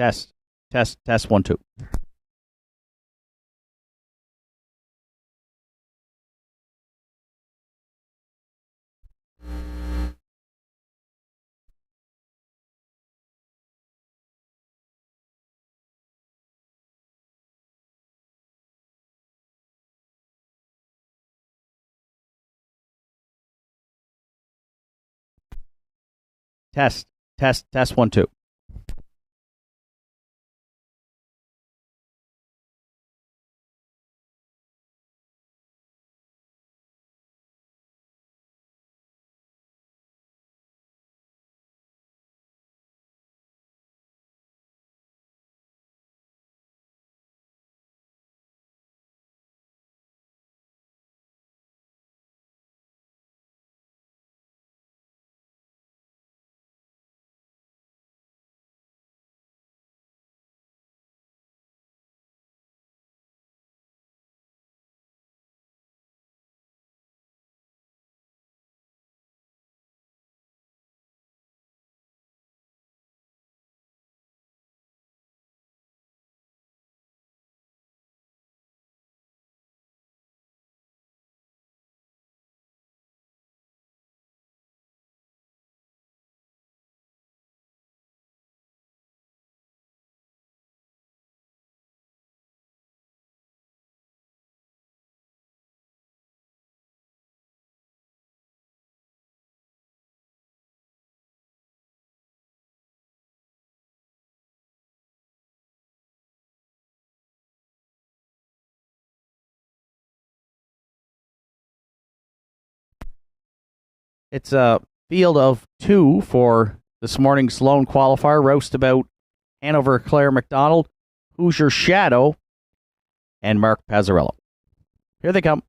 Test, test, 1, 2. Test, test, 1, 2. It's a field of 2 for this morning's lone qualifier. Roustabout, Hanover, Claire McDonald, Hoosier Shadow, and Mark Pazzarello. Here they come.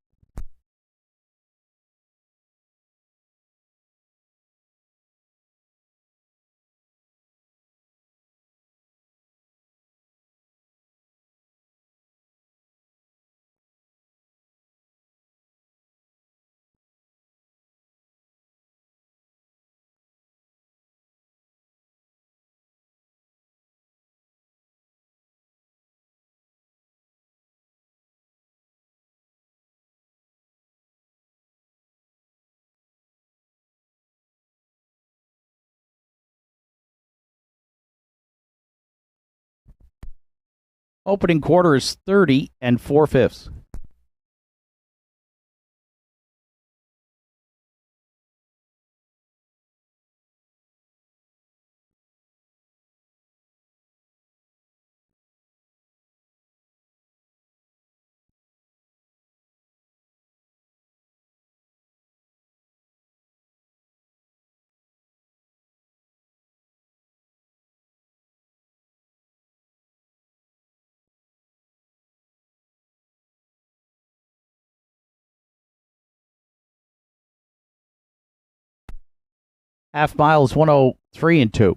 Opening quarter is 30 and 4/5. Half mile is 103 and 2.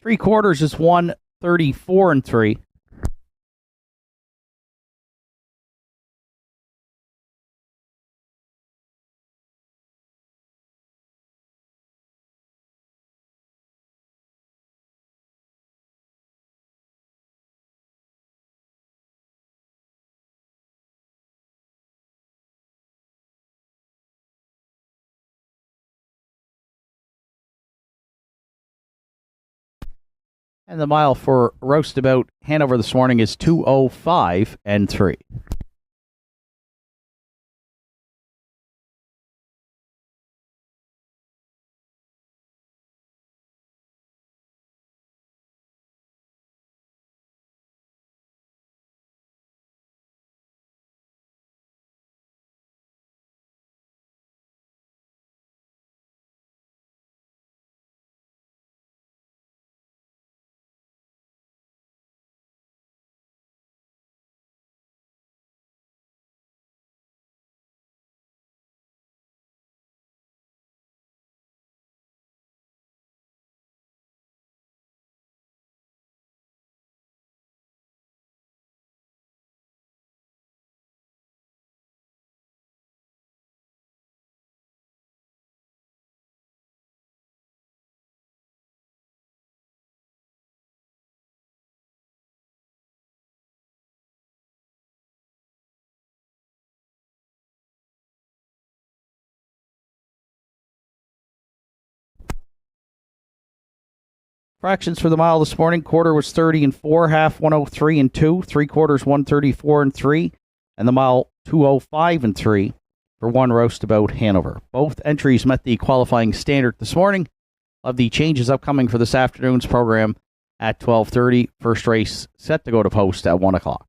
Three quarters is 134 and 3. And the mile for Roustabout Hanover this morning is 2:05 and 3. Fractions for the mile this morning. Quarter was 30 and 4, half 103 and 2, 3/4 134 and 3, and the mile 205 and 3 for one roustabout Hanover. Both entries met the qualifying standard this morning. Of the changes upcoming for this afternoon's program at 12:30. First race set to go to post at 1 o'clock.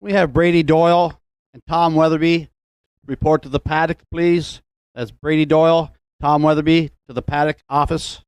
We have Brady Doyle and Tom Weatherby. Report to the paddock, please. That's Brady Doyle, Tom Weatherby to the paddock office.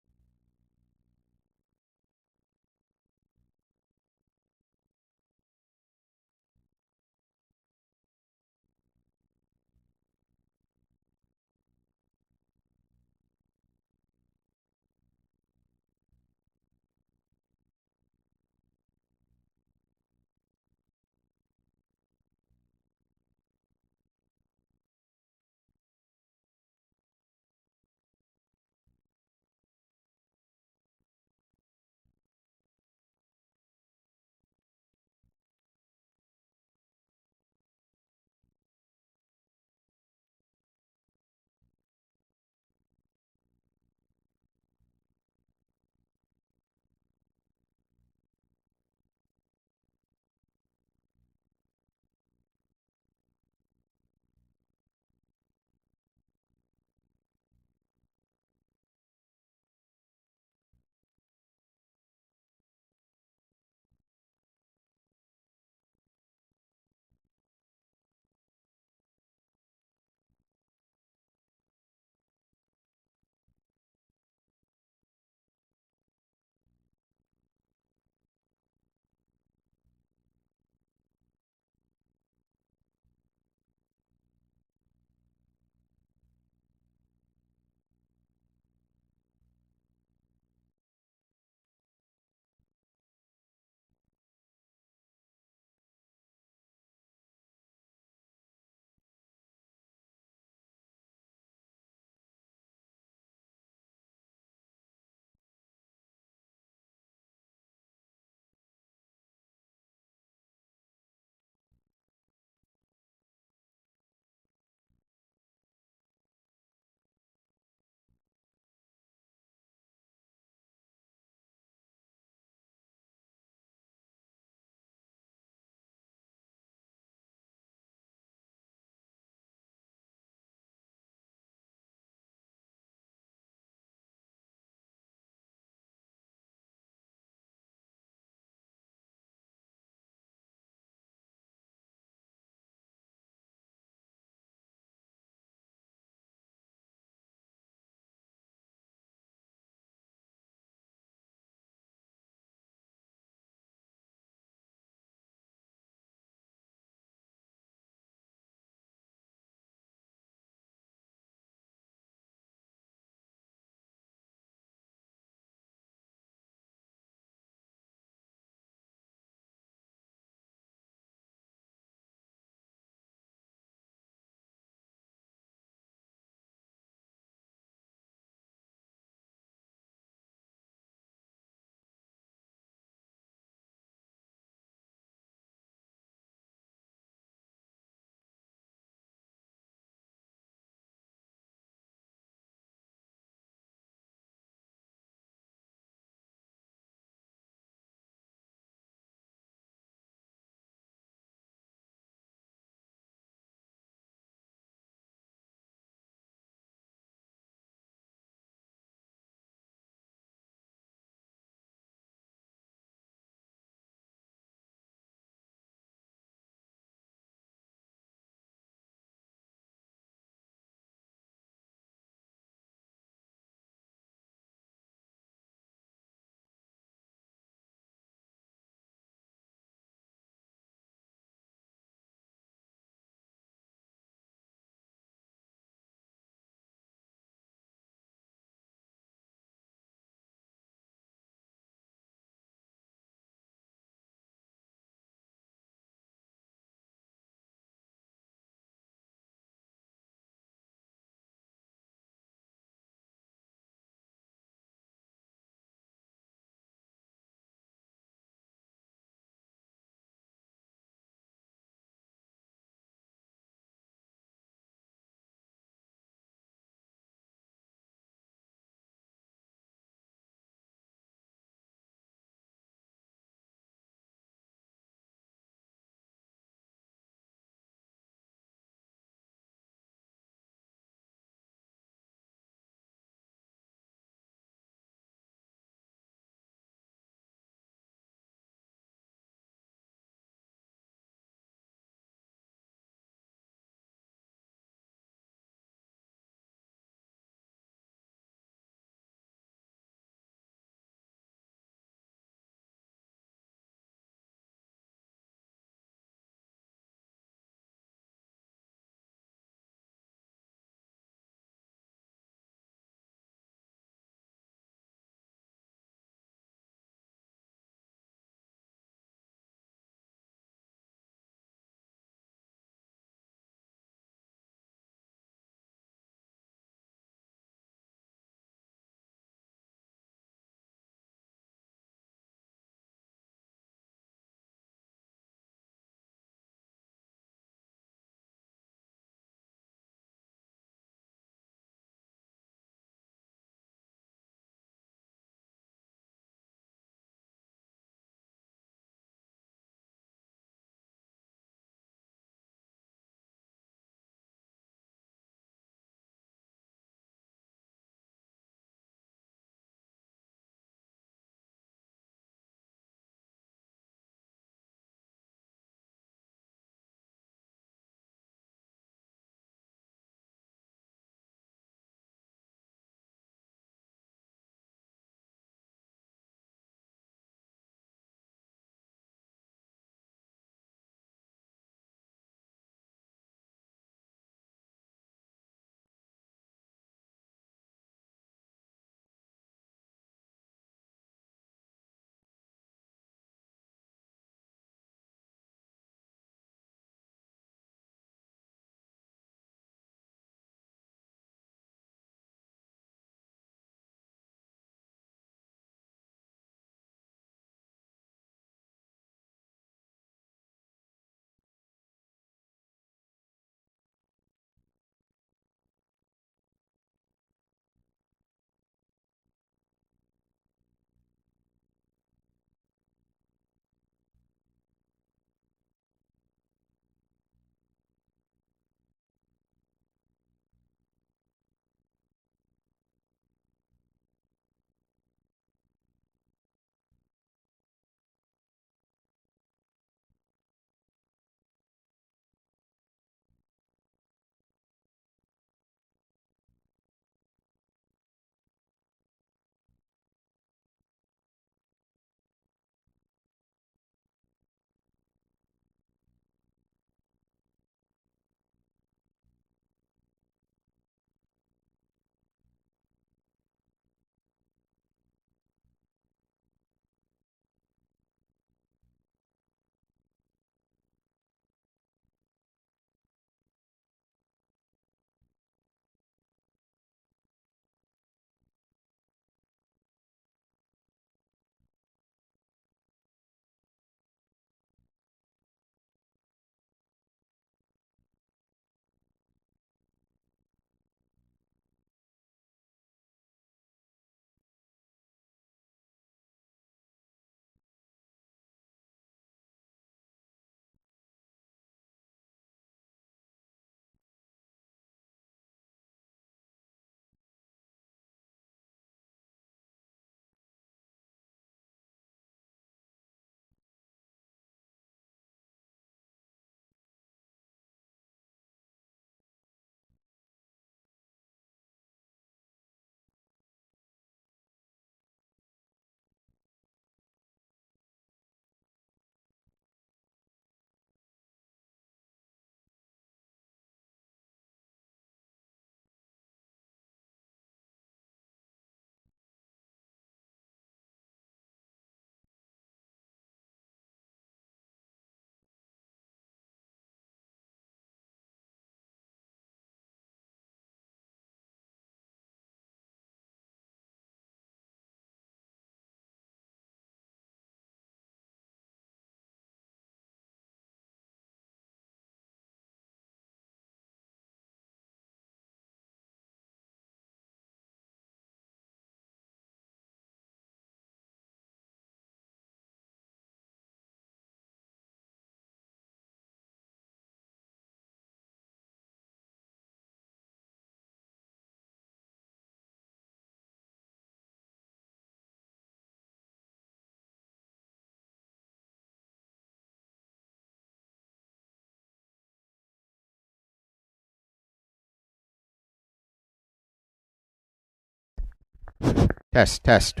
Test, test.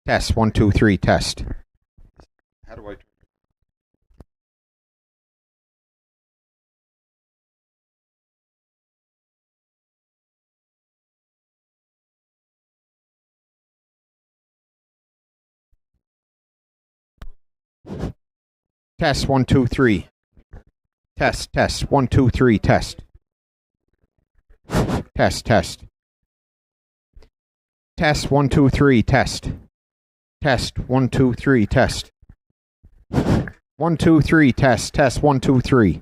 Test, 1, 2, 3, test. How do I? Test, 1, 2, 3. Test, test, 1, 2, 3, test. Test, test. Test, 1, 2, 3, test. Test, 1, 2, 3, test. 1, 2, 3, test, test, 1, 2, 3.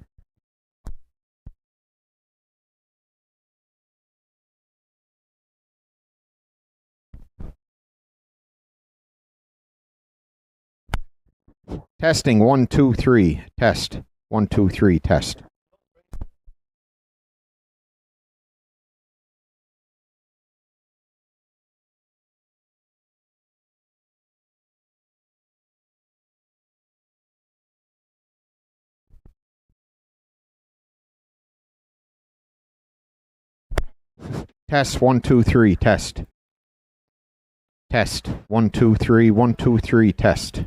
Testing, 1, 2, 3, test. 1, 2, 3, test. Test, 1, 2, 3, test. Test, 1, 2, 3, 1, 2, 3, test.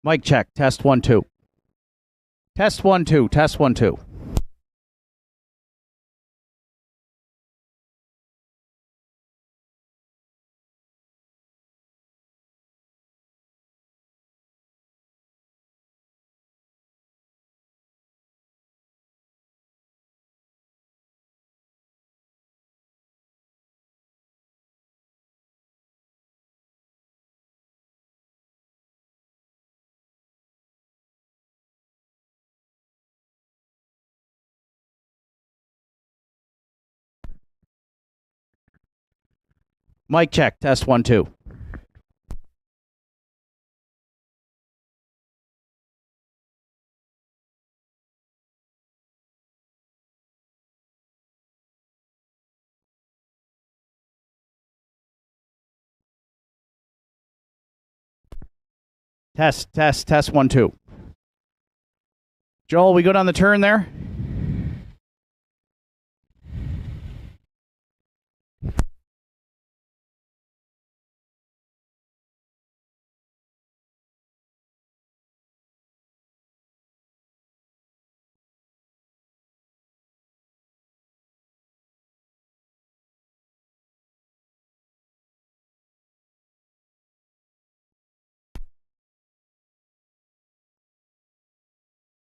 Mic check. Test 1, 2. Test 1, 2. Test 1, 2. Mic check. Test 1, 2. Test 1, 2. Joel, we good on the turn there?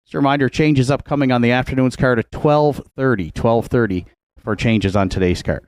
Just a reminder, changes upcoming on the afternoon's card at 12:30. 12:30 for changes on today's card.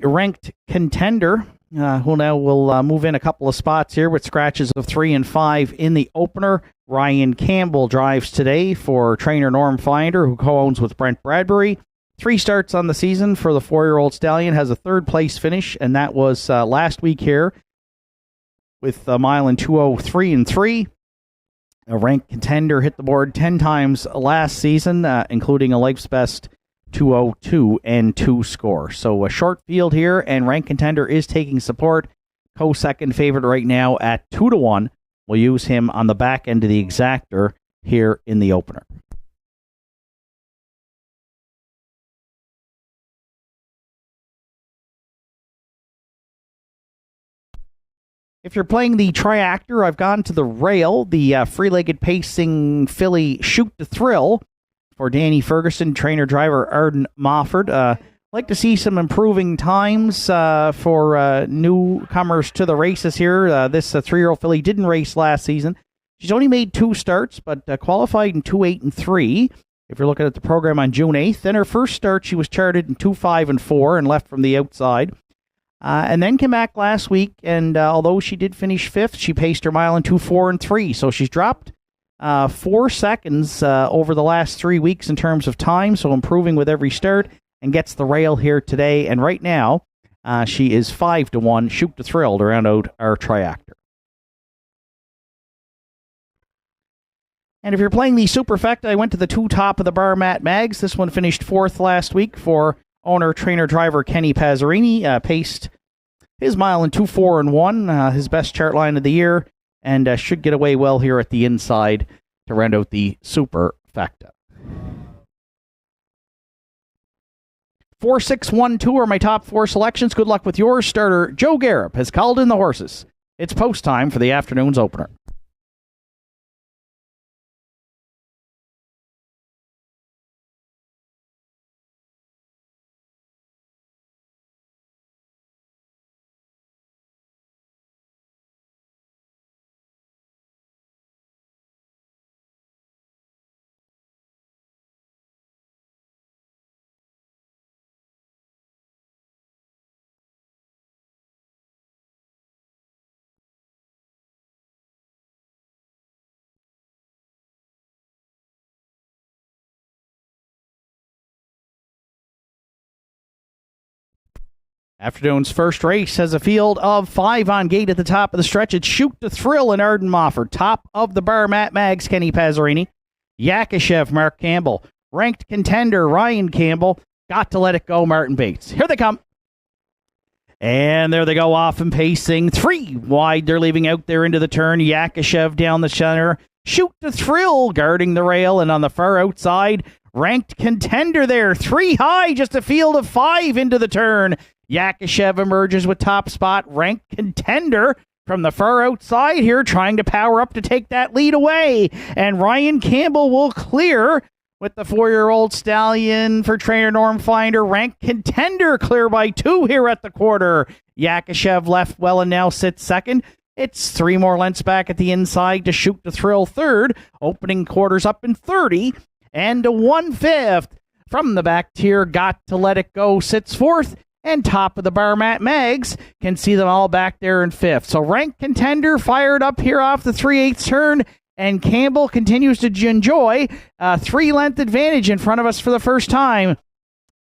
ranked contender, who now will move in a couple of spots here with scratches of 3 and 5 in the opener. Ryan Campbell drives today for trainer Norm Finder, who co-owns with Brent Bradbury. 3 starts on the season for the 4-year-old stallion, has a 3rd place finish, and that was last week here with a mile in 2:03 and 3. A ranked contender hit the board 10 times last season, including a life's best 2:02 and 2 score. So a short field here, and ranked contender is taking support. Co-second favorite right now at 2-1. We'll use him on the back end of the exactor here in the opener. If you're playing the triactor, I've gone to the rail, the free-legged pacing filly Shoot to Thrill for Danny Ferguson, trainer-driver Arden Mofford. Like to see some improving times for newcomers to the races here. This 3-year-old filly didn't race last season. She's only made 2 starts, but qualified in 2:8 and 3. If you're looking at the program on June 8th, in her first start, she was charted in 2:5 and 4 and left from the outside. And then came back last week, and although she did finish 5th, she paced her mile in 2:4 and 3. So she's dropped 4 seconds over the last 3 weeks in terms of time, so improving with every start, and gets the rail here today. And right now, she is 5-1. Shoot to Thrill to round out our triactor. And if you're playing the Superfecta, I went to the 2 top of the bar Matt Maggs. This one finished 4th last week for owner, trainer, driver Kenny Pazzarini. Paced his mile in 2:4 and 1, his best chart line of the year, and should get away well here at the inside to round out the Superfecta. 4, 6, 1, 2 are my top 4 selections. Good luck with yours. Starter Joe Garrett has called in the horses. It's post time for the afternoon's opener. Afternoon's first race has a field of 5 on gate at the top of the stretch. It's Shoot to Thrill and Arden Mofford. Top of the bar, Matt Maggs, Kenny Pazzarini. Yakashev, Mark Campbell. Ranked contender, Ryan Campbell. Got to Let It Go, Martin Bates. Here they come. And there they go off and pacing. 3 wide. They're leaving out there into the turn. Yakashev down the center. Shoot to Thrill guarding the rail, and on the far outside, ranked contender there. 3 high, just a field of 5 into the turn. Yakashev emerges with top spot. Ranked contender from the far outside here, trying to power up to take that lead away. And Ryan Campbell will clear with the 4-year-old stallion for trainer Norm Finder. Ranked contender clear by 2 here at the quarter. Yakashev left well and now sits second. It's 3 more lengths back at the inside to Shoot to Thrill third. Opening quarters up in 30 and to 1/5. From the back tier, Got to Let It Go sits 4th. And top of the bar, Matt Maggs, can see them all back there in 5th. So ranked contender fired up here off the 3/8 turn, and Campbell continues to enjoy a 3-length advantage in front of us for the first time.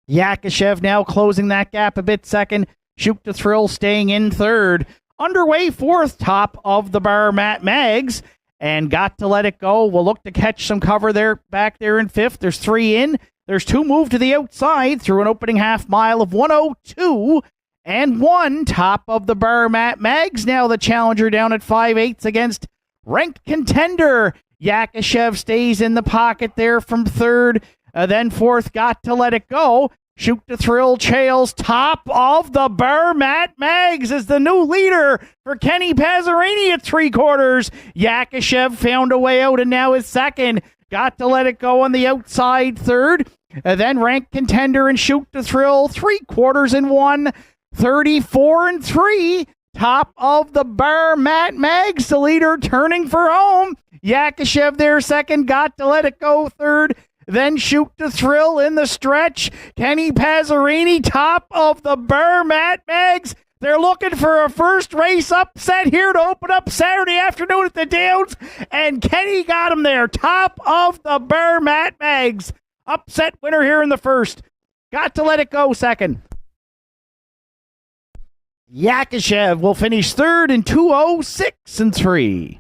Yakashev now closing that gap a bit second. Shoot to Thrill staying in 3rd. Underway 4th, top of the bar, Matt Maggs, and Got to Let It Go. We'll look to catch some cover there back there in 5th. There's 3 in. There's 2 move to the outside through an opening half mile of 1:02 and 1. Top of the bar, Matt Maggs, now the challenger down at 5/8 against ranked contender. Yakashev stays in the pocket there from 3rd. Then 4th, Got to Let It Go. Shoot to Thrill trails. Top of the bar, Matt Maggs is the new leader for Kenny Pazzarini at 3/4. Yakashev found a way out and now is second. Got to Let It Go on the outside 3rd. Then ranked contender and Shoot to Thrill 3/4 and 1. 34 and 3. Top of the bar, Matt Maggs, the leader, turning for home. Yakashev there second. Got to Let It Go third. then Shoot to Thrill in the stretch. Kenny Pazzarini, top of the Burr. Matt Maggs, they're looking for a first race upset here to open up Saturday afternoon at the Downs, and Kenny got him there. Top of the Burr, Matt Maggs. Upset winner here in the first. Got to Let It Go second. Yakushev will finish third in 2:06 and 3.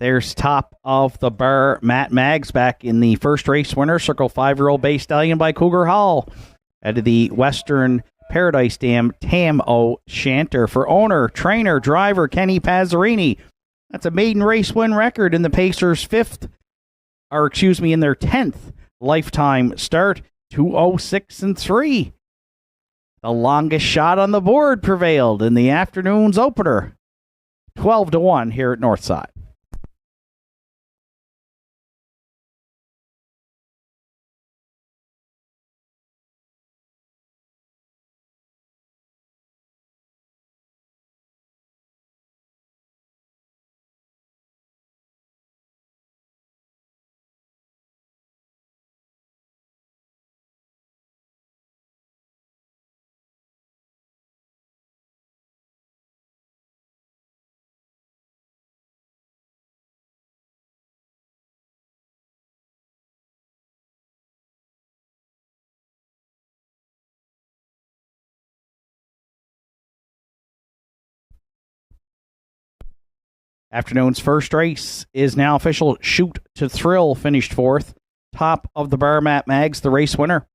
There's top of the Burr, Matt Maggs, back in the first race winner, Circle 5-year-old Bay Stallion by Cougar Hall. Out of the Western Paradise Dam, Tam O'Shanter. For owner, trainer, driver, Kenny Pazzarini. That's a maiden race win record in the Pacers' in their 10th lifetime start, 2:06 and 3. The longest shot on the board prevailed in the afternoon's opener, 12-1 here at Northside. Afternoon's first race is now official. Shoot to Thrill finished fourth. Top of the Bar, Matt Maggs, the race winner.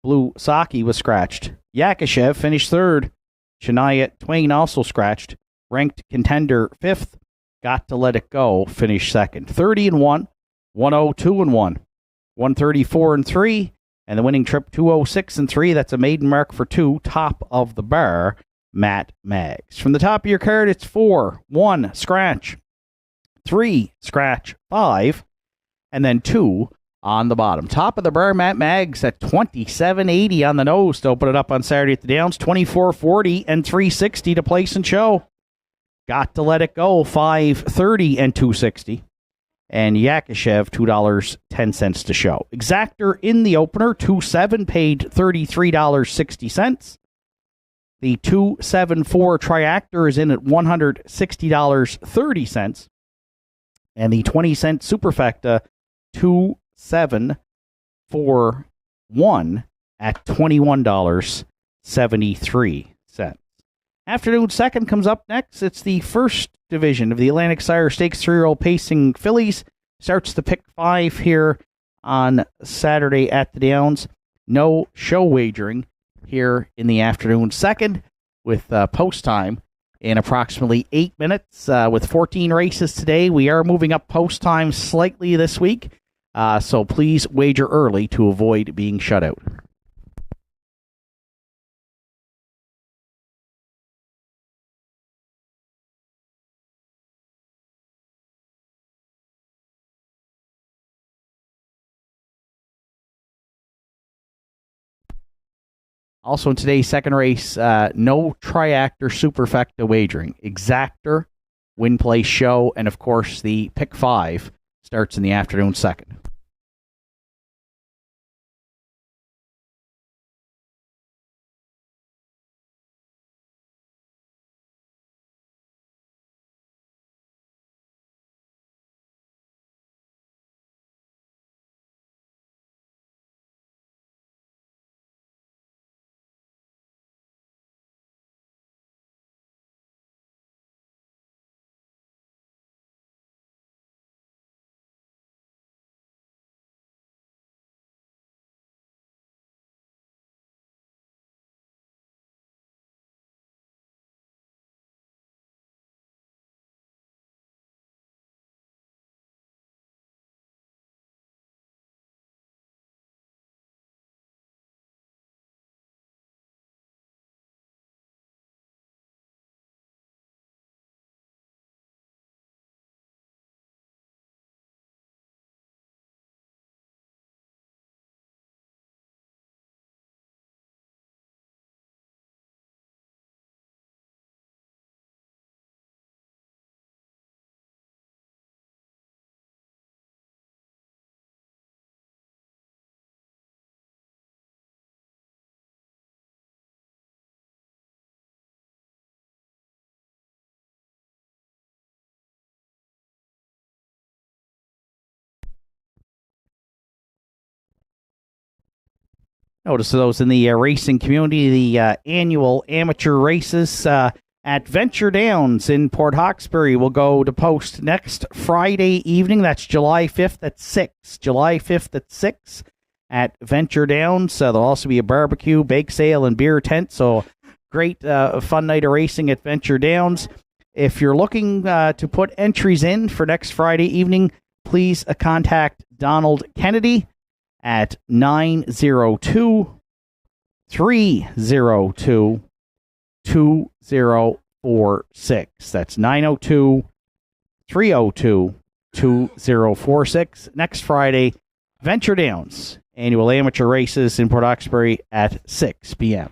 Blue Saki was scratched. Yakushev finished third. Shania Twain also scratched. Ranked contender fifth. Got to Let It Go finished second. 30-1, 102-1, 134-3, and the winning trip 2:06 and 3. That's a maiden mark for two. Top of the Bar, Matt Maggs. From the top of your card, it's 4, 1, scratch, 3, scratch, 5, and then 2 on the bottom. Top of the bar, Matt Maggs at $27.80 on the nose to open it up on Saturday at the Downs, $24.40 and $3.60 to place and show. Got to Let It Go, $5.30 and $2.60. And Yakashev, $2.10 to show. Exactor in the opener, 2-7, paid $33.60. The 2-7-4 Triactor is in at $160.30. And the 20-cent Superfecta, 2-7-4-1 at $21.73. Afternoon second comes up next. It's the first division of the Atlantic Sire Stakes 3-year-old pacing fillies. Starts the pick 5 here on Saturday at the Downs. No show wagering here in the afternoon second with post time in approximately 8 minutes. With 14 races today, we are moving up post time slightly this week. So please wager early to avoid being shut out. Also in today's second race, no Triactor Superfecta wagering. Exactor, win, play, show, and of course the pick 5 starts in the afternoon second. Notice those in the racing community, the annual amateur races at Venture Downs in Port Hawkesbury will go to post next Friday evening. That's July 5th at 6. July 5th at 6 at Venture Downs. There'll also be a barbecue, bake sale, and beer tent. So great fun night of racing at Venture Downs. If you're looking to put entries in for next Friday evening, please contact Donald Kennedy at 902-302-2046. That's 902-302-2046. Next Friday, Venture Downs, annual amateur races in Port Hawkesbury at 6 p.m.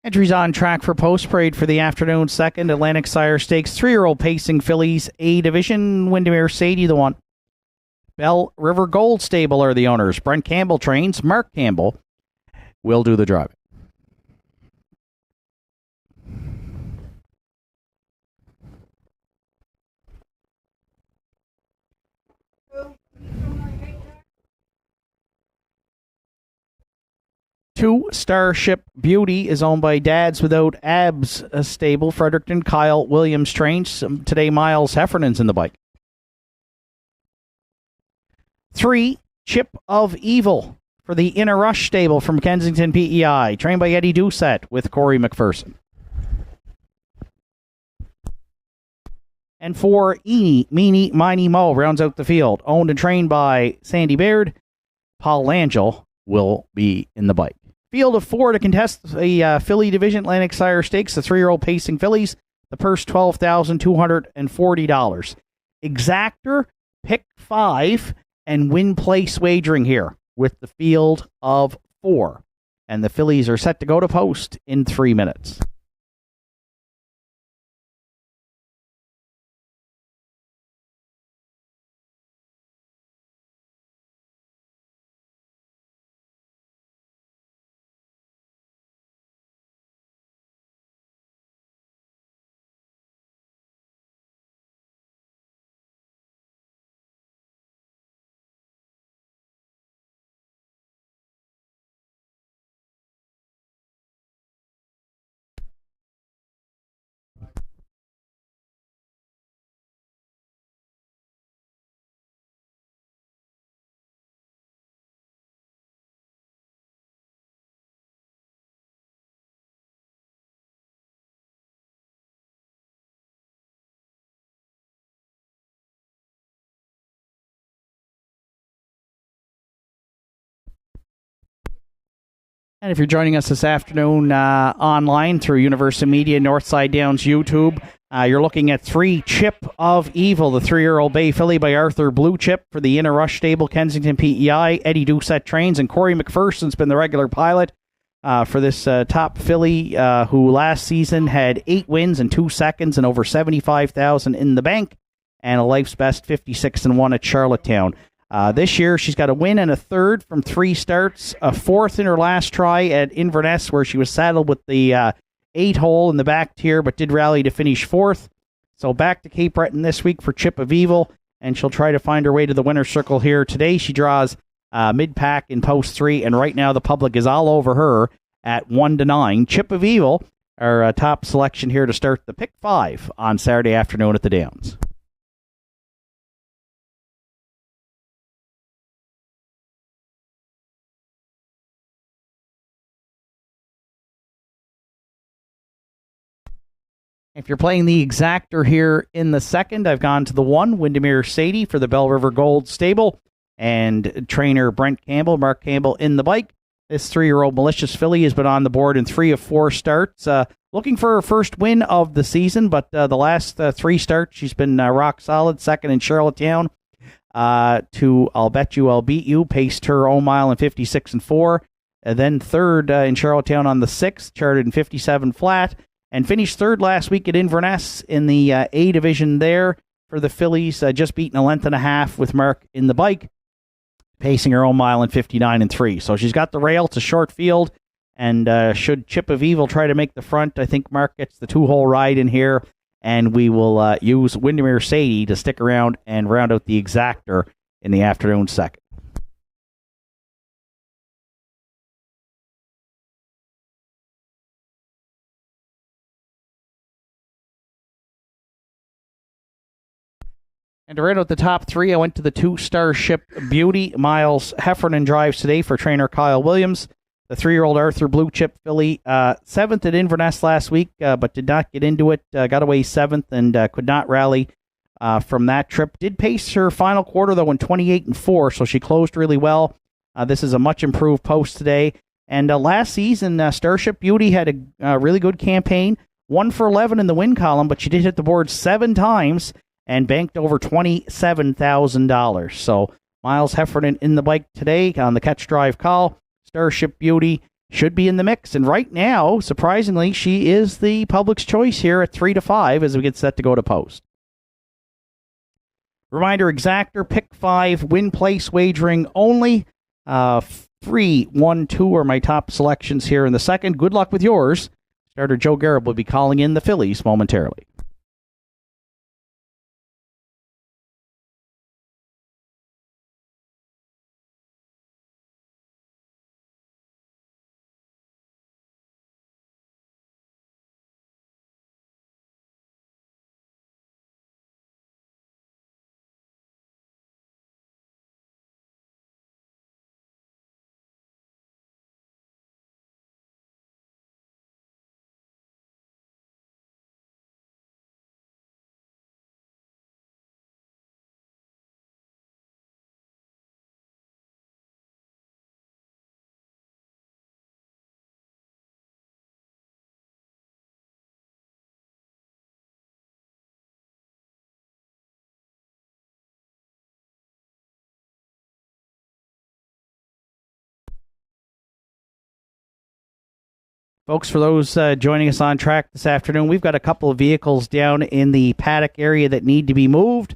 Entries on track for post parade for the afternoon second. Atlantic Sire Stakes 3-year-old pacing fillies A division. Windermere Sadie the one. Bell River Gold Stable are the owners. Brent Campbell trains. Mark Campbell will do the driving. Two Starship Beauty is owned by Dads Without Abs stable. Fredericton, Kyle Williams trains. Today, Miles Heffernan's in the bike. 3 Chip of Evil for the Inner Rush stable from Kensington PEI. Trained by Eddie Doucette with Corey McPherson. And 4 Eenie, Meanie, Miney Mo rounds out the field. Owned and trained by Sandy Baird. Paul Langell will be in the bike. Field of 4 to contest the filly division Atlantic Sire Stakes, the 3-year-old pacing fillies. The purse $12,240. Exactor, pick 5, and win place wagering here with the field of 4. And the fillies are set to go to post in 3 minutes. And if you're joining us this afternoon online through Universal Media, Northside Downs YouTube, you're looking at 3 Chip of Evil, the 3-year-old bay filly by Arthur Blue Chip for the Inner Rush stable, Kensington PEI. Eddie Doucette trains, and Corey McPherson's been the regular pilot for this top filly who last season had 8 wins and 2 seconds and over $75,000 in the bank, and a life's best 56-1 at Charlottetown. This year, she's got a win and a third from 3 starts, a 4th in her last try at Inverness, where she was saddled with the 8-hole in the back tier, but did rally to finish 4th. So back to Cape Breton this week for Chip of Evil, and she'll try to find her way to the winner's circle here. Today, she draws mid-pack in post 3, and right now the public is all over her at 1-9. Chip of Evil, our top selection here to start the pick 5 on Saturday afternoon at the Downs. If you're playing the exactor here in the second, I've gone to the 1, Windermere Sadie for the Bell River Gold stable, and trainer Brent Campbell, Mark Campbell in the bike. This 3-year-old malicious filly has been on the board in 3 of 4 starts. Looking for her first win of the season, but the last 3 starts, she's been rock solid. Second in Charlottetown to I'll Bet You I'll Beat You, paced her own mile in 56-4. Then third in Charlottetown on the 6th, charted in 57 flat. And finished third last week at Inverness in the A division there for the fillies, just beating a length and a half with Mark in the bike, pacing her own mile in 59-3. So she's got the rail. It's a short field, and should Chip of Evil try to make the front, I think Mark gets the 2-hole ride in here, and we will use Windermere Sadie to stick around and round out the exactor in the afternoon second. And to round out the top 3, I went to the 2 Starship Beauty. Miles Heffernan drives today for trainer Kyle Williams. The 3-year-old Arthur Blue Chip filly, 7th at Inverness last week, but did not get into it. Got away 7th and could not rally from that trip. Did pace her final quarter, though, in 28-4, so she closed really well. This is a much improved post today. And last season, Starship Beauty had a really good campaign. 1 for 11 in the win column, but she did hit the board 7 times and banked over $27,000. So Miles Heffernan in the bike today on the catch drive call. Starship Beauty should be in the mix. And right now, surprisingly, she is the public's choice here at 3-5 as we get set to go to post. Reminder, exactor, pick 5, win place wagering only. 3, 1, 2 are my top selections here in the second. Good luck with yours. Starter Joe Garrett will be calling in the fillies momentarily. Folks, for those joining us on track this afternoon, we've got a couple of vehicles down in the paddock area that need to be moved.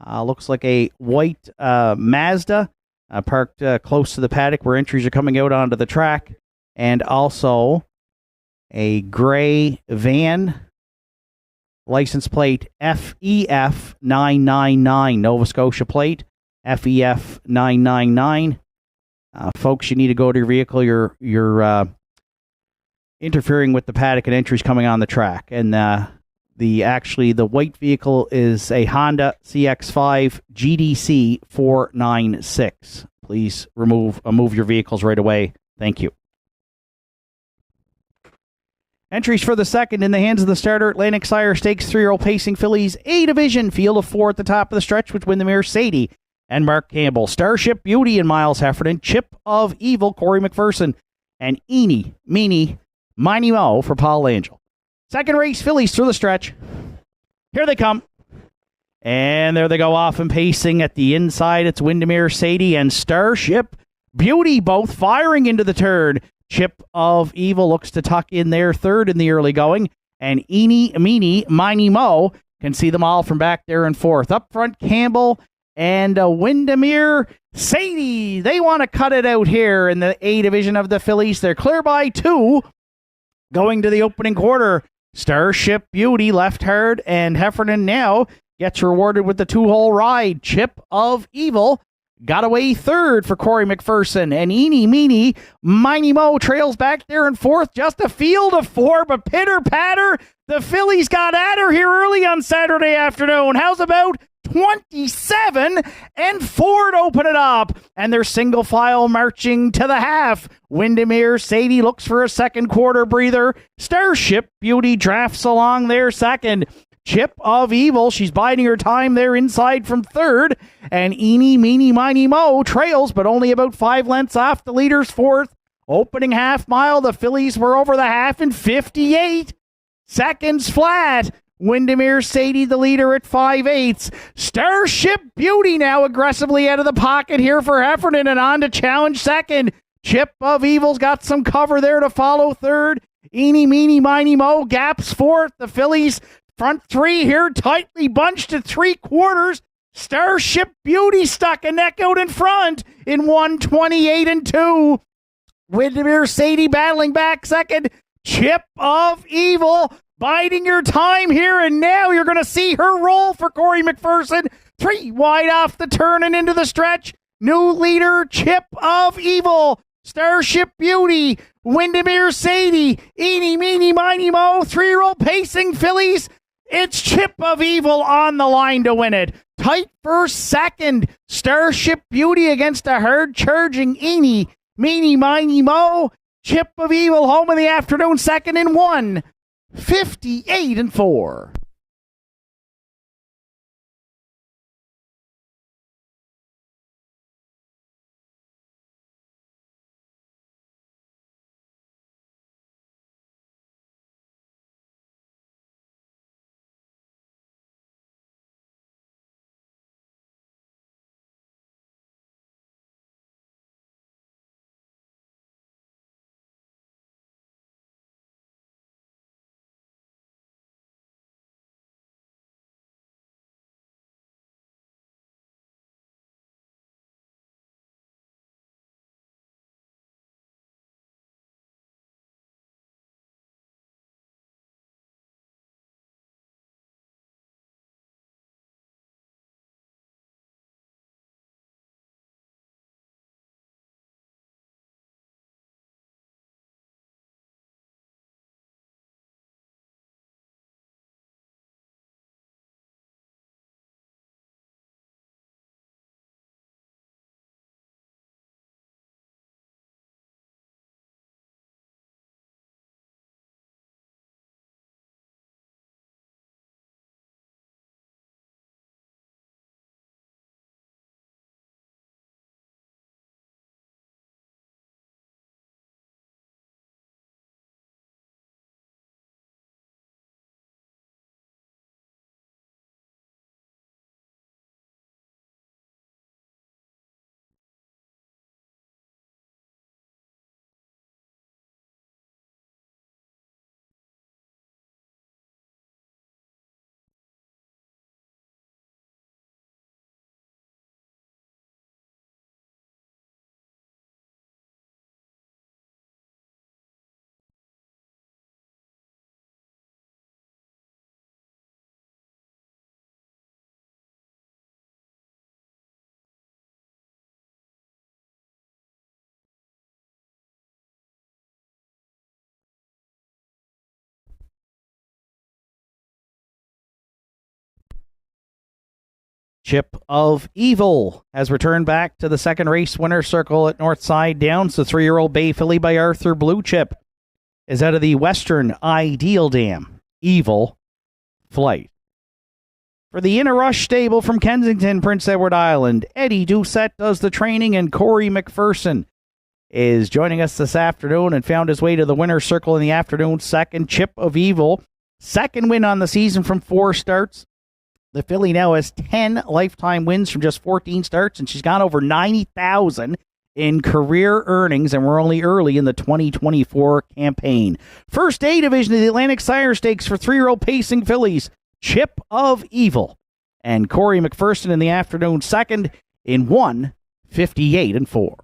Looks like a white Mazda parked close to the paddock where entries are coming out onto the track, and also a gray van, license plate FEF 999, Nova Scotia plate, FEF 999. Folks, you need to go to your vehicle. You're interfering with the paddock and entries coming on the track. And the white vehicle is a Honda CX-5 GDC 496. Please move your vehicles right away. Thank you. Entries for the second in the hands of the starter. Atlantic Sire Stakes 3-year-old pacing fillies. A division field of 4 at the top of the stretch, which Windermere Sadie and Mark Campbell. Starship Beauty and Miles Heffernan. Chip of Evil, Corey McPherson. And Eenie, Meenie, Miney Mo for Paul Angel. Second race, fillies through the stretch. Here they come. And there they go off and pacing at the inside. It's Windermere Sadie and Starship Beauty both firing into the turn. Chip of Evil looks to tuck in there third in the early going. And Eenie, Meenie, Miney Mo can see them all from back there in fourth. Up front, Campbell and Windermere Sadie. They want to cut it out here in the A division of the fillies. They're clear by 2. Going to the opening quarter, Starship Beauty left hard, and Heffernan now gets rewarded with the 2-hole ride. Chip of Evil got away third for Corey McPherson, and Eenie, Meenie, Miney Mo trails back there in fourth. Just a field of 4, but pitter-patter, the fillies got at her here early on Saturday afternoon. How's about 27 and 4 to open it up, and they're single file marching to the half. Windermere Sadie looks for a second quarter breather. Starship Beauty drafts along there second. Chip of Evil, she's biding her time there inside from third, and Eenie, Meenie, Miney Mo trails, but only about 5 lengths off the leader's fourth. Opening half mile, the fillies were over the half in 58 seconds flat. Windermere Sadie, the leader at 5/8. Starship Beauty now aggressively out of the pocket here for Heffernan and on to challenge second. Chip of Evil's got some cover there to follow third. Eenie, Meenie, Miney Mo gaps fourth. The fillies front 3 here tightly bunched at 3/4. Starship Beauty stuck a neck out in front in 1:28 and 2. Windermere Sadie battling back second. Chip of Evil biding your time here, and now you're going to see her roll for Corey McPherson. 3 wide off the turn and into the stretch. New leader, Chip of Evil. Starship Beauty, Windermere Sadie, Eenie, Meenie, Miney Mo, 3-year-old pacing fillies. It's Chip of Evil on the line to win it. Tight first, second. Starship Beauty against a hard-charging Eenie, Meenie, Miney Mo. Chip of Evil home in the afternoon, second in 1:58 and 4. Chip of Evil has returned back to the second race winner circle at Northside Downs. The 3-year-old Bay filly by Arthur Blue Chip is out of the Western Ideal Dam. Evil Flight. For the Inner Rush stable from Kensington, Prince Edward Island, Eddie Doucette does the training, and Corey McPherson is joining us this afternoon and found his way to the winner's circle in the afternoon. Second, Chip of Evil. Second win on the season from 4 starts. The filly now has 10 lifetime wins from just 14 starts, and she's gone over $90,000 in career earnings, and we're only early in the 2024 campaign. First A division of the Atlantic Sire Stakes for 3-year-old pacing fillies, Chip of Evil, and Corey McPherson in the afternoon second in 1:58-4.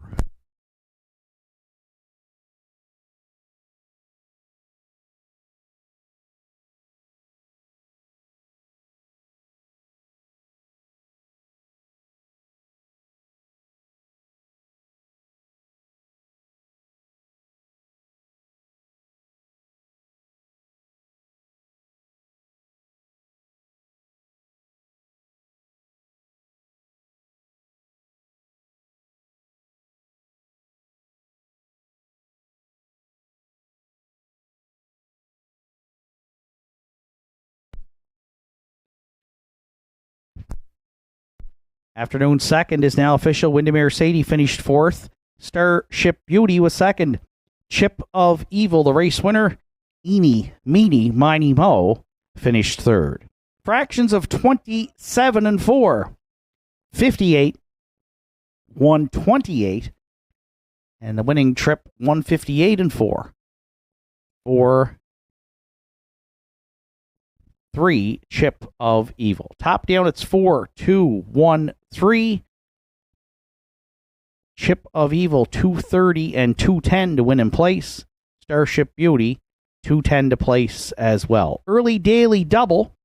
Afternoon second is now official. Windermere Sadie finished fourth. Starship Beauty was second. Chip of Evil, the race winner. Eeny, Meeny, Miny, Mo finished third. Fractions of 27-4. 58, 128. And the winning trip, 158-4. 4-3, Chip of Evil. Top down, it's 4-2-1-3. Chip of Evil, 230 and 210 to win in place. Starship Beauty, 210 to place as well. Early daily double,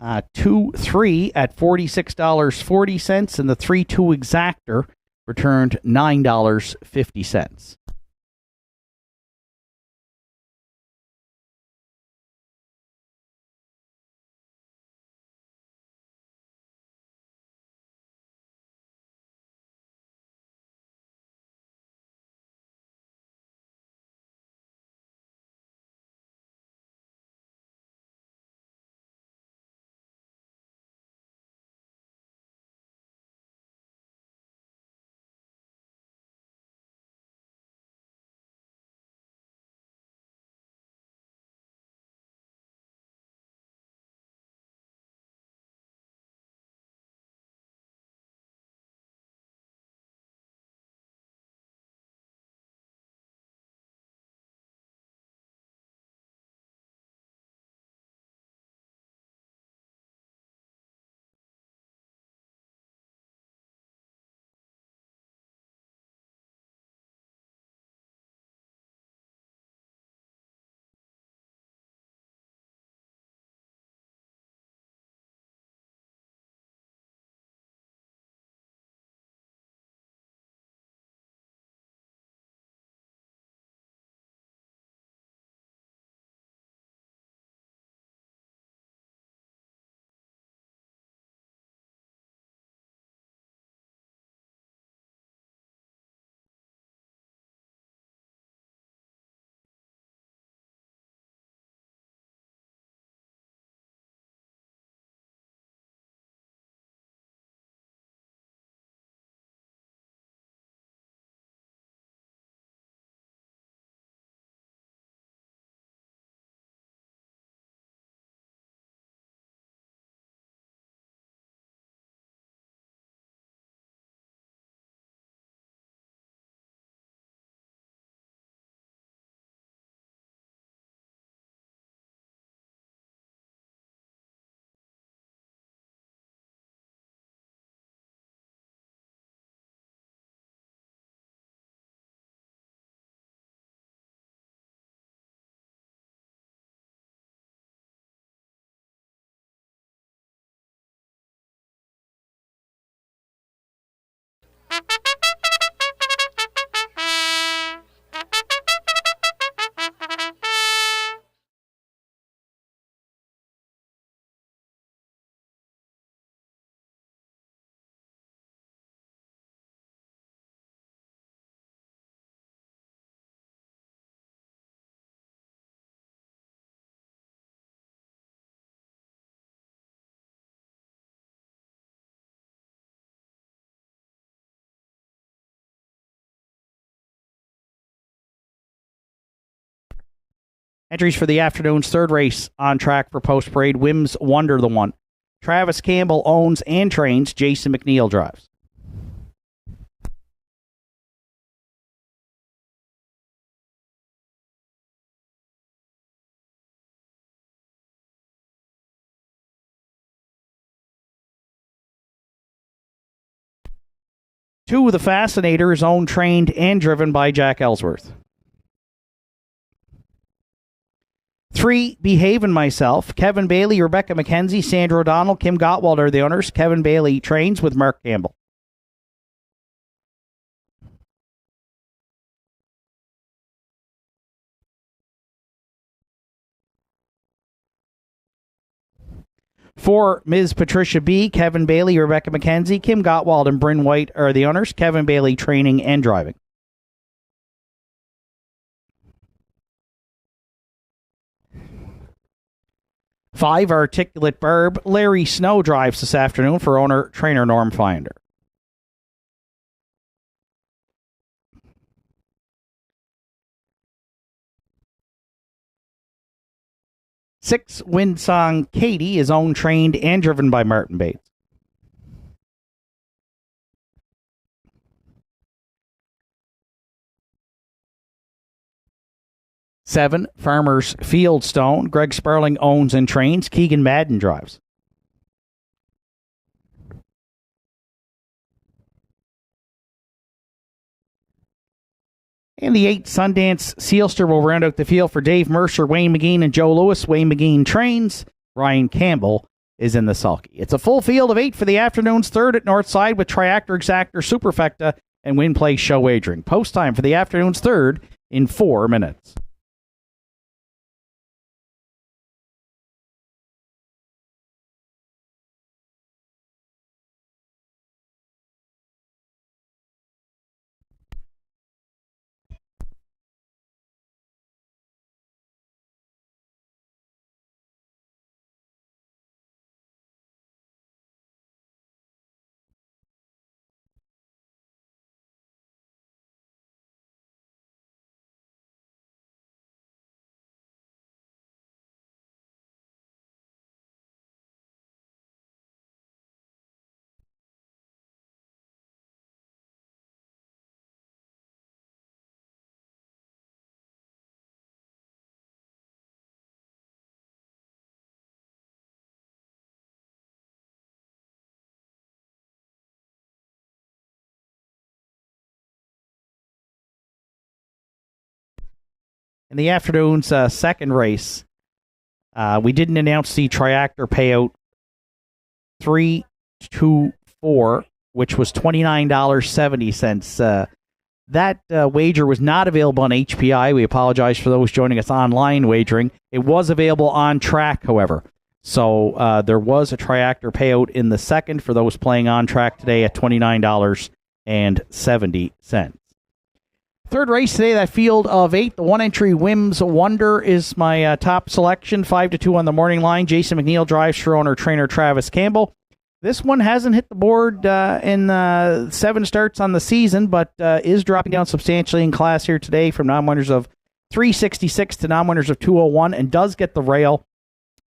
2-3 at $46.40, and the 3-2 exactor returned $9.50. Entries for the afternoon's third race on track for Post Parade. Wims Wonder the one. Travis Campbell owns and trains. Jason McNeil drives. Two, the Fascinator is owned, trained, and driven by Jack Ellsworth. 3, Behavin' Myself. Kevin Bailey, Rebecca McKenzie, Sandra O'Donnell, Kim Gottwald are the owners. Kevin Bailey trains with Mark Campbell. 4, Ms. Patricia B., Kevin Bailey, Rebecca McKenzie, Kim Gottwald, and Bryn White are the owners. Kevin Bailey training and driving. 5, Articulate Barb. Larry Snow drives this afternoon for owner-trainer Norm Finder. 6, Windsong Katie is owned, trained, and driven by Martin Bates. 7, Farmers Fieldstone. Greg Sparling owns and trains. Keegan Madden drives. 8, Sundance Sealster will round out the field for Dave Mercer, Wayne McGeen, and Joe Lewis. Wayne McGeen trains. Ryan Campbell is in the sulky. It's a full field of 8 for the afternoon's third at Northside with Triactor, Exactor, Superfecta, and Win Play Show Wagering. Post time for the afternoon's third in 4 minutes. In the afternoon's second race, we didn't announce the Triactor payout 3 to 4, which was $29.70. That wager was not available on HPI. We apologize for those joining us online wagering. It was available on track, however. So there was a Triactor payout in the second for those playing on track today at $29.70. Third race today, that field of 8, the one-entry Wims Wonder is my top selection. 5 to 2 on the morning line. Jason McNeil drives for owner-trainer Travis Campbell. This one hasn't hit the board in 7 starts on the season, but is dropping down substantially in class here today from non-winners of 366 to non-winners of 201, and does get the rail.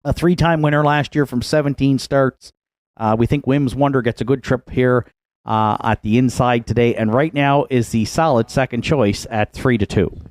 A 3-time winner last year from 17 starts. We think Wims Wonder gets a good trip here at the inside today, and right now is the solid second choice at 3 to 2.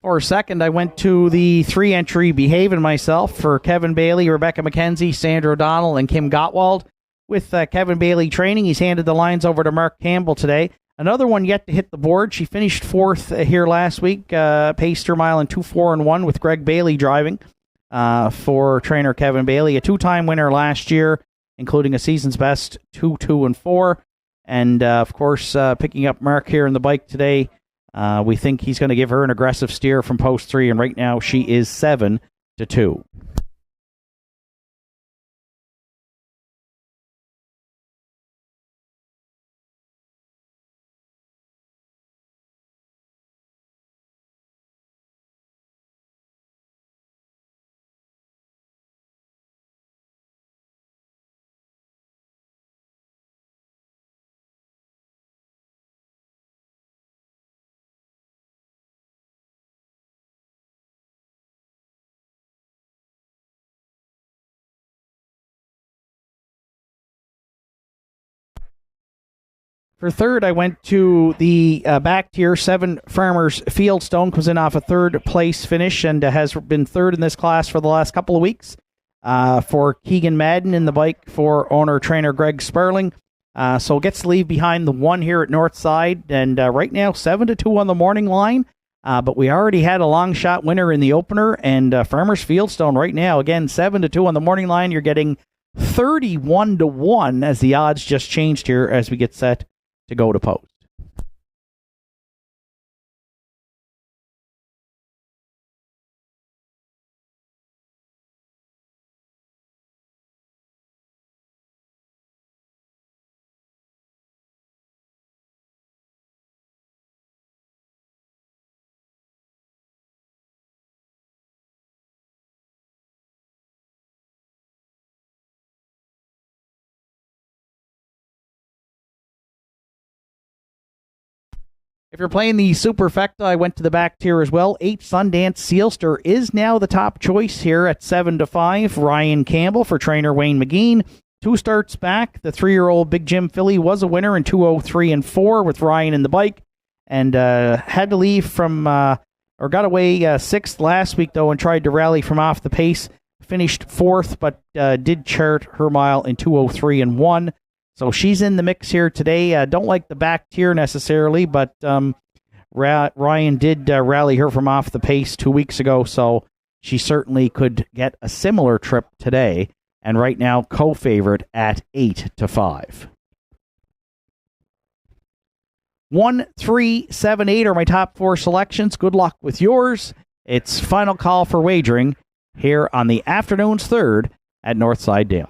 For a second, I went to the 3-entry Behavin' Myself for Kevin Bailey, Rebecca McKenzie, Sandra O'Donnell, and Kim Gottwald. With Kevin Bailey training, he's handed the lines over to Mark Campbell today. Another one yet to hit the board. She finished 4th here last week, paced her mile in 2:4-1 with Greg Bailey driving for trainer Kevin Bailey. A 2-time winner last year, including a season's best 2-2-4. And, of course, picking up Mark here in the bike today. We think he's going to give her an aggressive steer from post 3, and right now she is 7 to 2. For third, I went to the back tier. 7 Farmers Fieldstone comes in off a third place finish and has been third in this class for the last couple of weeks. For Keegan Madden in the bike for owner-trainer Greg Sperling. So gets to leave behind the 1 here at Northside. And right now, 7-2 on the morning line. But we already had a long shot winner in the opener. And Farmers Fieldstone right now, again, 7-2 on the morning line. You're getting 31-1 as the odds just changed here as we get set to go to post. If you're playing the Superfecta, I went to the back tier as well. 8 Sundance Sealster is now the top choice here at 7-5. Ryan Campbell for trainer Wayne McGeen. 2 starts back. The 3-year-old Big Jim Philly was a winner in 2:03 and 4 with Ryan in the bike. And had to leave from, or got away 6th last week, though, and tried to rally from off the pace. Finished 4th, but did chart her mile in 2:03 and 1. So she's in the mix here today. Don't like the back tier necessarily, but Ryan did rally her from off the pace 2 weeks ago, so she certainly could get a similar trip today. And right now, co-favorite at 8-5. 1, 3, 7, 8 are my top 4 selections. Good luck with yours. It's final call for wagering here on the afternoon's third at Northside Downs.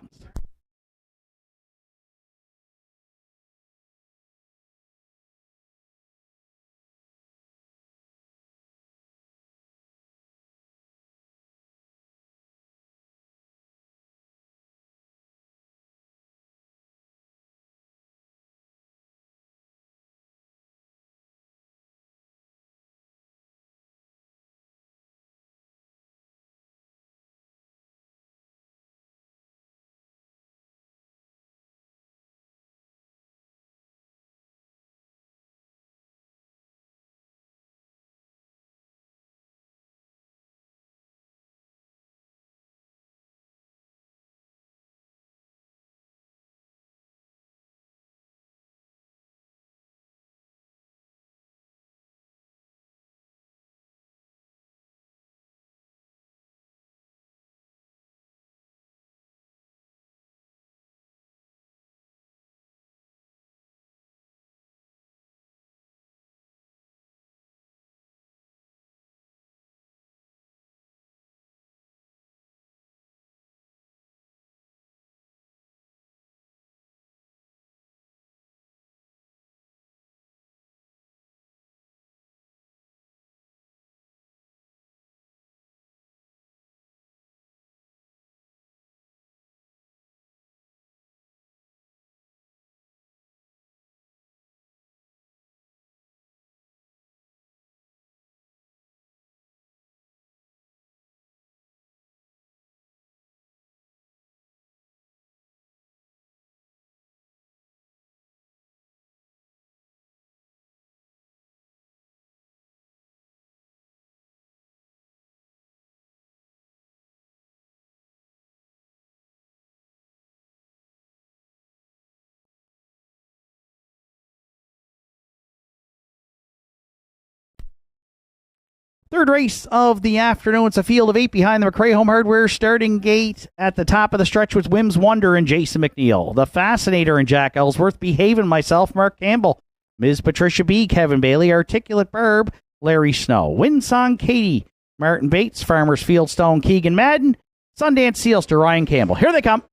Third race of the afternoon. It's a field of 8 behind the McRae Home Hardware starting gate. At the top of the stretch was Wim's Wonder and Jason McNeil. The Fascinator and Jack Ellsworth. Behaving Myself, Mark Campbell. Ms. Patricia B, Kevin Bailey. Articulate Burb, Larry Snow. Windsong Katie, Martin Bates. Farmers Fieldstone, Keegan Madden. Sundance Sealster, Ryan Campbell. Here they come.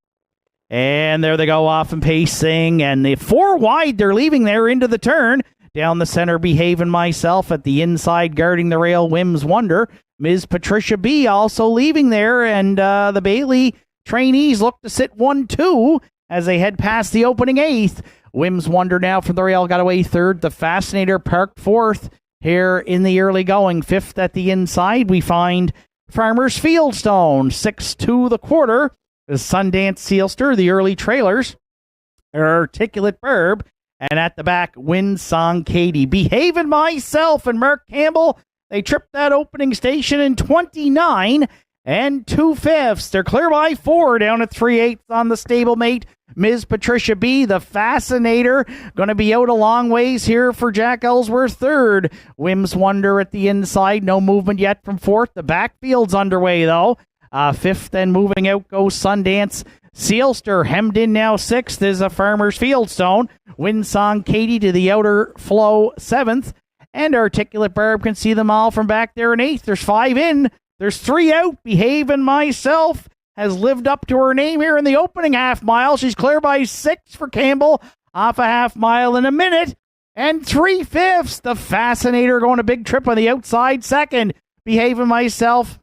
And there they go off and pacing. And the 4 wide, they're leaving there into the turn. Down the center, Behaving Myself. At the inside, guarding the rail, Wim's Wonder. Ms. Patricia B also leaving there. And the Bailey trainees look to sit 1-2 as they head past the opening 8th. Wim's Wonder now from the rail got away 3rd. The Fascinator parked 4th here in the early going. 5th at the inside, we find Farmers Fieldstone. 6-2 the quarter. The Sundance Sealster, the early trailers. Articulate Burb. And at the back, Winsong Katie. Behaving Myself and Mark Campbell, they tripped that opening station in 29 and 2/5. They're clear by 4 down at 3/8 on the stablemate. Ms. Patricia B., the Fascinator, going to be out a long ways here for Jack Ellsworth third. Wim's Wonder at the inside, no movement yet from fourth. The backfield's underway, though. Fifth and moving out goes Sundance Sealster. Hemmed in now sixth is a Farmer's Fieldstone. Winsong Katie to the outer flow seventh. And Articulate Barb can see them all from back there in eighth. There's 5 in. There's 3 out. Behaving Myself has lived up to her name here in the opening half mile. She's clear by 6 for Campbell. Off a half mile in a minute. And 3/5. The Fascinator going a big trip on the outside second. Behaving Myself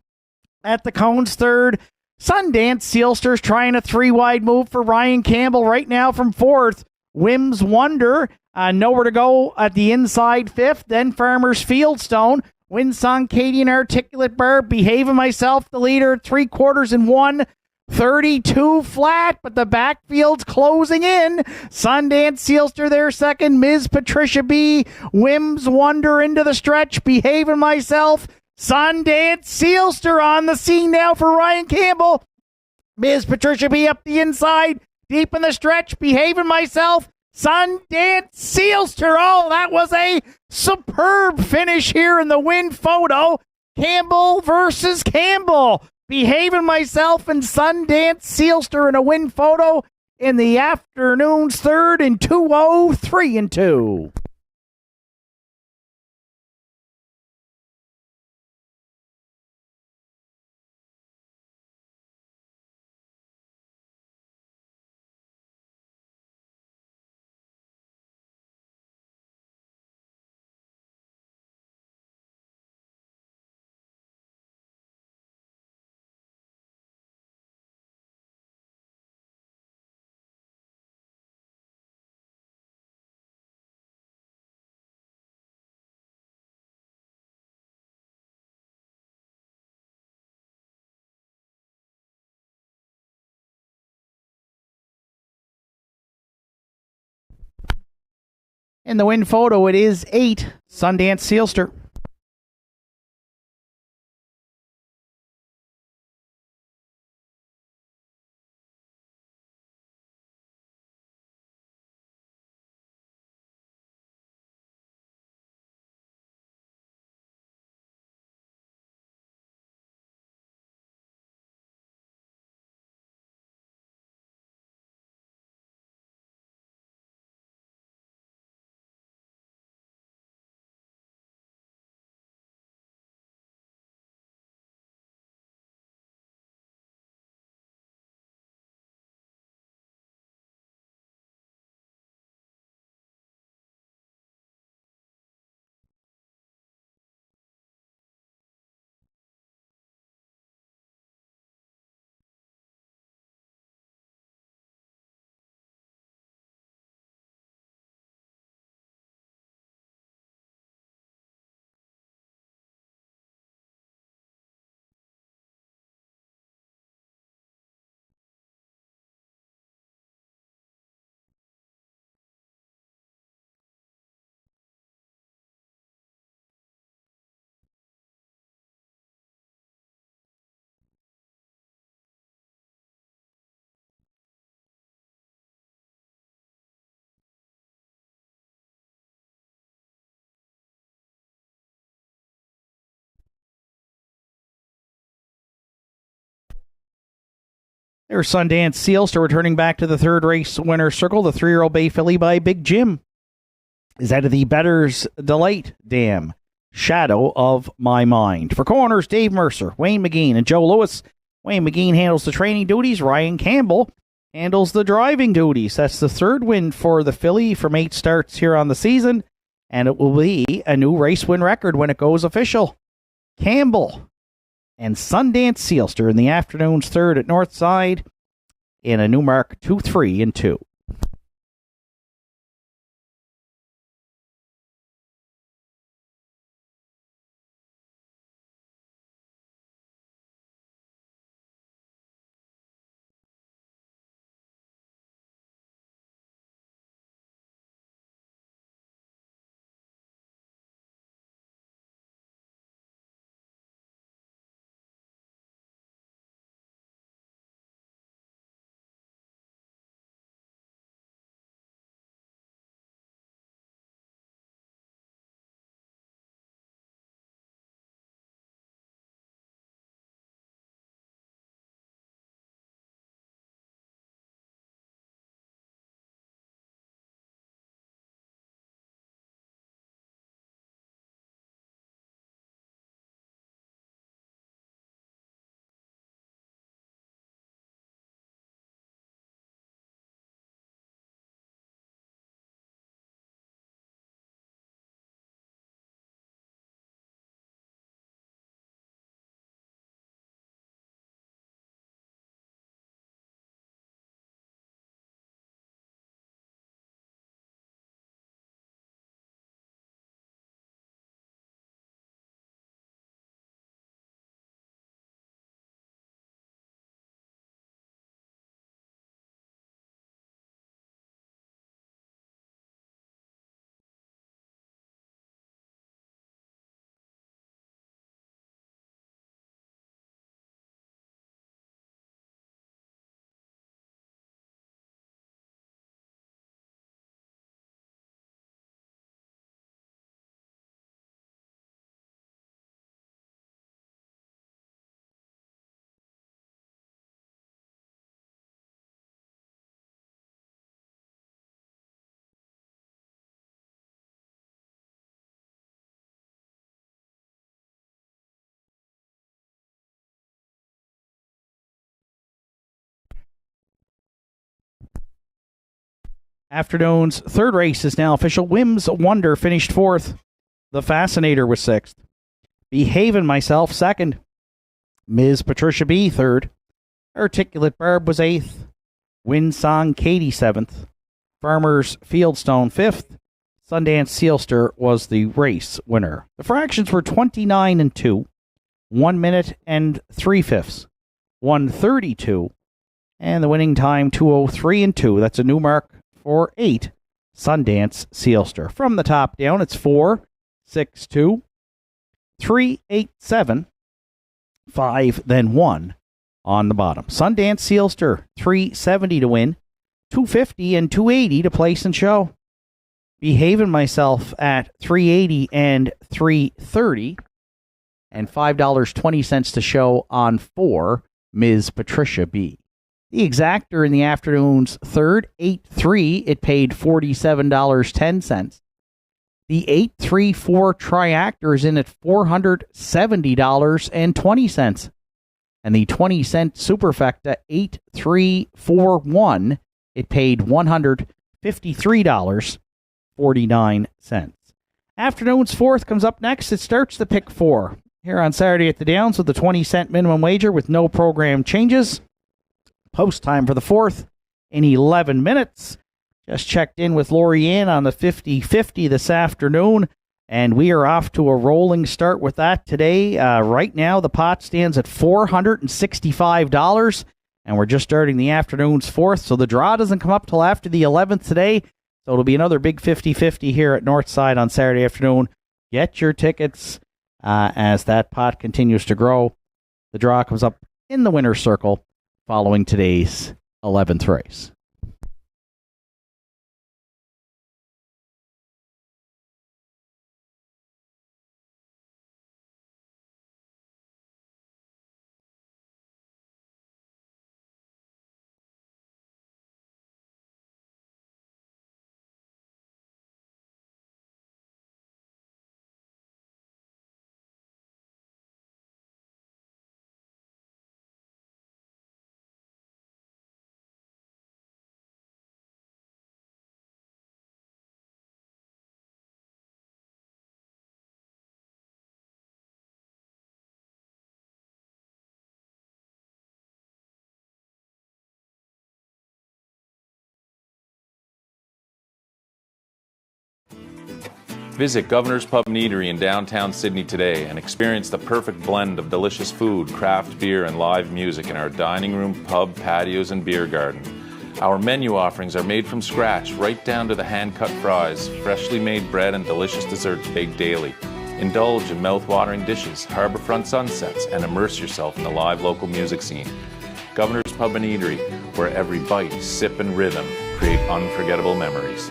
at the cones third. Sundance Sealster's trying a 3-wide move for Ryan Campbell right now from fourth. Wim's Wonder, nowhere to go at the inside fifth. Then Farmer's Fieldstone. Winsong Katie and Articulate Barb. Behaving Myself, the leader, 3/4 and 1:32 flat, but the backfield's closing in. Sundance Sealster there second. Ms. Patricia B. Wim's Wonder into the stretch. Behaving Myself. Sundance Sealster on the scene now for Ryan Campbell. Ms. Patricia B. up the inside. Deep in the stretch. Behaving Myself. Sundance Sealster. Oh, that was a superb finish here in the win photo. Campbell versus Campbell. Behaving Myself and Sundance Sealster in a win photo in the afternoon's third in 2:03 and 2. In the win photo, it is 8, Sundance Sealster. There's Sundance Sealster returning back to the third race winner's circle. The 3-year-old Bay Filly by Big Jim is out of the Better's Delight Dam. Shadow of My Mind. For corners, Dave Mercer, Wayne McGeen, and Joe Lewis. Wayne McGeen handles the training duties. Ryan Campbell handles the driving duties. That's the third win for the filly from 8 starts here on the season, and it will be a new race win record when it goes official. Campbell and Sundance Sealster in the afternoon's third at Northside in a new mark 2-3 and 2. Afternoon's third race is now official. Whim's Wonder finished fourth. The Fascinator was sixth. Behaving Myself second. Ms. Patricia B third. Articulate Barb was eighth. Windsong Katie seventh. Farmer's Fieldstone fifth. Sundance Sealster was the race winner. The fractions were 29 and 2, 1 minute and 3/5, 1:32, and the winning time 2:03 and 2. That's a new mark for 8 Sundance Sealster. From the top down, it's 4, 6, 2, 3, 8, 7, 5, then 1 on the bottom. Sundance Sealster, 370 to win, 250 and 280 to place and show. Behaving Myself at 380 and 330, and $5.20 to show on 4 Ms. Patricia B. The Exactor in the afternoon's third, 8-3, it paid $47.10. The 8-3-4 Triactor is in at $470.20. And the 20-cent Superfecta 8341, it paid $153.49. Afternoon's fourth comes up next. It starts the pick 4 here on Saturday at the Downs with the 20-cent minimum wager with no program changes. Post time for the fourth in 11 minutes. Just checked in with Lorianne on the 50-50 this afternoon, and we are off to a rolling start with that today. Right now, the pot stands at $465, and we're just starting the afternoon's fourth, so the draw doesn't come up till after the 11th today, so it'll be another big 50-50 here at Northside on Saturday afternoon. Get your tickets as that pot continues to grow. The draw comes up in the winner's circle following today's 11th race. Visit Governor's Pub and Eatery in downtown Sydney today and experience the perfect blend of delicious food, craft beer, and live music in our dining room, pub, patios, and beer garden. Our menu offerings are made from scratch, right down to the hand-cut fries, freshly made bread, and delicious desserts baked daily. Indulge in mouth-watering dishes, harborfront sunsets, and immerse yourself in the live local music scene. Governor's Pub and Eatery, where every bite, sip, and rhythm create unforgettable memories.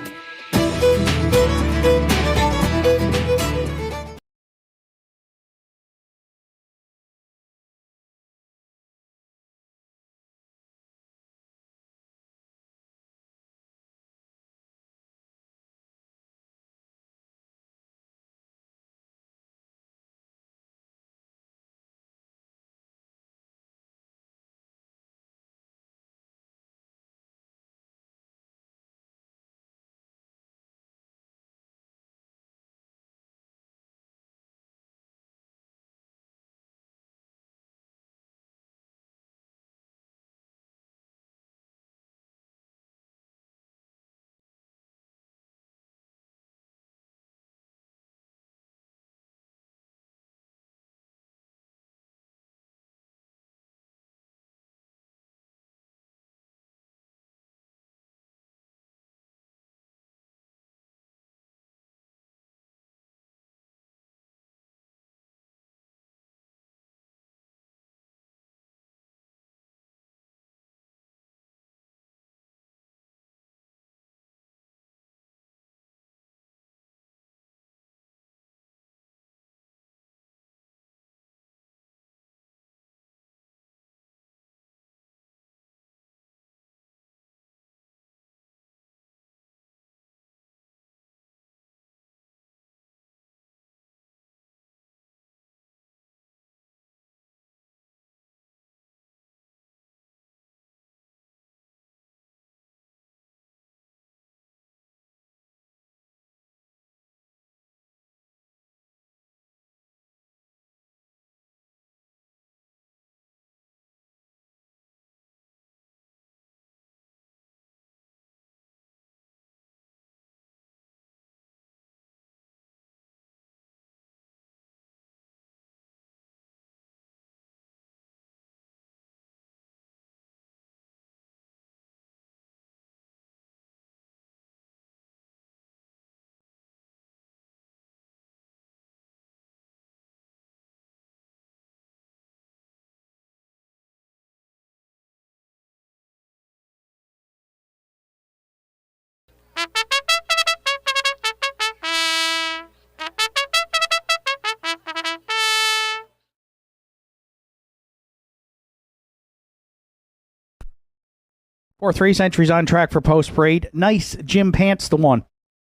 Fourth race entries on track for post parade. Nice Jim Pants the one.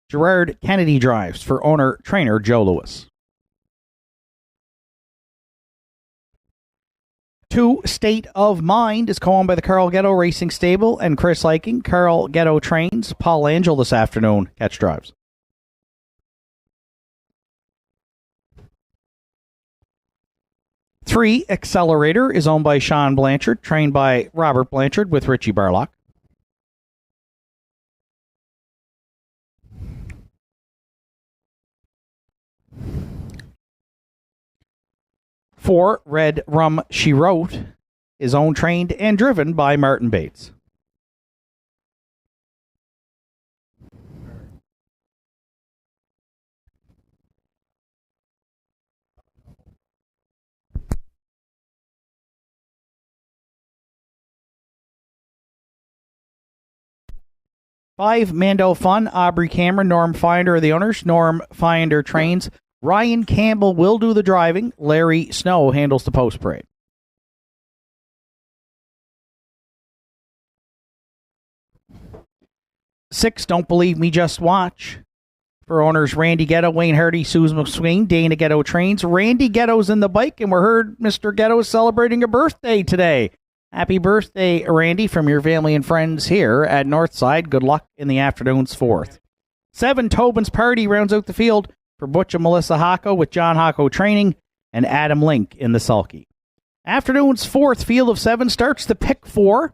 Gerard Kennedy drives for owner-trainer Joe Lewis. 2, State of Mind is co-owned by the Carl Ghetto Racing Stable and Chris Hiking. Carl Ghetto trains. Paul Angel this afternoon. Catch drives. 3, Accelerator is owned by Sean Blanchard, trained by Robert Blanchard with Richie Barlock. 4, Red Rum She Wrote is owned, trained, and driven by Martin Bates. 5, Mando Fun, Aubrey Cameron, Norm Finder are the owners. Norm Finder trains. Ryan Campbell will do the driving. Larry Snow handles the post parade. 6, Don't Believe Me, Just Watch. For owners Randy Ghetto, Wayne Hardy, Susan McSween, Dana Ghetto trains. Randy Ghetto's in the bike, and we heard Mr. Ghetto is celebrating a birthday today. Happy birthday, Randy, from your family and friends here at Northside. Good luck in the afternoon's 4th. 7, Tobin's Party rounds out the field for Butch and Melissa Hocko with John Hocko training and Adam Link in the sulky. Afternoon's 4th field of 7 starts the pick 4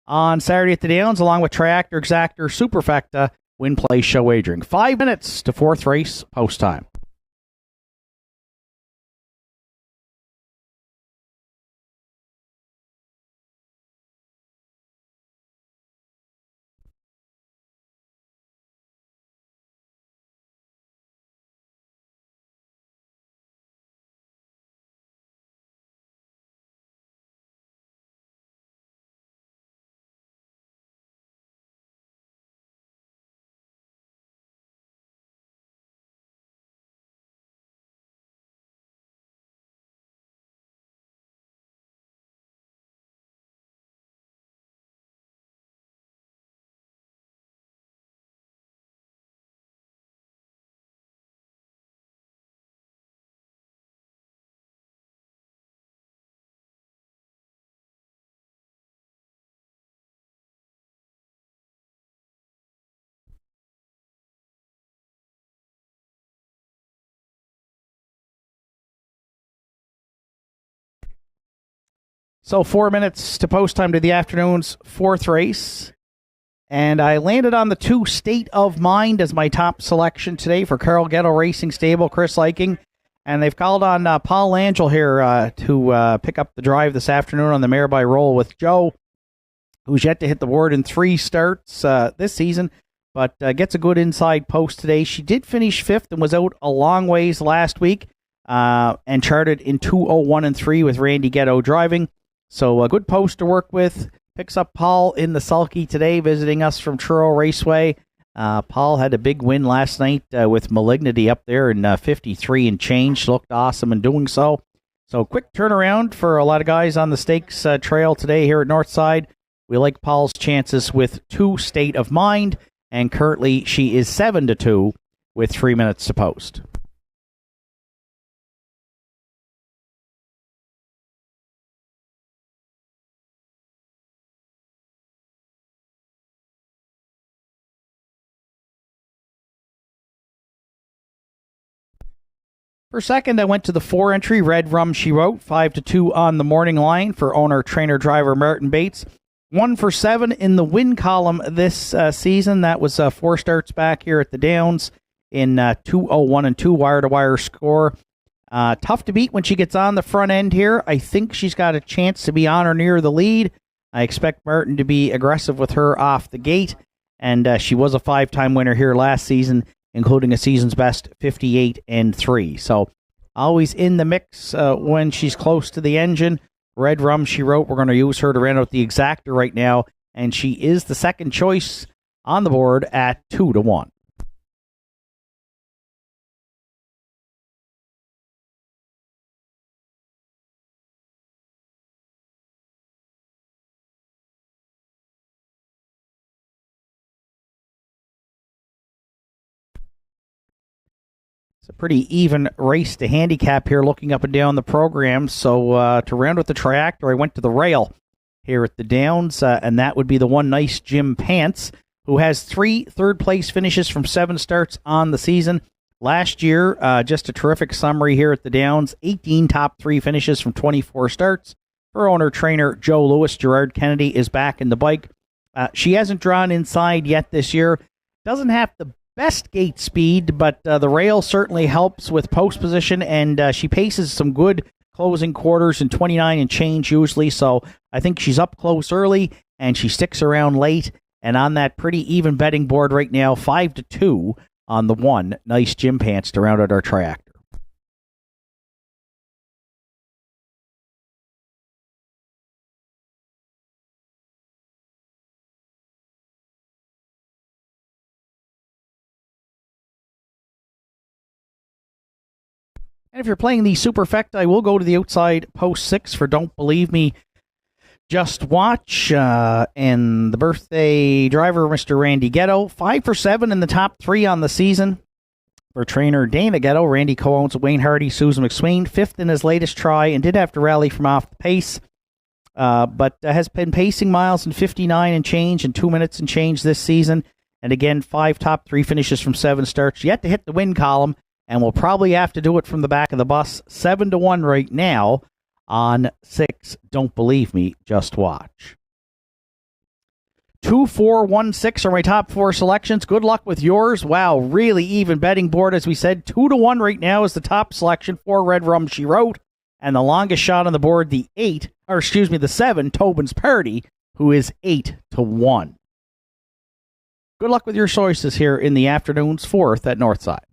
on Saturday at the Downs, along with Triactor, Exactor, Superfecta, Win Play Show Wagering. 5 minutes to 4th race post time. So 4 minutes to post time to the afternoon's 4th race. And I landed on the 2, State of Mind, as my top selection today for Carl Ghetto Racing Stable, Chris Hiking. And they've called on Paul Angel here to pick up the drive this afternoon on the Mare by Roll with Joe, who's yet to hit the board in 3 starts this season, but gets a good inside post today. She did finish 5th and was out a long ways last week and charted in 2:01 and 3 with Randy Ghetto driving. So a good post to work with. Picks up Paul in the sulky today, visiting us from Truro Raceway. Paul had a big win last night with Malignity up there in 53 and change. Looked awesome in doing so. So quick turnaround for a lot of guys on the stakes trail today here at Northside. We like Paul's chances with 2, State of Mind, and currently she is 7-2 with 3 minutes to post. For second, I went to the 4 entry, Red Rum She Wrote, 5-2 on the morning line for owner, trainer, driver Martin Bates. 1 for 7 in the win column this season. That was 4 starts back here at the Downs in 2:01 and 2 wire-to-wire score. Tough to beat when she gets on the front end here. I think she's got a chance to be on or near the lead. I expect Martin to be aggressive with her off the gate, and she was a 5-time winner here last season, including a season's best 58 and 3. So always in the mix when she's close to the engine. Red Rum She Wrote. We're going to use her to round out the exactor right now, and she is the second choice on the board at 2-1. It's a pretty even race to handicap here looking up and down the program. So to round with the triactor, I went to the rail here at the Downs, and that would be the one nice Jim Pants, who has 3 third-place finishes from 7 starts on the season. Last year, just a terrific summary here at the Downs, 18 top 3 finishes from 24 starts. Her owner-trainer, Joe Lewis, Gerard Kennedy, is back in the bike. She hasn't drawn inside yet this year. Doesn't have the best gate speed, but the rail certainly helps with post position, and she paces some good closing quarters in 29 and change usually, so I think she's up close early, and she sticks around late, and on that pretty even betting board right now, 5-2 on the one nice Jim Pants to round out our triactor. And if you're playing the Superfecta, I will go to the outside post 6 for Don't Believe Me, Just Watch. And the birthday driver, Mr. Randy Ghetto, 5 for 7 in the top 3 on the season. For trainer Dana Ghetto, Randy co-owns Wayne Hardy, Susan McSwain, 5th in his latest try, and did have to rally from off the pace. But has been pacing miles in 59 and change and 2 minutes and change this season. And again, 5 top 3 finishes from 7 starts. Yet to hit the win column. And we'll probably have to do it from the back of the bus. 7-1 right now on 6. Don't Believe Me, Just Watch. 2, 4, 1, 6 are my top 4 selections. Good luck with yours. Wow, really even betting board, as we said. 2-1 right now is the top selection for Red Rum She Wrote. And the longest shot on the board, the 7, Tobin's Party, who is 8-1. Good luck with your choices here in the afternoon's 4th at Northside.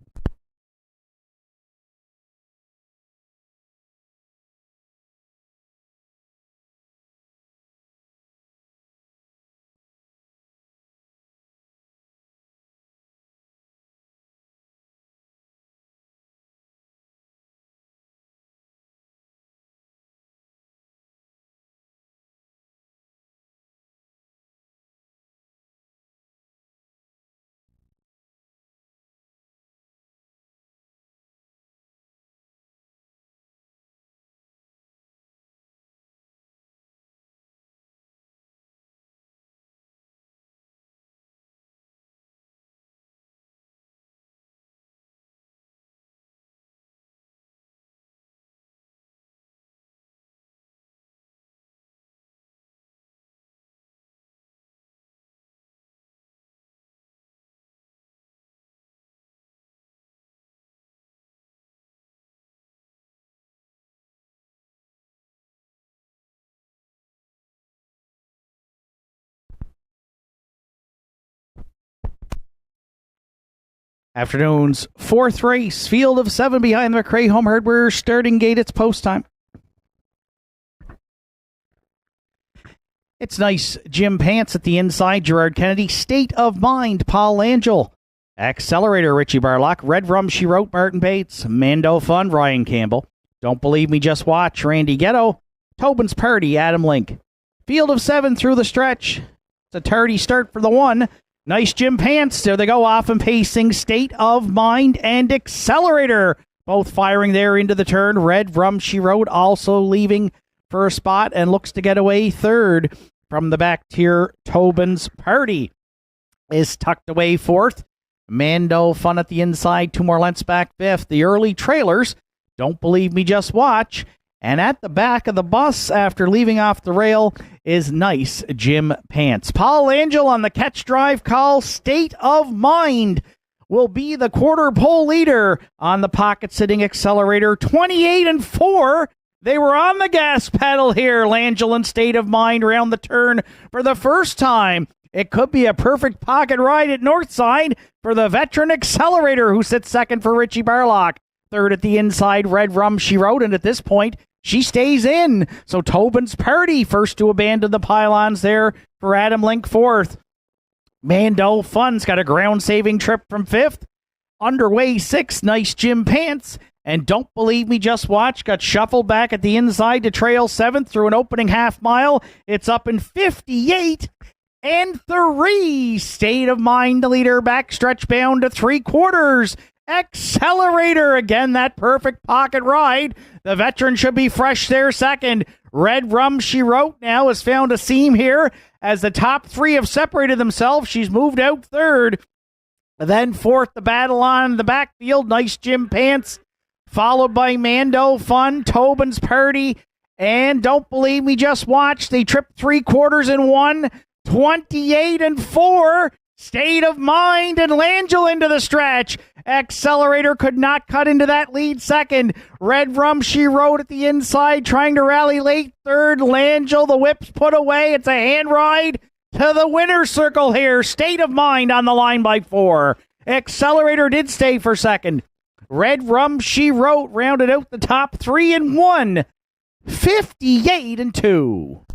Afternoon's 4th race, field of 7 behind the McRae Home Hardware starting gate. It's post time. It's nice Jim Pants at the inside, Gerard Kennedy. State of Mind, Paul Angel. Accelerator, Richie Barlock. Red Rum She Wrote, Martin Bates. Mando Fun, Ryan Campbell. Don't Believe Me, Just Watch, Randy Ghetto. Tobin's Party, Adam Link. Field of 7 through the stretch. It's a tardy start for the one. Nice Jim Pants. There they go, off and pacing. State of Mind and Accelerator. Both firing there into the turn. Red Rum She Wrote also leaving for a spot and looks to get away third. From the back tier, Tobin's Party is tucked away 4th. Mando Fun at the inside, 2 more lengths back 5th. The early trailers, Don't Believe Me, Just Watch. And at the back of the bus, after leaving off the rail, is nice Jim Pants. Paul Angel on the catch drive call. State of Mind will be the quarter pole leader on the pocket sitting Accelerator. 28-4. They were on the gas pedal here. Langell and State of Mind round the turn for the first time. It could be a perfect pocket ride at Northside for the veteran Accelerator, who sits second for Richie Barlock. Third at the inside, Red Rum She Wrote, and at this point, she stays in. So Tobin's Party first to abandon the pylons there for Adam Link 4th. Mando Fun's got a ground-saving trip from 5th. Underway 6th, nice Jim Pants. And Don't Believe Me, Just Watch got shuffled back at the inside to trail 7th through an opening half mile. It's up in 58-3. State of Mind, the leader, backstretch bound to 3/4. Accelerator, again, that perfect pocket ride. The veteran should be fresh there second. Red Rum, she wrote, now has found a seam here. As the top three have separated themselves, she's moved out third. Then fourth, the battle on the backfield. Nice Jim Pants, followed by Mando, Fun, Tobin's Party, and Don't Believe Me, Just Watch. They tripped 3/4 and won 28-4. State of Mind and Langell into the stretch. Accelerator could not cut into that lead second. Red Rum, she rode at the inside, trying to rally late third. Langell, the whip's put away. It's a hand ride to the winner's circle here. State of Mind on the line by 4. Accelerator did stay for second. Red Rum, she wrote, rounded out the top 3 and won 58-2.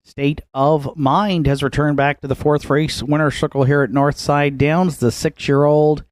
State of Mind has returned back to the fourth race winner circle here at Northside Downs. The 6-year-old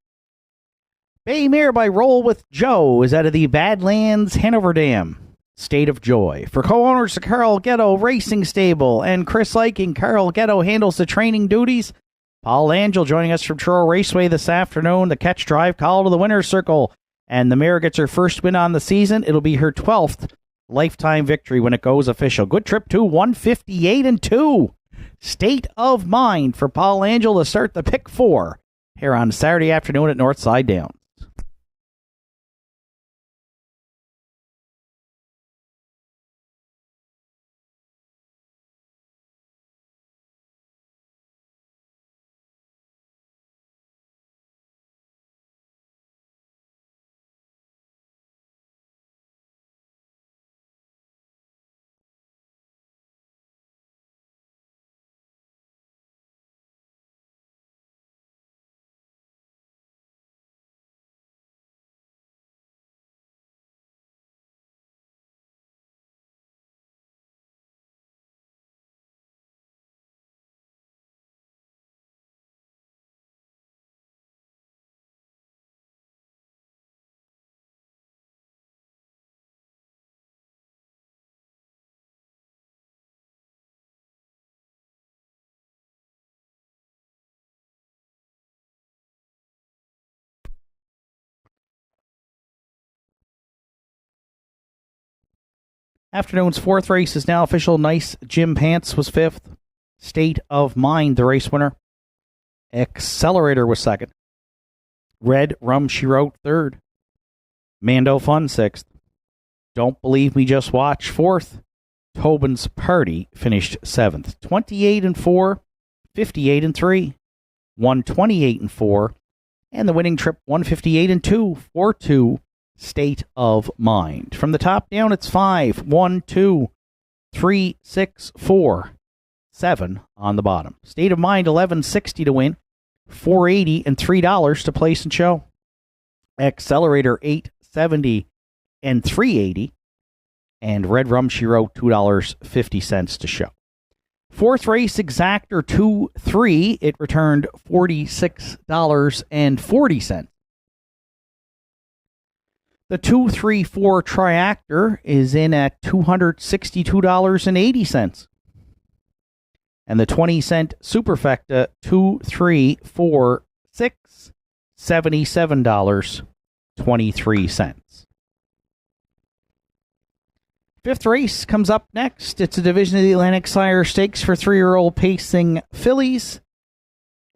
Bay Mare by Roll with Joe is out of the Badlands Hanover Dam. State of Joy. For co-owners of Carl Ghetto Racing Stable and Chris Eiking, Carl Ghetto handles the training duties. Paul Angel joining us from Truro Raceway this afternoon. The catch drive call to the winner's circle. And the mare gets her first win on the season. It'll be her 12th lifetime victory when it goes official. Good trip to 158-2. State of Mind for Paul Angel to start the pick 4 here on Saturday afternoon at Northside Downs. Afternoon's fourth race is now official. Nice Jim Pants was fifth. State of Mind, the race winner. Accelerator was second. Red Rum She Wrote third. Mando Fun sixth. Don't Believe Me, Just Watch fourth. Tobin's Party finished seventh. 28-4, 58-3, 128-4, and the winning trip 158-2, 4-2. State of Mind. From the top down, it's 5, 1, 2, 3, 6, 4, 7 on the bottom. State of Mind, $11.60 to win, $4.80 and $3 to place and show. Accelerator, $8.70 and $3.80, and Red Rum She Wrote, $2.50 to show. Fourth race, Exactor 2-3. It returned $46.40. The 2-3-4 Triactor is in at $262.80. And the 20-cent Superfecta 2-3-4-6, $77.23. Fifth race comes up next. It's a division of the Atlantic Sire Stakes for 3-year-old pacing fillies.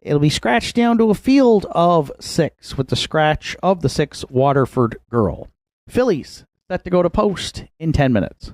It'll be scratched down to a field of 6 with the scratch of the 6 Waterford Girl. Fillies set to go to post in 10 minutes.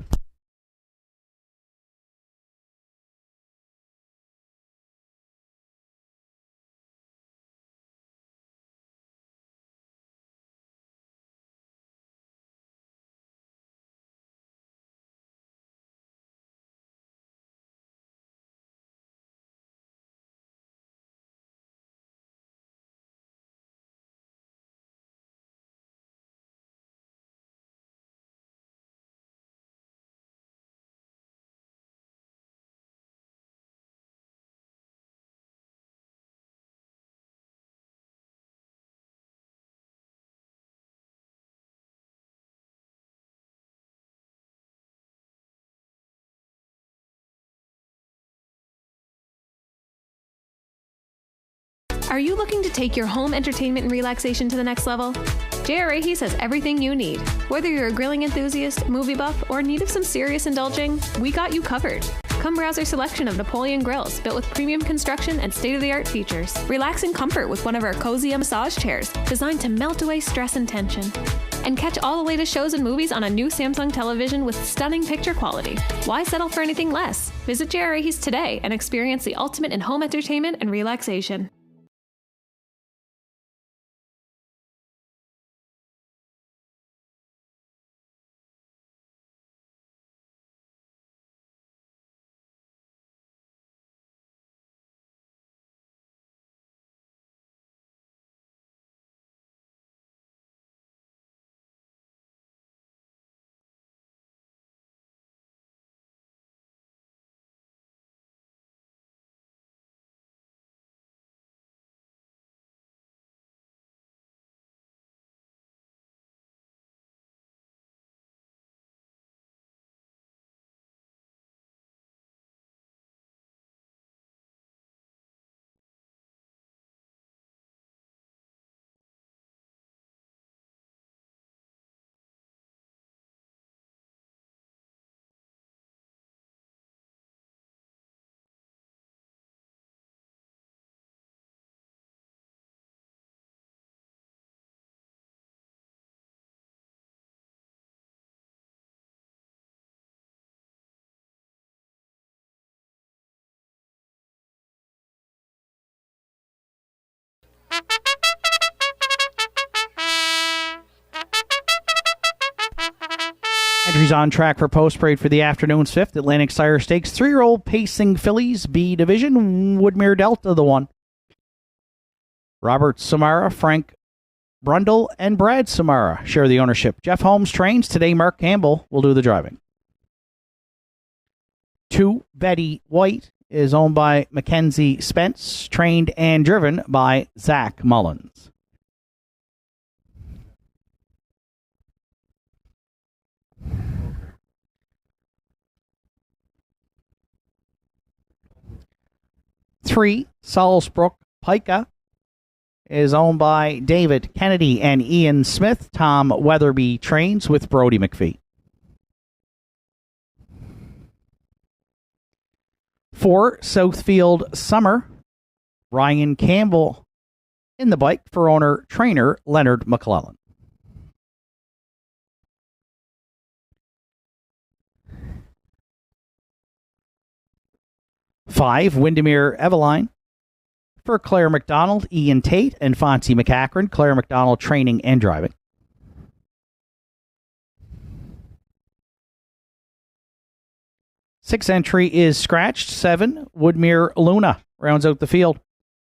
Are you looking to take your home entertainment and relaxation to the next level? J.R. Ahis has everything you need. Whether you're a grilling enthusiast, movie buff, or in need of some serious indulging, we got you covered. Come browse our selection of Napoleon grills built with premium construction and state-of-the-art features. Relax in comfort with one of our cozy massage chairs designed to melt away stress and tension. And catch all the latest shows and movies on a new Samsung television with stunning picture quality. Why settle for anything less? Visit J.R. Ahis today and experience the ultimate in home entertainment and relaxation. Entries on track for post parade for the afternoon's 5th Atlantic Sire Stakes. 3-year-old pacing fillies, B division, Woodmere Delta, the one. Robert Samara, Frank Brundle, and Brad Samara share the ownership. Jeff Holmes trains. Today, Mark Campbell will do the driving. 2, Betty White, is owned by Mackenzie Spence, trained and driven by Zach Mullins. Three, Salisbrook Pica, is owned by David Kennedy and Ian Smith. Tom Weatherby trains with Brody McPhee. 4, Southfield Summer, Ryan Campbell in the bike for owner-trainer Leonard McClellan. Five, Windermere Eveline for Claire McDonald, Ian Tate, and Fonzie McCachran. Claire McDonald training and driving. 6 entry is scratched. 7, Woodmere Luna rounds out the field.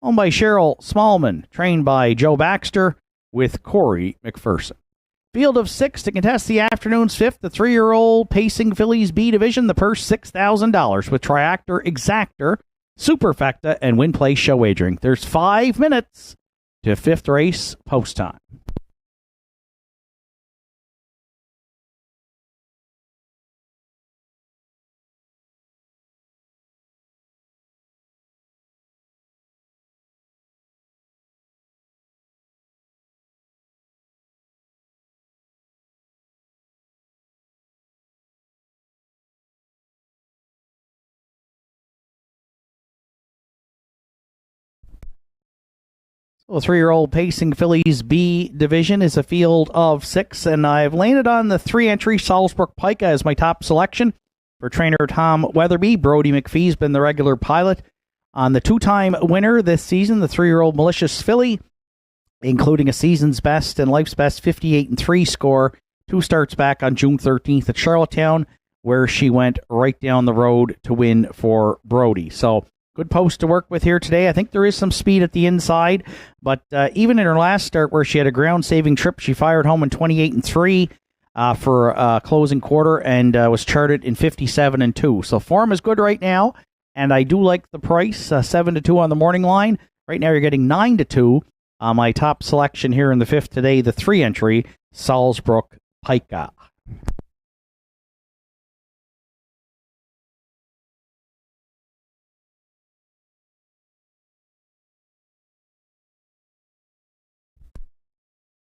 Owned by Cheryl Smallman, trained by Joe Baxter with Corey McPherson. Field of 6 to contest the afternoon's 5th, the 3-year-old Pacing Fillies B Division. The purse $6,000 with Triactor, Exactor, Superfecta, and Win Play show wagering. There's 5 minutes to 5th race post time. The 3-year-old Pacing Fillies B Division is a field of 6, and I've landed on the 3-entry Salzburg Pica as my top selection. For trainer Tom Weatherby, Brody McPhee's been the regular pilot. On the 2-time winner this season, the 3-year-old Malicious Filly, including a season's best and life's best 58-3 score, 2 starts back on June 13th at Charlottetown, where she went right down the road to win for Brody. So, good post to work with here today. I think there is some speed at the inside, but even in her last start where she had a ground-saving trip, she fired home in 28-3 for a closing quarter and was charted in 57-2. So form is good right now, and I do like the price, 7-2 on the morning line. Right now you're getting 9-2. My top selection here in the 5th today, the 3-entry Salzburg Pica.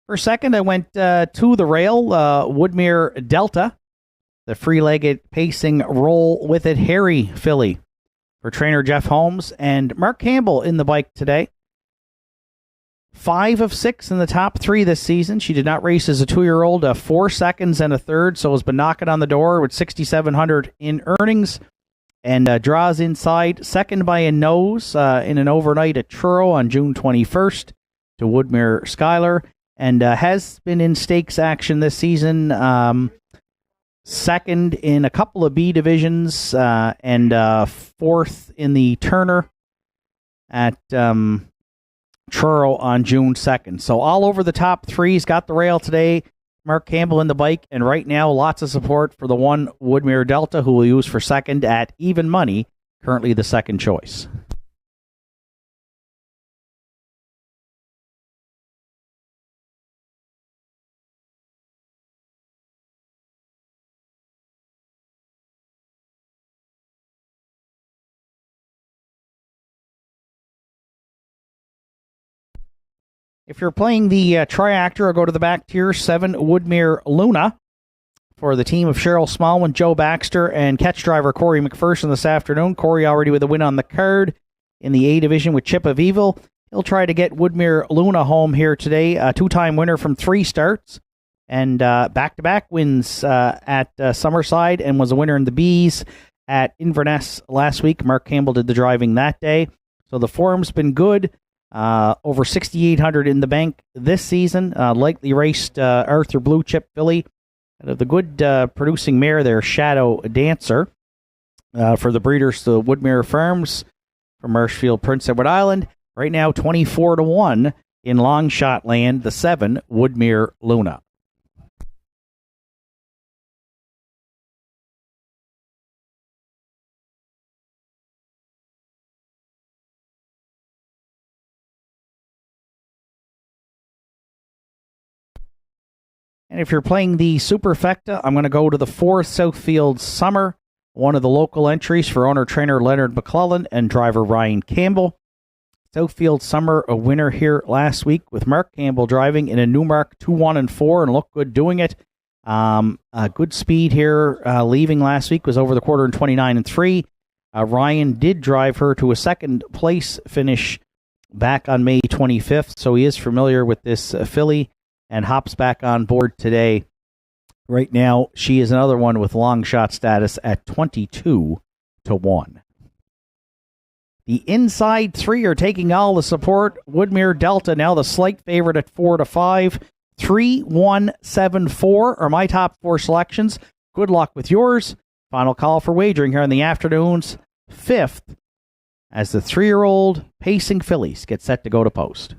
For second, I went to the rail, Woodmere Delta, the free-legged Pacing Roll With It Harry filly for trainer Jeff Holmes and Mark Campbell in the bike today. 5 of 6 in the top 3 this season. She did not race as a 2-year-old, 4 seconds and a third, so has been knocking on the door with 6,700 in earnings and draws inside, second by a nose in an overnight at Truro on June 21st to Woodmere Schuyler. And has been in stakes action this season, second in a couple of B divisions, and 4th in the Turner at Truro on June 2nd. So all over the top 3. He's got the rail today. Mark Campbell in the bike, and right now lots of support for the 1 Woodmere Delta, who will use for second at even money, currently the second choice. If you're playing the Triactor, I'll go to the back tier, 7 Woodmere Luna for the team of Cheryl Smallman, Joe Baxter, and catch driver Corey McPherson this afternoon. Corey already with a win on the card in the A Division with Chip of Evil. He'll try to get Woodmere Luna home here today, a 2-time winner from 3 starts, and back-to-back wins at Summerside, and was a winner in the Bs at Inverness last week. Mark Campbell did the driving that day. So the form's been good. Over 6,800 in the bank this season. Likely raced Arthur Blue Chip filly. The good producing mare there, Shadow Dancer, for the breeders, the Woodmere Farms from Marshfield, Prince Edward Island. Right now, 24-1 in long shot land, the 7 Woodmere Luna. And if you're playing the Superfecta, I'm going to go to the 4th Southfield Summer, one of the local entries for owner-trainer Leonard McClellan and driver Ryan Campbell. Southfield Summer, a winner here last week with Mark Campbell driving in a Newmark 2-1-4 and looked good doing it. Good speed here leaving last week, was over the quarter in 29-3. Ryan did drive her to a second place finish back on May 25th, so he is familiar with this filly and hops back on board today. Right now, she is another one with long shot status at 22-1. The inside three are taking all the support. Woodmere Delta now the slight favorite at 4-5. 3, 1, 7, 4 are my top four selections. Good luck with yours. Final call for wagering here in the afternoons. 5th, as the 3-year-old Pacing Fillies get set to go to post.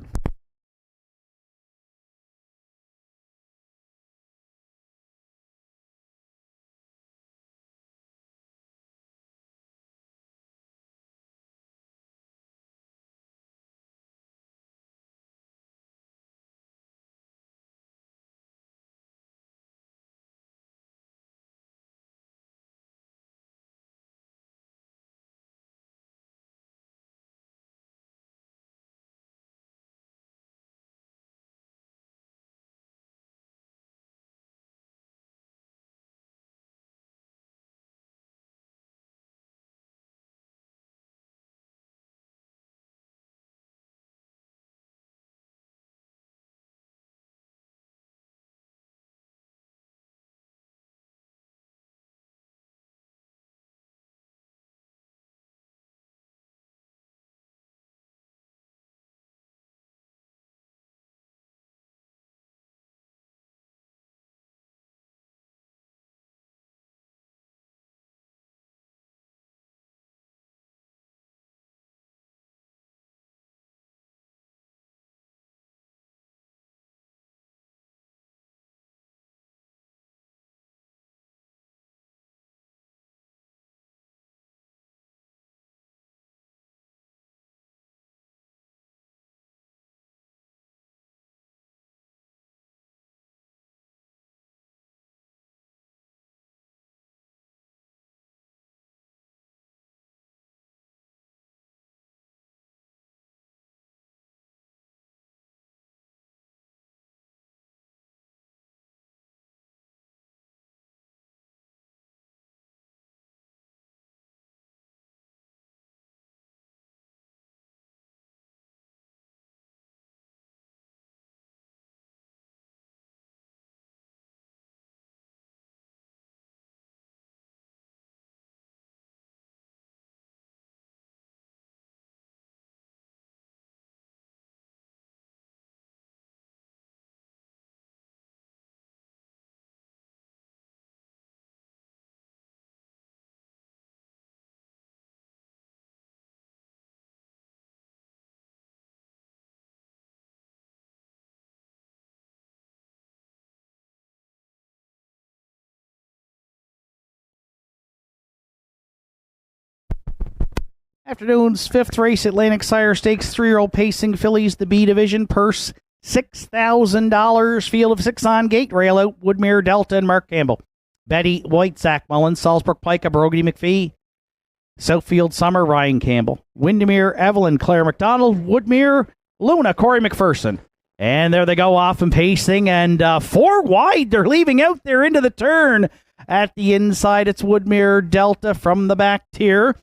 Afternoon's 5th race, Atlantic Sire Stakes, 3-year-old Pacing Fillies, the B Division, purse $6,000, field of 6 on gate, rail out, Woodmere Delta and Mark Campbell. Betty White, Zach Mullins, Salzburg Pica, Brody McPhee, Southfield Summer, Ryan Campbell, Windermere Evelyn, Claire McDonald, Woodmere Luna, Corey McPherson. And there they go off and pacing, and 4 wide, they're leaving out there into the turn. At the inside, it's Woodmere Delta. From the back tier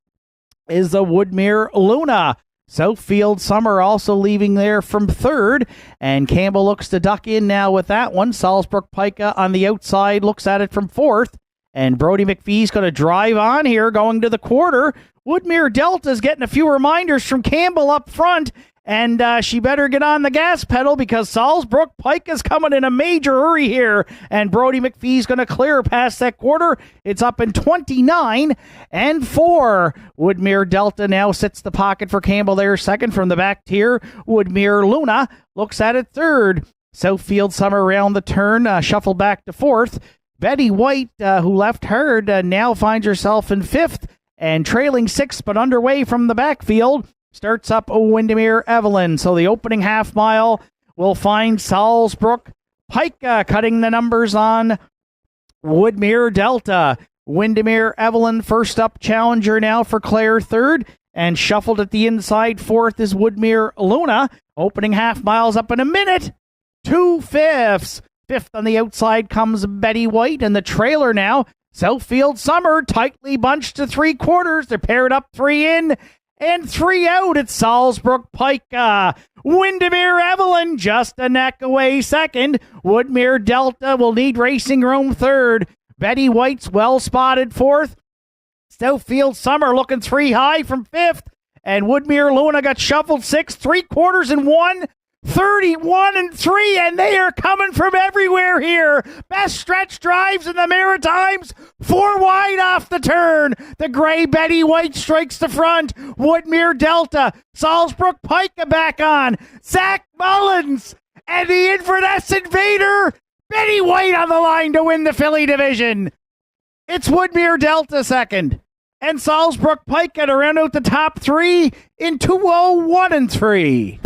is a Woodmere Luna. Southfield Summer also leaving there from 3rd, and Campbell looks to duck in now with that one. Salzburg Pica on the outside looks at it from 4th, and Brody McPhee's going to drive on here going to the quarter. Woodmere Delta's getting a few reminders from Campbell up front, and she better get on the gas pedal because Salzburg Pike is coming in a major hurry here, and Brody McPhee's going to clear past that quarter. It's up in 29-4. Woodmere Delta now sits the pocket for Campbell there, second from the back tier. Woodmere Luna looks at it third. Southfield Summer around the turn, shuffle back to 4th. Betty White, who left hard, now finds herself in 5th and trailing 6th, but underway from the backfield. Starts up Windermere Evelyn. So the opening half mile will find Salzburg Pike cutting the numbers on Woodmere Delta. Windermere Evelyn first up, challenger now for Claire third, and shuffled at the inside 4th is Woodmere Luna. Opening half miles up in a minute. 2/5. 5th on the outside comes Betty White, and the trailer now Southfield Summer tightly bunched to 3/4. They're paired up 3 in and 3 out at Salzbrook Pika. Windermere Evelyn just a neck away second. Woodmere Delta will need Racing Room third. Betty White's well spotted fourth. Southfield Summer looking 3 high from fifth. And Woodmere Luna got shuffled 6, 3/4 and 1. 31 and 3, and they are coming from everywhere here. Best stretch drives in the Maritimes. 4 wide off the turn. The gray Betty White strikes the front. Woodmere Delta. Salzbrook Pika back on. Zach Mullins and the Inverness Invader. Betty White on the line to win the filly division. It's Woodmere Delta second. And Salzbrook Pika to round out the top 3 in 2:01 and 3.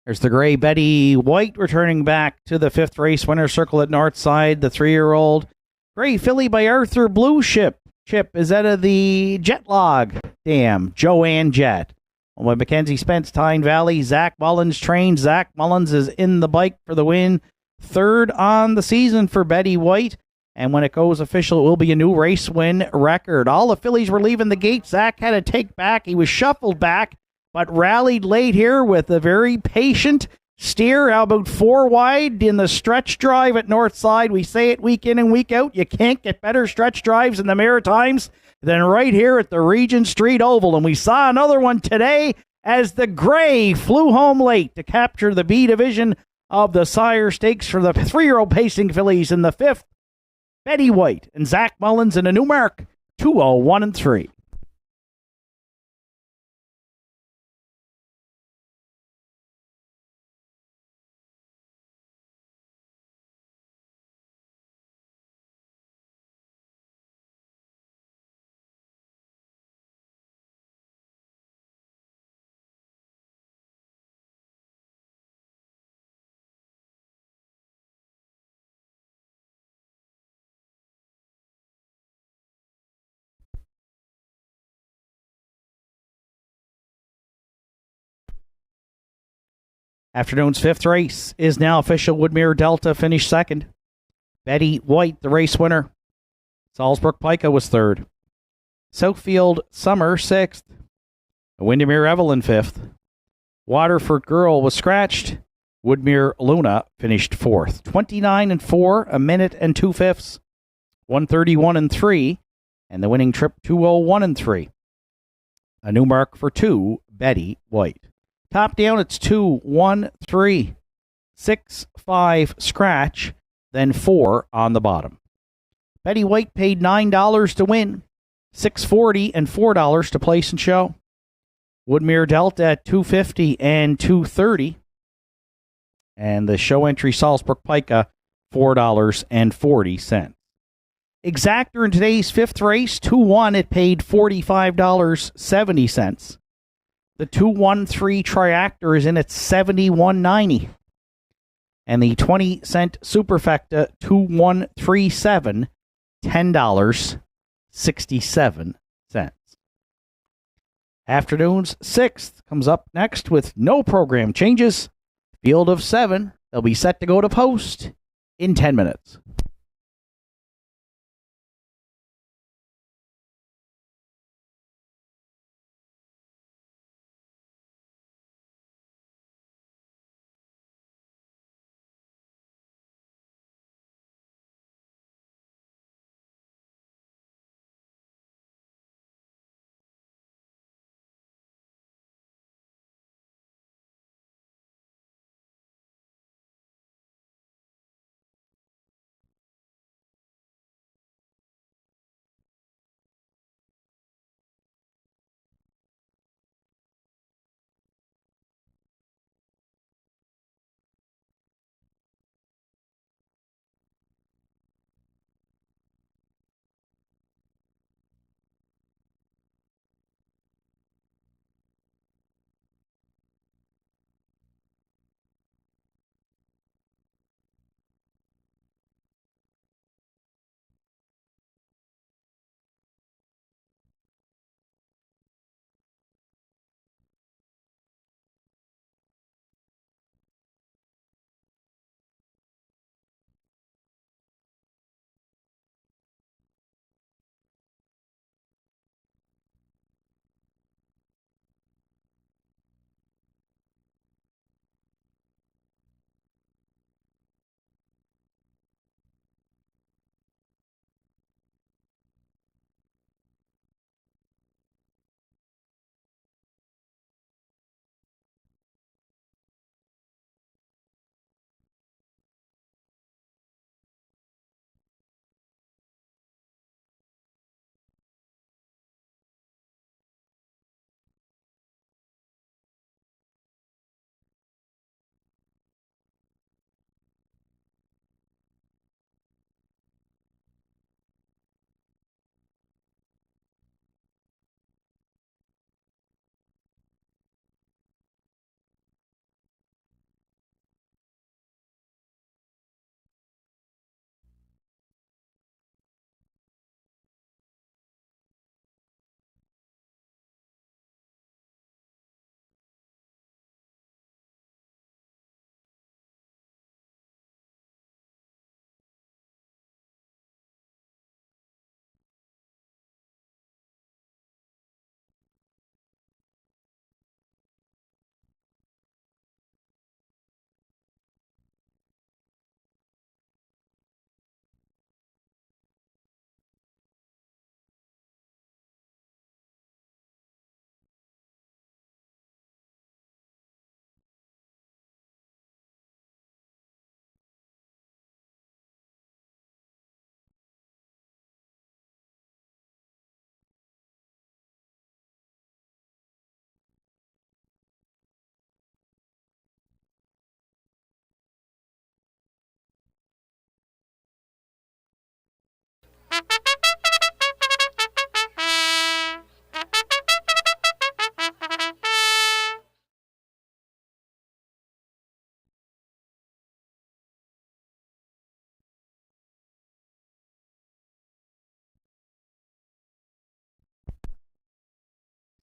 There's the gray Betty White returning back to the 5th race winner circle at Northside. The 3-year-old gray filly by Arthur Blue Chip is out of the Jetlog Dam, Joanne Jet. By Mackenzie Spence, Tyne Valley. Zach Mullins trained. Zach Mullins is in the bike for the win. 3rd on the season for Betty White. And when it goes official, it will be a new race win record. All the fillies were leaving the gate. Zach had to take back. He was shuffled back, but rallied late here with a very patient steer. How about 4 wide in the stretch drive at Northside? We say it week in and week out. You can't get better stretch drives in the Maritimes than right here at the Regent Street Oval. And we saw another one today as the gray flew home late to capture the B division of the Sire Stakes for the 3-year-old pacing fillies in the 5th. Betty White and Zach Mullins in a new mark, 2:01 and 3. Afternoon's 5th race is now official. Woodmere Delta finished 2nd. Betty White, the race winner. Salzburg Pica was third. Southfield Summer, sixth. Windermere Evelyn, fifth. Waterford Girl was scratched. Woodmere Luna finished fourth. 29 and 4, a minute and 2/5. 131 and 3, and the winning trip 201 and 3. A new mark for 2, Betty White. Top down, it's 2, 1, 3, 6, 5, scratch, then 4 on the bottom. Betty White paid $9 to win, $6.40 and $4 to place and show. Woodmere Delta at $2.50 and $2.30. And the show entry Salzburg Pica, $4.40. Exactor in today's fifth race, 2-1, it paid $45.70. The 2-1-3 Triactor is in at $71.90. And the 20-cent Superfecta 2137, $10.67. Afternoon's sixth comes up next with no program changes. Field of 7, they'll be set to go to post in 10 minutes.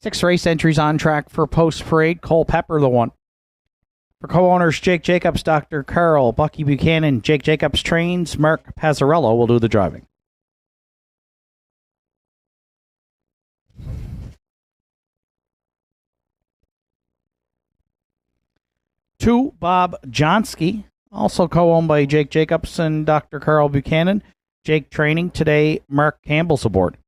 Six race entries on track for post parade. Cole Pepper, the one. For co-owners Jake Jacobs, Dr. Carl, Bucky Buchanan, Jake Jacobs trains, Mark Pazzarello will do the driving. 2, Bob Johnsky, also co-owned by Jake Jacobs and Dr. Carl Buchanan. Jake training today, Mark Campbell's aboard.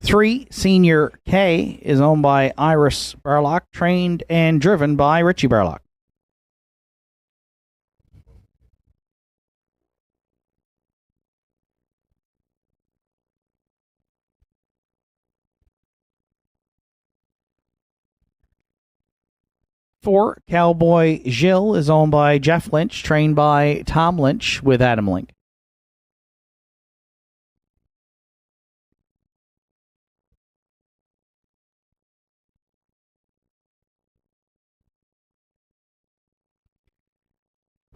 3, Senior K, is owned by Iris Barlock, trained and driven by Richie Barlock. 4, Cowboy Gilles, is owned by Jeff Lynch, trained by Tom Lynch with Adam Link.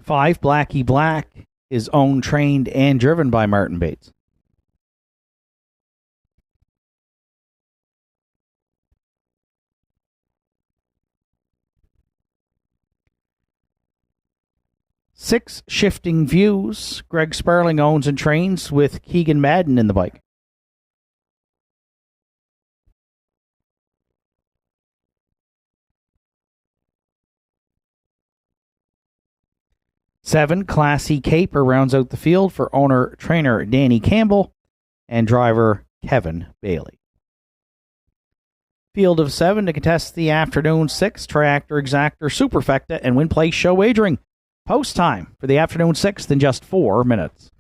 5, Blackie Black, is owned, trained, and driven by Martin Bates. 6, Shifting Views, Greg Sparling owns and trains with Keegan Madden in the bike. 7, Classy Caper rounds out the field for owner-trainer Danny Campbell and driver Kevin Bailey. Field of 7 to contest the afternoon 6, Triactor, Exactor, Superfecta, and Win Place show wagering. Post time for the afternoon 6th in just 4 minutes.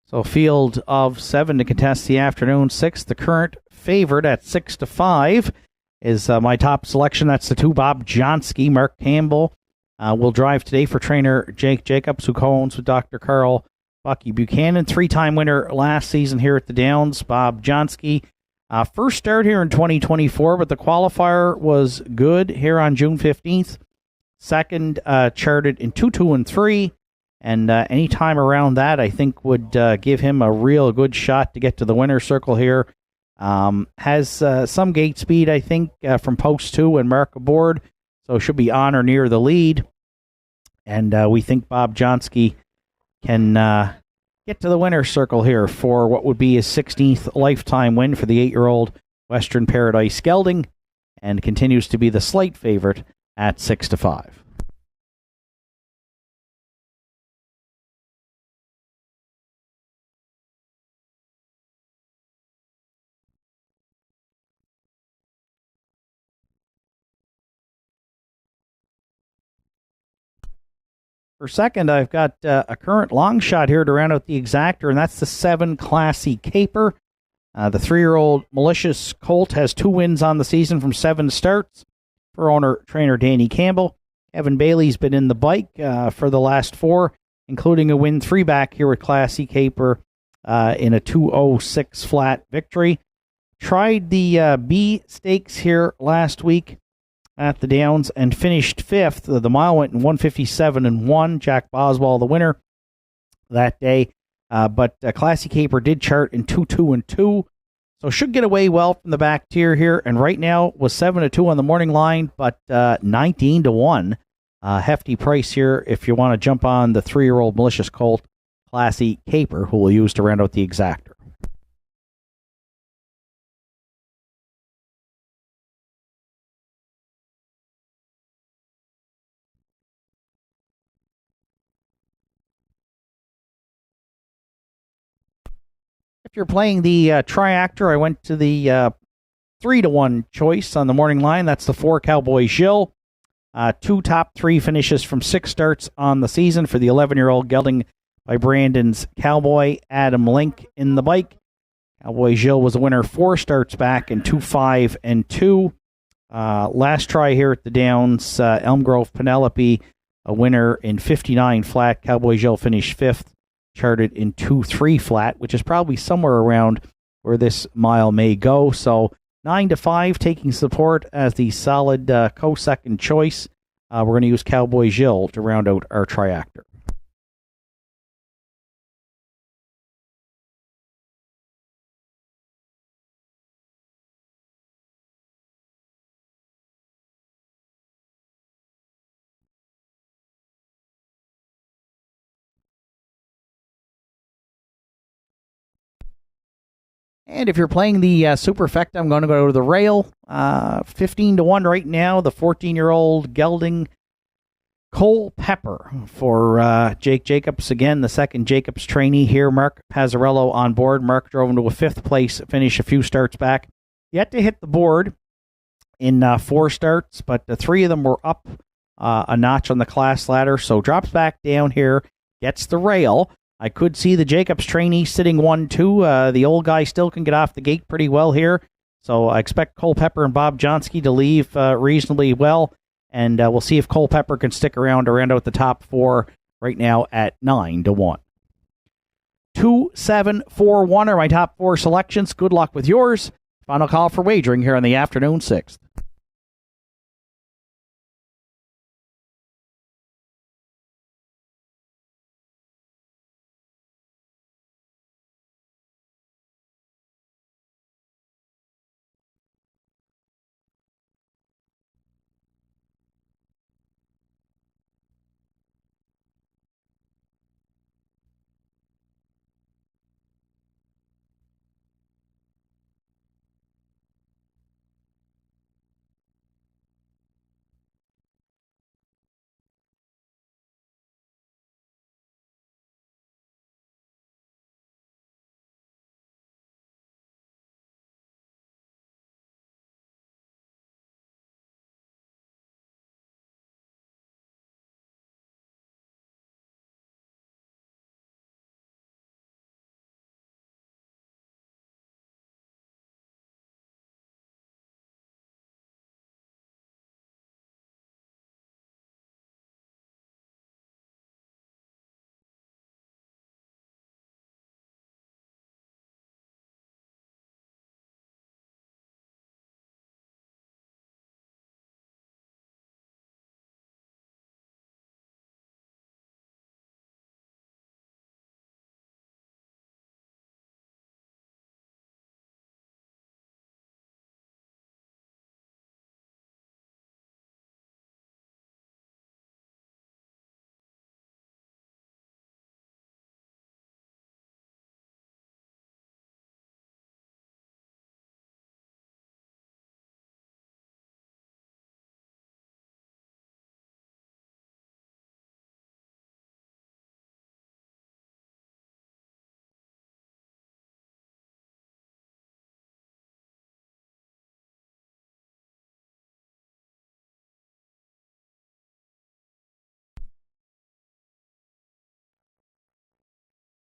So field of 7 to contest the afternoon 6th. The current favorite at 6-5 is my top selection. That's the 2, Bob Johnsky. Mark Campbell will drive today for trainer Jake Jacobs, who co-owns with Dr. Carl Bucky Buchanan. 3-time winner last season here at the Downs, Bob Johnsky. First start here in 2024, but the qualifier was good here on June 15th. Second charted in 2, 2, and 3. And any time around that, I think, would give him a real good shot to get to the winner's circle here. Has some gate speed, I think, from post 2 and Mark aboard, so should be on or near the lead. And we think Bob Johnsky can get to the winner's circle here for what would be his 16th lifetime win for the 8-year-old Western Paradise Gelding, and continues to be the slight favorite at 6-5. For second, I've got a current long shot here to round out the exactor, and that's the 7, Classy Caper. The 3-year-old Malicious Colt has 2 wins on the season from 7 starts for owner-trainer Danny Campbell. Evan Bailey's been in the bike for the last 4, including a win 3-back here with Classy Caper in a 2:06 flat victory. Tried the B Stakes here last week at the Downs and finished 5th. The mile went in 1:57.1. Jack Boswell, the winner that day. But Classy Caper did chart in 2, 2, and 2. So should get away well from the back tier here. And right now was 7-2 on the morning line, but 19-1. Hefty price here if you want to jump on the 3-year-old Malicious Colt, Classy Caper, who we'll use to round out the exactor. If you're playing the Triactor, I went to the 3-1 choice on the morning line. That's the 4, Cowboy Gilles. 2 top 3 finishes from 6 starts on the season for the 11-year-old gelding by Brandon's Cowboy, Adam Link in the bike. Cowboy Gilles was a winner 4 starts back in 2, 5, and 2. Last try here at the Downs, Elm Grove Penelope a winner in 59 flat. Cowboy Jill finished 5th, charted in 2-3 flat, which is probably somewhere around where this mile may go. So 9-5 taking support as the solid co-second choice. We're going to use Cowboy Jill to round out our triactor. And if you're playing the Superfecta, I'm going to go to the rail. 15-1 right now. The 14-year-old gelding Cole Pepper for Jake Jacobs. Again, the second Jacobs trainee here. Mark Pazzarello on board. Mark drove into a 5th place finish a few starts back. Yet to hit the board in 4 starts, but the 3 of them were up a notch on the class ladder. So drops back down here, gets the rail. I could see the Jacobs trainee sitting 1-2. The old guy still can get off the gate pretty well here. So I expect Cole Pepper and Bob Johnsky to leave reasonably well. And we'll see if Cole Pepper can stick around to round out the top 4 right now at 9-1. 2, 7, 4, 1 are my top 4 selections. Good luck with yours. Final call for wagering here on the afternoon 6th.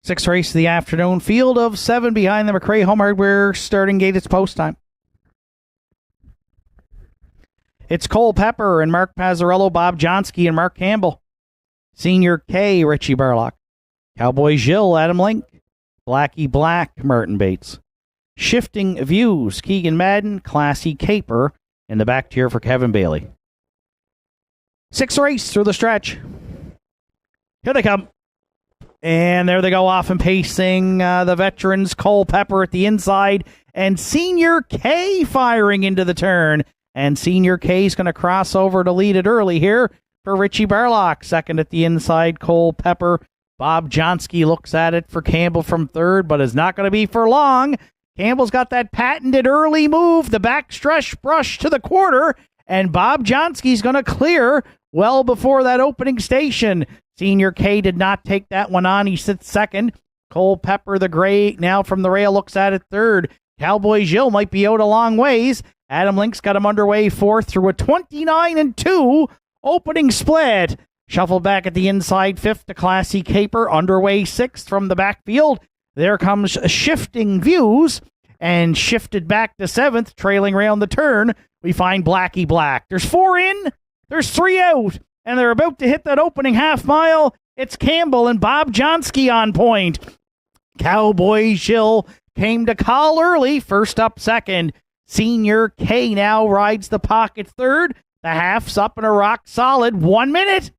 Sixth race of the afternoon. Field of 7 behind the McRae Home Hardware starting gate. It's post time. It's Cole Pepper and Mark Pazzarello, Bob Johnsky and Mark Campbell. Senior K, Richie Barlock. Cowboy Jill, Adam Link. Blackie Black, Martin Bates. Shifting Views, Keegan Madden, Classy Caper in the back tier for Kevin Bailey. Sixth race through the stretch. Here they come. And there they go off and pacing the veterans. Cole Pepper at the inside and Senior K firing into the turn. And Senior K is going to cross over to lead it early here for Richie Barlock. Second at the inside, Cole Pepper. Bob Johnsky looks at it for Campbell from third, but is not going to be for long. Campbell's got that patented early move, the backstretch brush to the quarter, and Bob Johnsky's going to clear well before that opening station. Senior K did not take that one on. He sits second. Cole Pepper, the gray, now from the rail, looks at it third. Cowboy Jill might be out a long ways. Adam Link's got him underway fourth through a 29-2 opening split. Shuffled back at the inside, fifth to Classy Caper, underway sixth from the backfield. There comes Shifting Views, and shifted back to seventh, trailing around the turn. We find Blackie Black. There's 4 in, there's 3 out. and they're about to hit that opening half mile. It's Campbell and Bob Johnsky on point. Cowboy Jill came to call early, first up second. Senior K now rides the pocket third. The half's up in a rock solid 1 minute.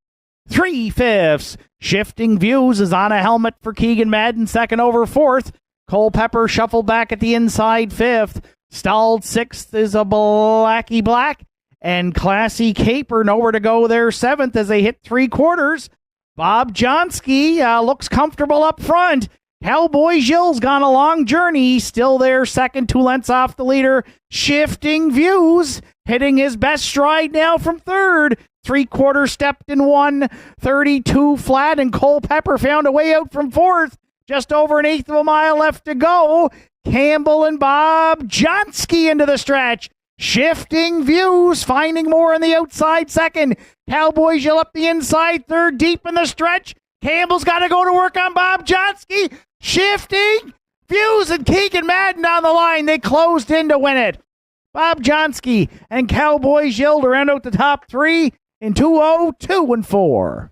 3/5. Shifting Views is on a helmet for Keegan Madden, second over fourth. Culpepper shuffled back at the inside fifth. Stalled sixth is a Blacky Black. And Classy Caper nowhere to go there seventh as they hit three quarters. Bob Johnsky looks comfortable up front. Cowboy Jill's gone a long journey. He's still there second, 2 lengths off the leader. Shifting Views hitting his best stride now from third. 3/4 stepped in 1:32 flat, and Culpepper found a way out from fourth. Just over an eighth of a mile left to go. Campbell and Bob Johnsky into the stretch. Shifting Views finding more on the outside second. Cowboy Jill up the inside third, deep in the stretch. Campbell's got to go to work on Bob Johnsky. Shifting Views and Keegan Madden down the line. They closed in to win it. Bob Johnsky and Cowboy Jill to round out the top three in 2-0, 2 and 4.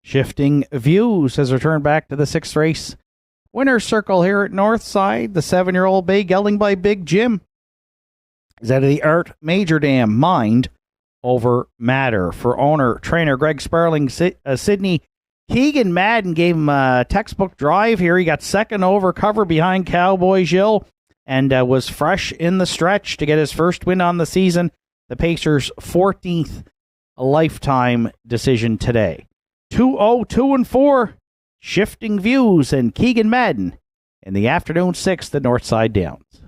Shifting Views has returned back to the sixth race winner's circle here at Northside. The 7-year-old bay gelding by Big Jim is out of the Art Major Dam. Mind over matter. For owner, trainer Greg Sparling, Sydney, Keegan Madden gave him a textbook drive here. He got second over cover behind Cowboy Jill and was fresh in the stretch to get his first win on the season. The Pacers' 14th lifetime decision today. 2-0, 2 and 4. Shifting Views and Keegan Madden in the afternoon sixth at Northside Downs.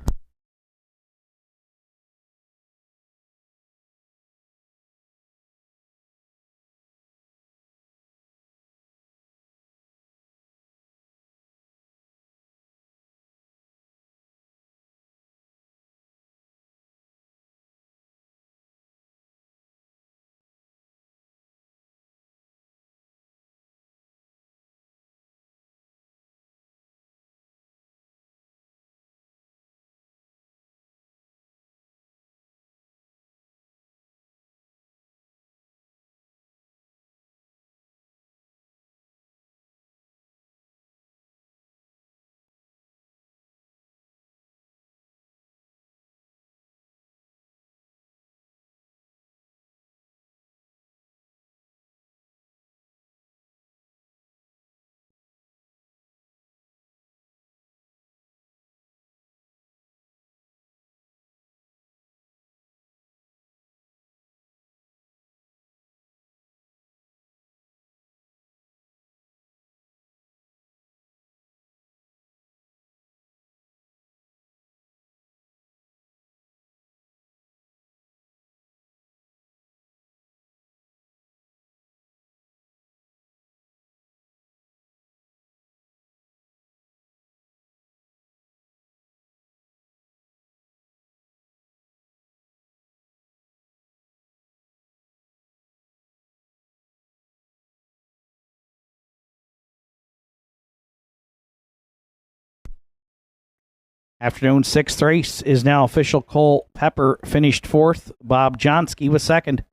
Afternoon 6th race is now official. Cole Pepper finished 4th. Bob Johnsky was 2nd.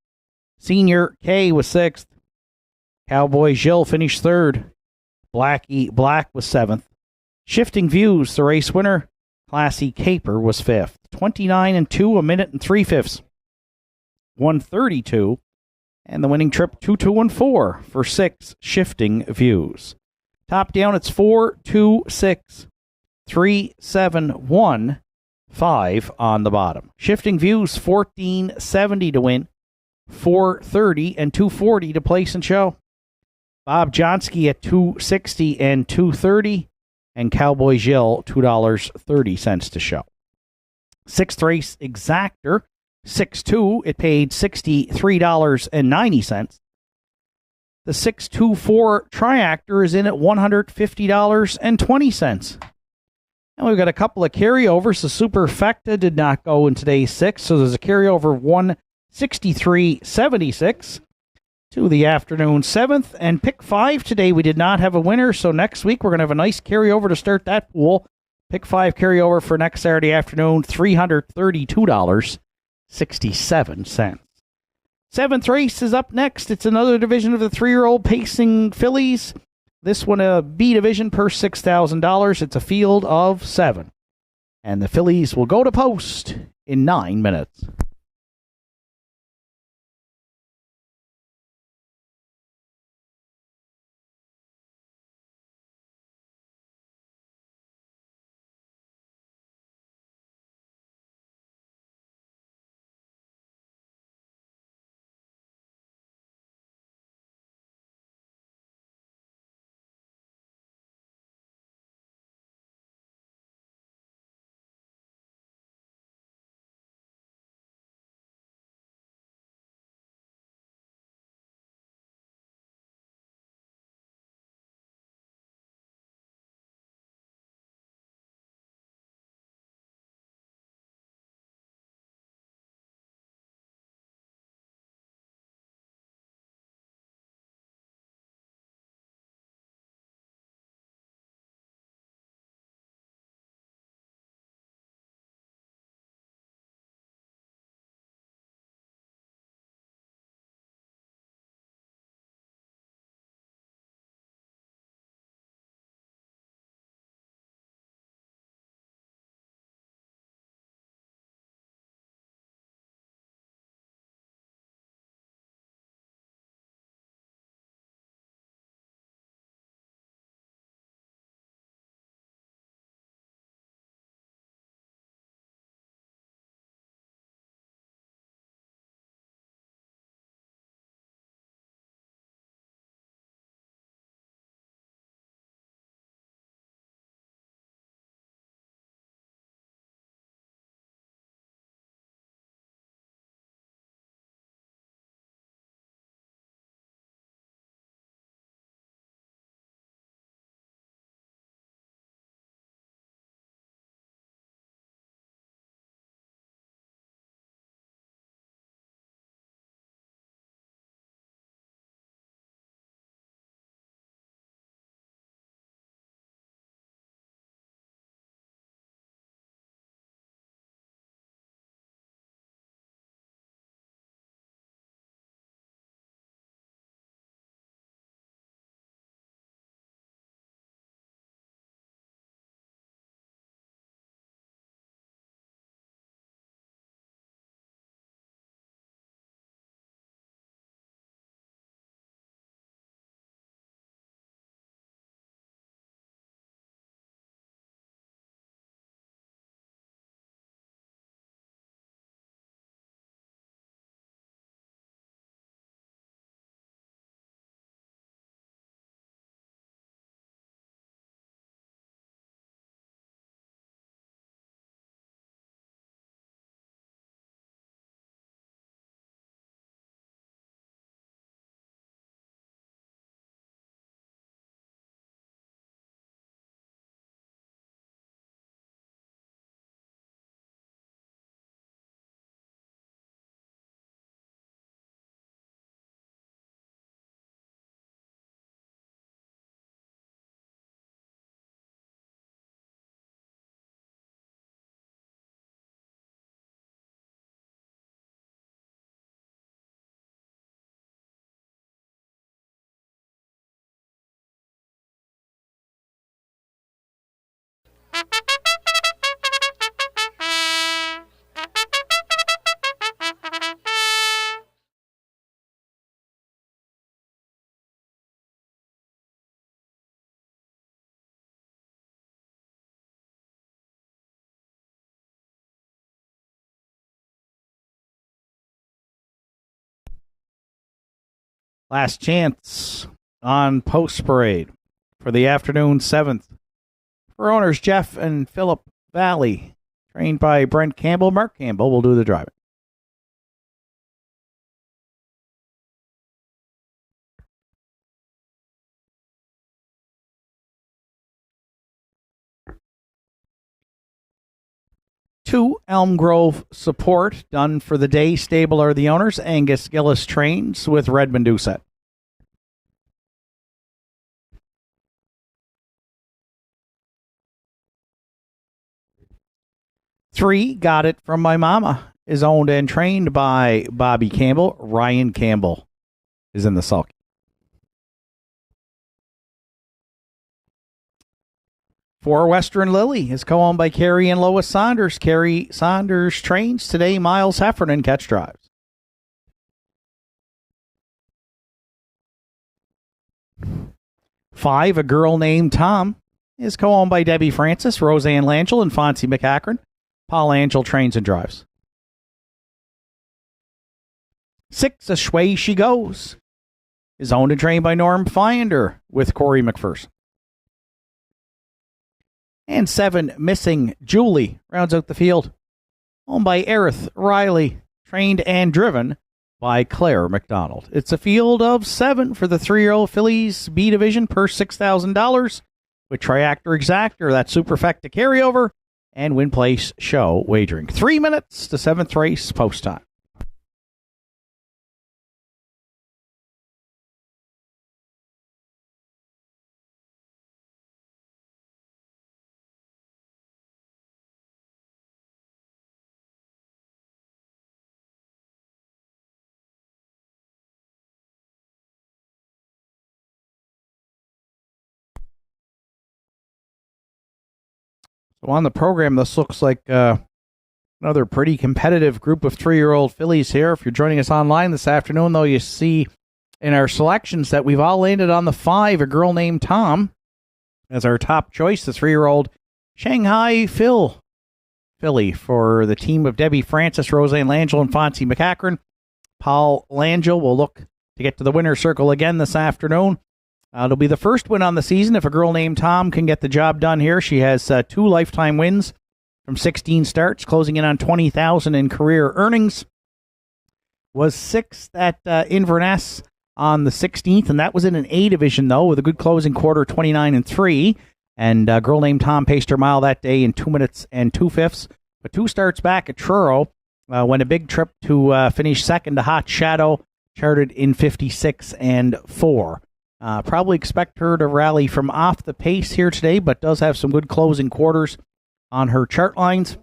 Senior K was 6th. Cowboy Jill finished 3rd. Blackie Black was 7th. Shifting Views, the race winner. Classy Caper was 5th. 29-2, a minute and 3/5. 132. And the winning trip 2-2-4 for 6 Shifting Views. Top down, it's 4-2-6. 3-7-1-5 on the bottom. Shifting Views 1470 to win, 430 and 240 to place and show. Bob Johnsky at 260 and 230, and Cowboy Jill $2.30 to show. 6th race Exactor 6-2. It paid $63.90. The 624 Triactor is in at $150.20. And we've got a couple of carryovers. The Superfecta did not go in today's 6, so there's a carryover 163.76 to the afternoon 7th. And pick 5 today, we did not have a winner, so next week we're going to have a nice carryover to start that pool. Pick 5 carryover for next Saturday afternoon, $332.67. 7th race is up next. It's another division of the 3-year-old pacing fillies. This one a B division, purse $6,000. It's a field of 7. And the fillies will go to post in 9 minutes. Last chance on Post Parade for the afternoon 7th. For owners Jeff and Philip Valley, trained by Brent Campbell. Mark Campbell will do the driving. Two, Elm Grove Support, done for the day. Stable are the owners. Angus Gillis trains with Redmond Doucette. 3, Got It From My Mama, is owned and trained by Bobby Campbell. Ryan Campbell is in the sulky. 4, Western Lily is co-owned by Carrie and Lois Saunders. Carrie Saunders trains today. Miles Heffernan catch drives. 5, A Girl Named Tom, is co-owned by Debbie Francis, Roseanne Langell, and Fonzie McAkron. Paul Angel trains and drives. 6, Away She Goes, is owned and trained by Norm Finder with Corey McPherson. And 7, Missing Julie, rounds out the field, owned by Aerith Riley, trained and driven by Claire McDonald. It's a field of 7 for the 3-year-old fillies B division per $6,000 with Triactor Exactor, that Superfecta carryover, and Win Place Show wagering. 3 minutes to 7th race post time. So on the program, this looks like another pretty competitive group of 3-year-old fillies here. If you're joining us online this afternoon, though, you see in our selections that we've all landed on the 5, A Girl Named Tom, as our top choice, the 3-year-old Shanghai Phil filly for the team of Debbie Francis, Roseanne Langell, and Fonzie McAkron. Paul Langell will look to get to the winner's circle again this afternoon. It'll be the first win on the season if A Girl Named Tom can get the job done here. She has 2 lifetime wins from 16 starts, closing in on $20,000 in career earnings. Was 6th at Inverness on the 16th, and that was in an A division, though, with a good closing quarter, 29-3. And Girl Named Tom paced her mile that day in 2 minutes and 2/5. But 2 starts back at Truro, went a big trip to finish second to Hot Shadow, charted in 56-4. Probably expect her to rally from off the pace here today, but does have some good closing quarters on her chart lines.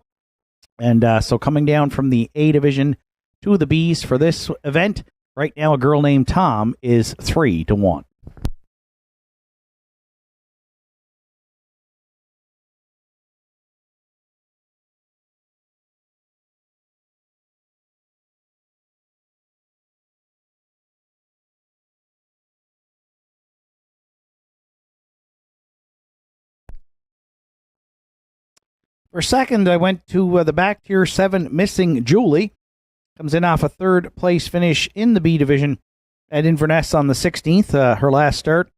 And so coming down from the A division to the Bs for this event, right now A Girl Named Tom is 3-1. For second, I went to the back tier 7, Missing Julie. Comes in off a 3rd place finish in the B division at Inverness on the 16th, her last start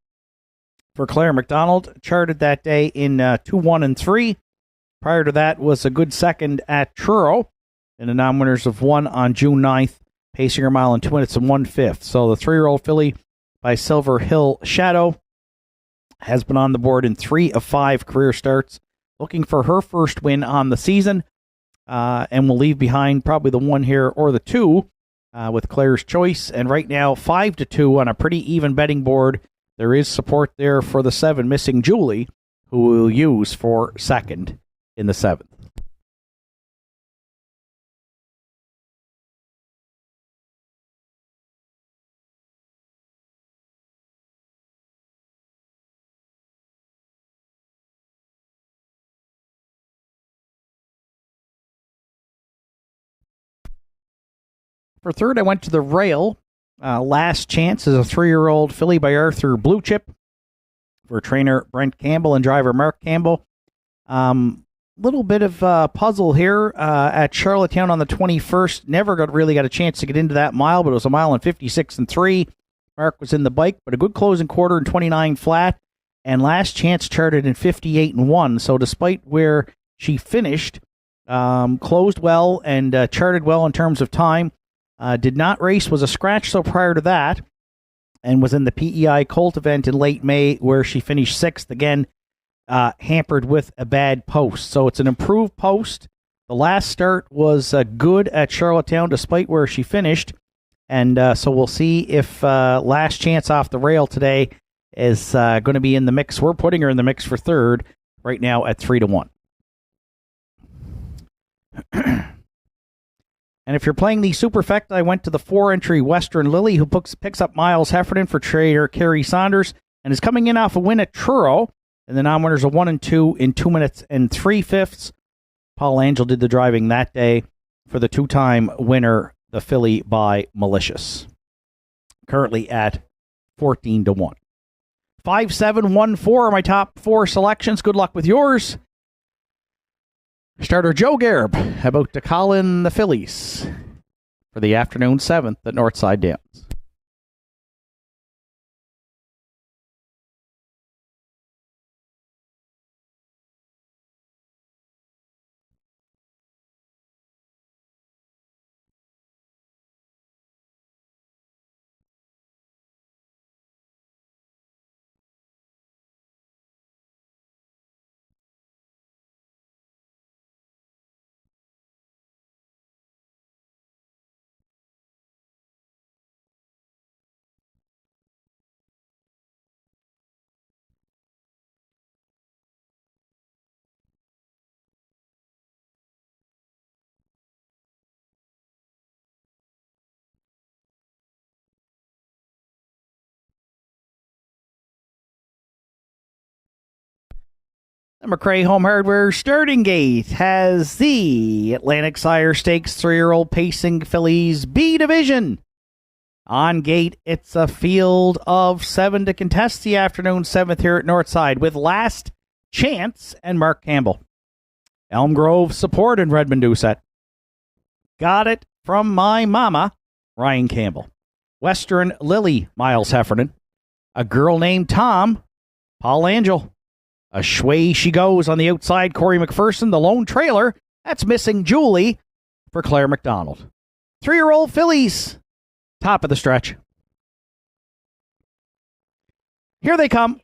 for Claire McDonald. Charted that day in 2-1-3. Prior to that was a good second at Truro in the non-winners of 1 on June 9th, pacing her mile in 2 minutes and 1/5. So the 3-year-old filly by Silver Hill Shadow has been on the board in 3 of 5 career starts, looking for her first win on the season, and will leave behind probably the 1 here or the 2 with Claire's choice. And right now, 5-2 on a pretty even betting board. There is support there for the 7, Missing Julie, who we'll use for second in the 7th. For third, I went to the rail. Last Chance is a 3-year-old filly by Arthur Blue Chip for trainer Brent Campbell and driver Mark Campbell. Little bit of puzzle here at Charlottetown on the 21st. Never really got a chance to get into that mile, but it was a mile in 56-3. mark was in the bike, but a good closing quarter in 29 flat. And Last Chance charted in 58-1. So despite where she finished, closed well and charted well in terms of time. Did not race, was a scratch so prior to that, and was in the PEI Colt event in late May where she finished 6th, again, hampered with a bad post. So it's an improved post. The last start was good at Charlottetown despite where she finished. And so we'll see if Last Chance off the rail today is going to be in the mix. We're putting her in the mix for third right now at 3-1. And if you're playing the Superfecta, I went to the 4-entry Western Lily, who picks up Miles Heffernan for trader Kerry Saunders, and is coming in off a win at Truro. And the non-winners are 1 and 2 in 2 minutes and 3/5. Paul Angel did the driving that day for the 2-time winner, the filly by Malicious. Currently at 14-1. 5, 7, 1, 4 are my top 4 selections. Good luck with yours. Starter Joe Garb about to call in the fillies for the afternoon 7th at Northside Downs. The McRae Home Hardware starting gate has the Atlantic Sire Stakes 3-year-old pacing fillies B division. On gate, it's a field of 7 to contest the afternoon 7th here at Northside with Last Chance and Mark Campbell. Elm Grove Support and Redmond Doucette. Got It From My Mama, Ryan Campbell. Western Lily, Miles Heffernan. A Girl Named Tom, Paul Angel. A Shway She Goes on the outside, Corey McPherson. The Lone Trailer, that's Missing Julie for Claire McDonald. 3-year-old fillies, top of the stretch. Here they come.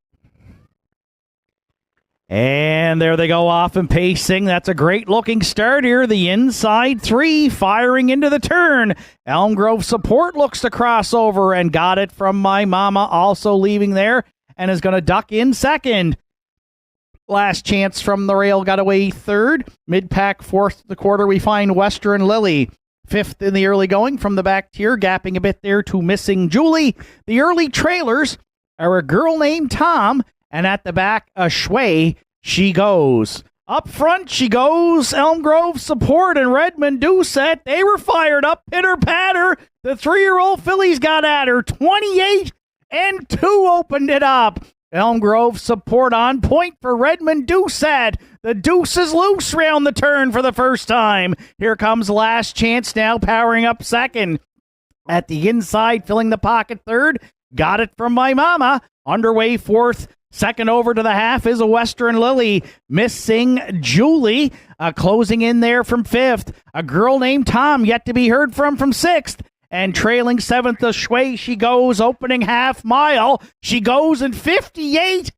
And there they go off and pacing. That's a great looking start here. The inside 3 firing into the turn. Elm Grove Support looks to cross over and Got It From My Mama also leaving there and is going to duck in second. Last Chance from the rail got away third. Mid-pack fourth the quarter, we find Western Lily. 5th in the early going from the back tier, gapping a bit there to Missing Julie. The early trailers are A Girl Named Tom, and at the back, A Shway She Goes. Up front she goes, Elm Grove Support and Redmond Doucette. They were fired up, pitter-patter. The 3-year-old fillies got at her. 28-2 opened it up. Elm Grove Support on point for Redmond Doucette. The deuce is loose round the turn for the first time. Here comes Last Chance now powering up second. At the inside, filling the pocket third. Got It From My Mama. Underway fourth. Second over to the half is a Western Lily. Missing Julie. Closing in there from 5th. A Girl Named Tom yet to be heard from 6th. And trailing 7th, The Shway She Goes, opening half mile. She goes in 58-1.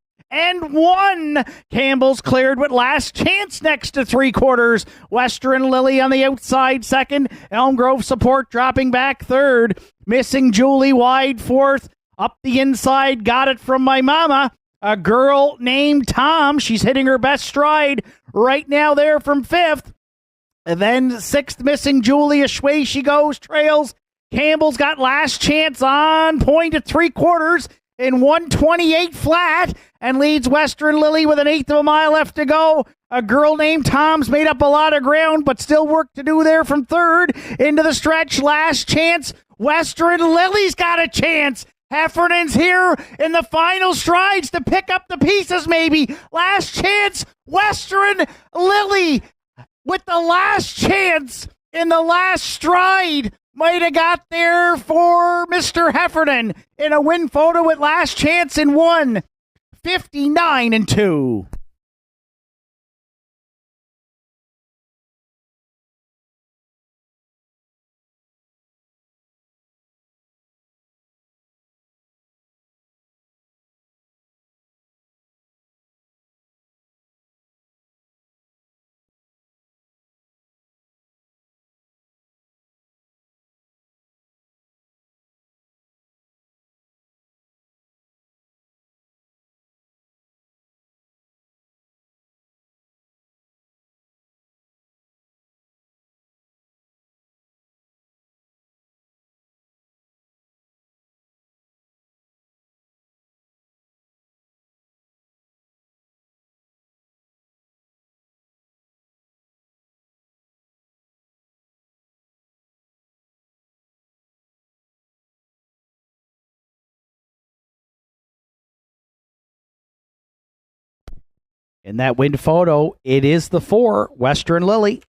Campbell's cleared with Last Chance next to 3/4. Western Lily on the outside second. Elm Grove Support dropping back third. Missing Julie wide fourth. Up the inside, Got It From My Mama. A Girl Named Tom. She's hitting her best stride right now there from 5th. And then 6th, Missing Julie. A Shway She Goes trails. Campbell's got Last Chance on point at 3/4 in 128 flat and leads Western Lily with 1/8 of a mile left to go. A Girl Named Tom's made up a lot of ground, but still work to do there from third into the stretch. Last Chance. Western Lily's got a chance. Heffernan's here in the final strides to pick up the pieces maybe. Last Chance. Western Lily with the Last Chance in the last stride. Might have got there for Mr. Heffernan in a win photo at Last Chance in 1. 59-2. In that win photo, it is the 4, Western Lily.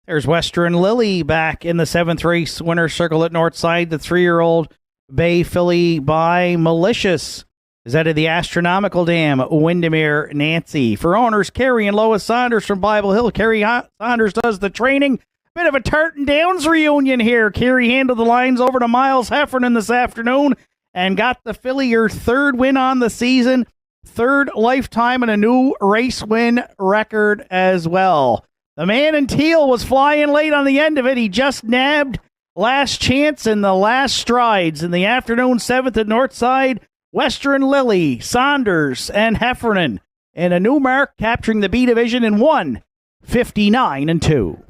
There's Western Lily back in the 7th race winner's circle at Northside. The 3-year-old Bay filly by Malicious is out of the Astronomical Dam, Windermere Nancy. For owners, Kerry and Lois Saunders from Bible Hill. Kerry Saunders does the training. Bit of a Tartan Downs reunion here. Kerry handled the lines over to Miles Heffernan this afternoon and got the filly her 3rd win on the season, 3rd lifetime, and a new race win record as well. The man in teal was flying late on the end of it. He just nabbed Last Chance in the last strides in the afternoon 7th at Northside. Western Lily, Saunders, and Heffernan in a new mark, capturing the B division in 1, 59-2.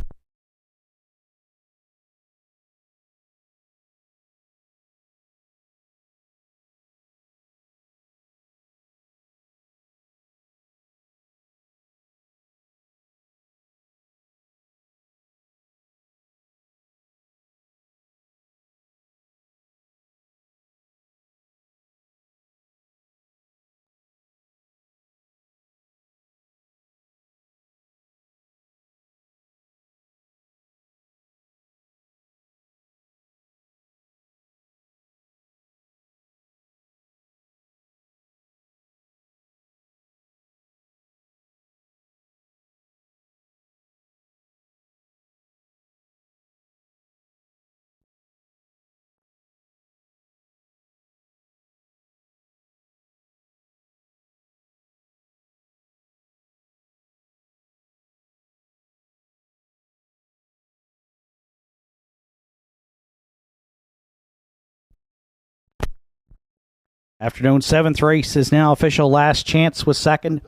Afternoon 7th race is now official. Last Chance was 2nd.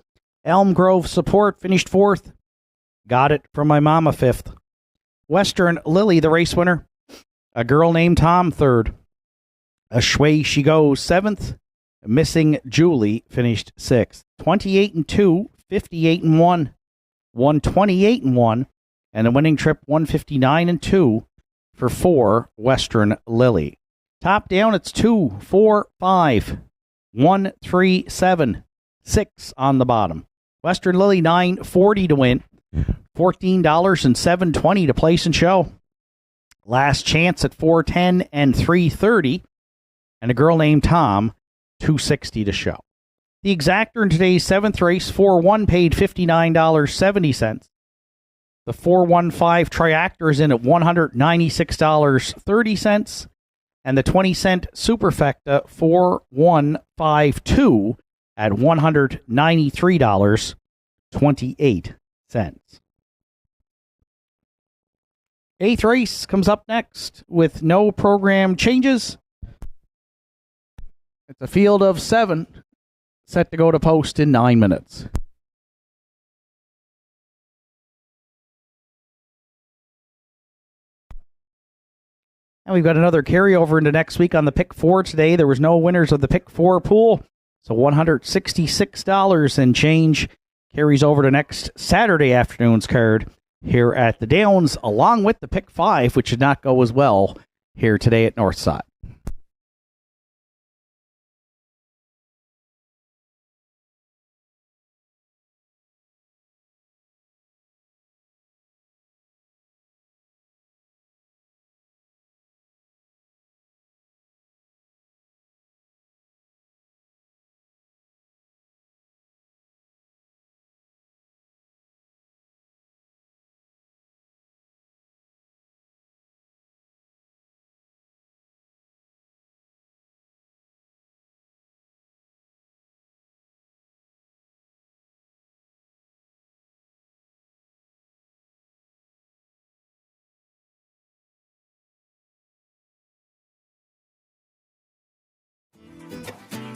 Elm Grove Support finished 4th. Got It from My Mama 5th. Western Lily, the race winner. A Girl Named Tom 3rd. Ashway She Goes 7th. Missing Julie finished 6th. 28-2, 58-1, 128-1, and a winning trip 159-2 for 4 Western Lily. Top down, it's 2, 4, 5, 1, 3, 7, 6 on the bottom. Western Lily 940 to win. $14 and $7.20 to place and show. Last Chance at $4.10 and $3.30. And a girl named Tom, $2.60 to show. The exactor in today's 7th race, 4-1, paid $59.70. The 415 triactor is in at $196.30. And the 20-cent superfecta 4152 at $193.28. 8th race comes up next with no program changes. It's a field of 7 set to go to post in 9 minutes. And we've got another carryover into next week on the Pick 4 today. There was no winners of the Pick 4 pool, so $166 and change carries over to next Saturday afternoon's card here at the Downs, along with the Pick 5, which did not go as well here today at Northside.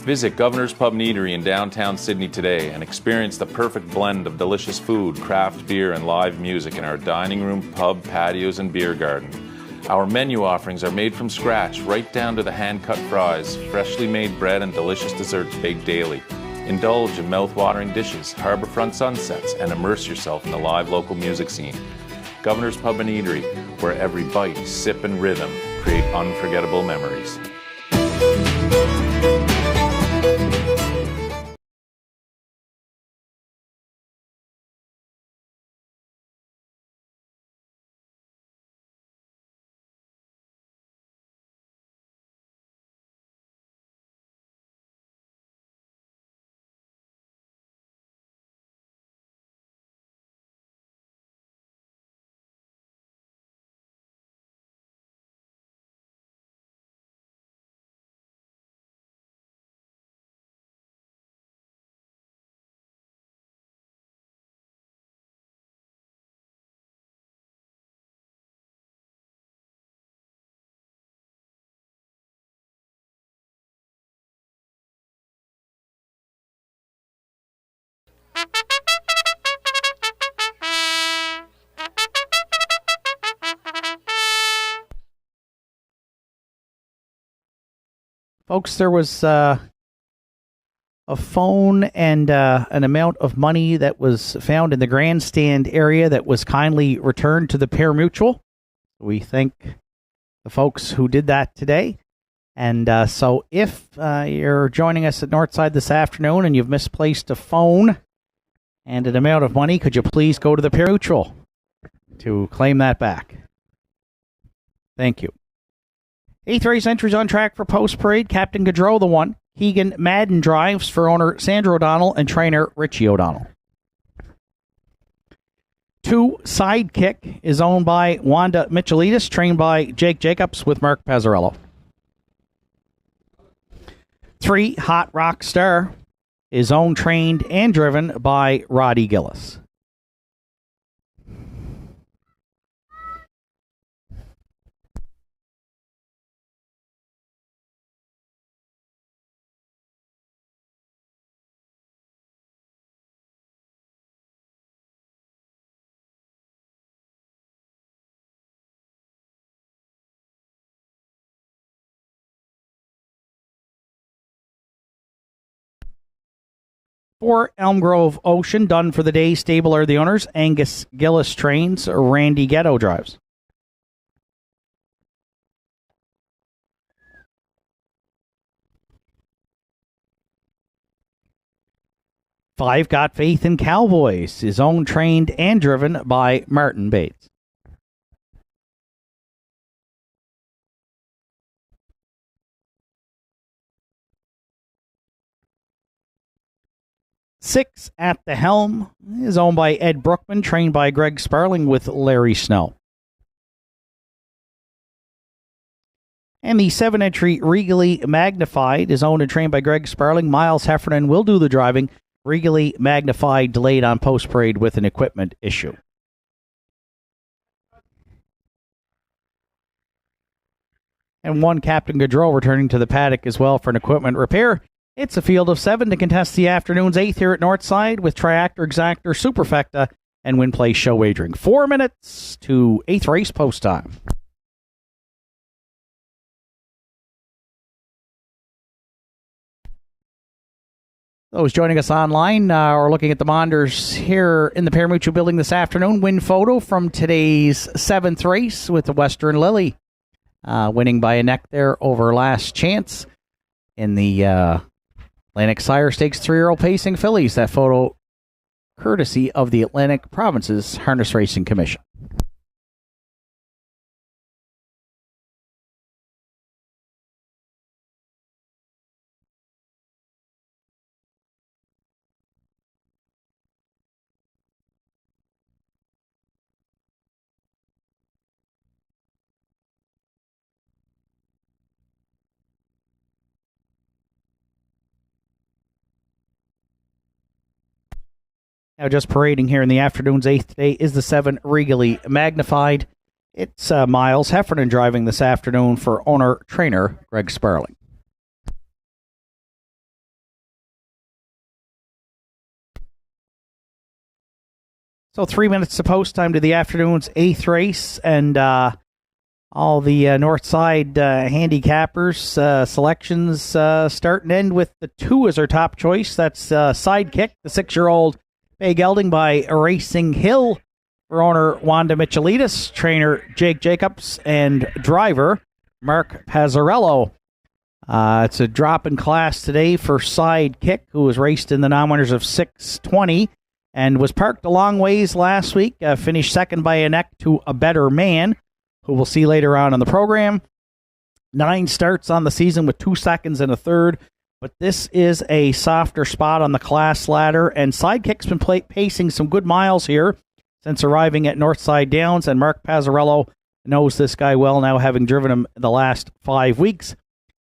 Visit Governor's Pub and Eatery in downtown Sydney today and experience the perfect blend of delicious food, craft beer, and live music in our dining room, pub, patios, and beer garden. Our menu offerings are made from scratch, right down to the hand-cut fries, freshly made bread, and delicious desserts baked daily. Indulge in mouth-watering dishes, harborfront sunsets, and immerse yourself in the live local music scene. Governor's Pub and Eatery, where every bite, sip, and rhythm create unforgettable memories. Folks, there was a phone and an amount of money that was found in the grandstand area that was kindly returned to the pari-mutuel. We thank the folks who did that today. And so if you're joining us at Northside this afternoon and you've misplaced a phone and an amount of money, could you please go to the pari-mutuel to claim that back? Thank you. 8th race entries on track for Post Parade. Captain Gaudreau, the one. Keegan Madden drives for owner Sandra O'Donnell and trainer Richie O'Donnell. 2, Sidekick, is owned by Wanda Michelitis, trained by Jake Jacobs with Mark Pazzarello. 3, Hot Rock Star, is owned, trained, and driven by Roddy Gillis. 4, Elm Grove Ocean, done for the day. Stable are the owners. Angus Gillis trains. Randy Ghetto drives. 5 Got Faith in Cowboys is owned, trained, and driven by Martin Bates. Six At the Helm is owned by Ed Brookman, trained by Greg Sparling with Larry Snow. And the 7-entry Regally Magnified is owned and trained by Greg Sparling. Miles Heffernan will do the driving. Regally Magnified delayed on post-parade with an equipment issue. And 1 Captain Gaudreau returning to the paddock as well for an equipment repair. It's a field of 7 to contest the afternoon's 8th here at Northside with Triactor, Exactor, Superfecta, and Win Play Show Wagering. 4 minutes to 8th race post time. Those joining us online are looking at the monitors here in the Paramutual building this afternoon. Win photo from today's 7th race with the Western Lily winning by a neck there over Last Chance in the Atlantic Sire Stakes 3-year-old pacing fillies. That photo courtesy of the Atlantic Provinces Harness Racing Commission. Now just parading here in the afternoon's 8th today is the 7 Regally Magnified. It's Miles Heffernan driving this afternoon for owner-trainer Greg Sparling. So 3 minutes to post time to the afternoon's 8th race, and all the Northside handicappers selections start and end with the 2 as our top choice. That's Sidekick, the 6-year-old Bay Gelding by Racing Hill for owner Wanda Michelitis, trainer Jake Jacobs, and driver Mark Pazzarello. It's a drop in class today for Sidekick, who was raced in the non-winners of 620 and was parked a long ways last week. Finished second by a neck to A Better Man, who we'll see later on in the program. 9 starts on the season with 2 seconds and a third. But this is a softer spot on the class ladder, and Sidekick's been pacing some good miles here since arriving at Northside Downs, and Mark Pazzarello knows this guy well now, having driven him the last 5 weeks.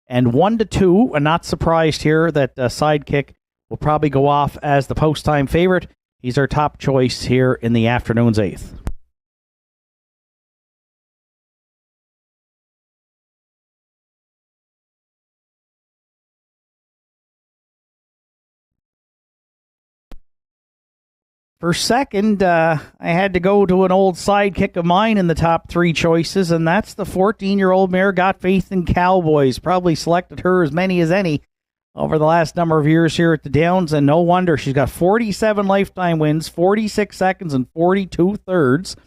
And 1-2, and not surprised here that Sidekick will probably go off as the post-time favorite. He's our top choice here in the afternoon's 8th. For second, I had to go to an old Sidekick of mine in the top 3 choices, and that's the 14-year-old mare Got Faith in Cowboys. Probably selected her as many as any over the last number of years here at the Downs, and no wonder. She's got 47 lifetime wins, 46 seconds, and 42 thirds.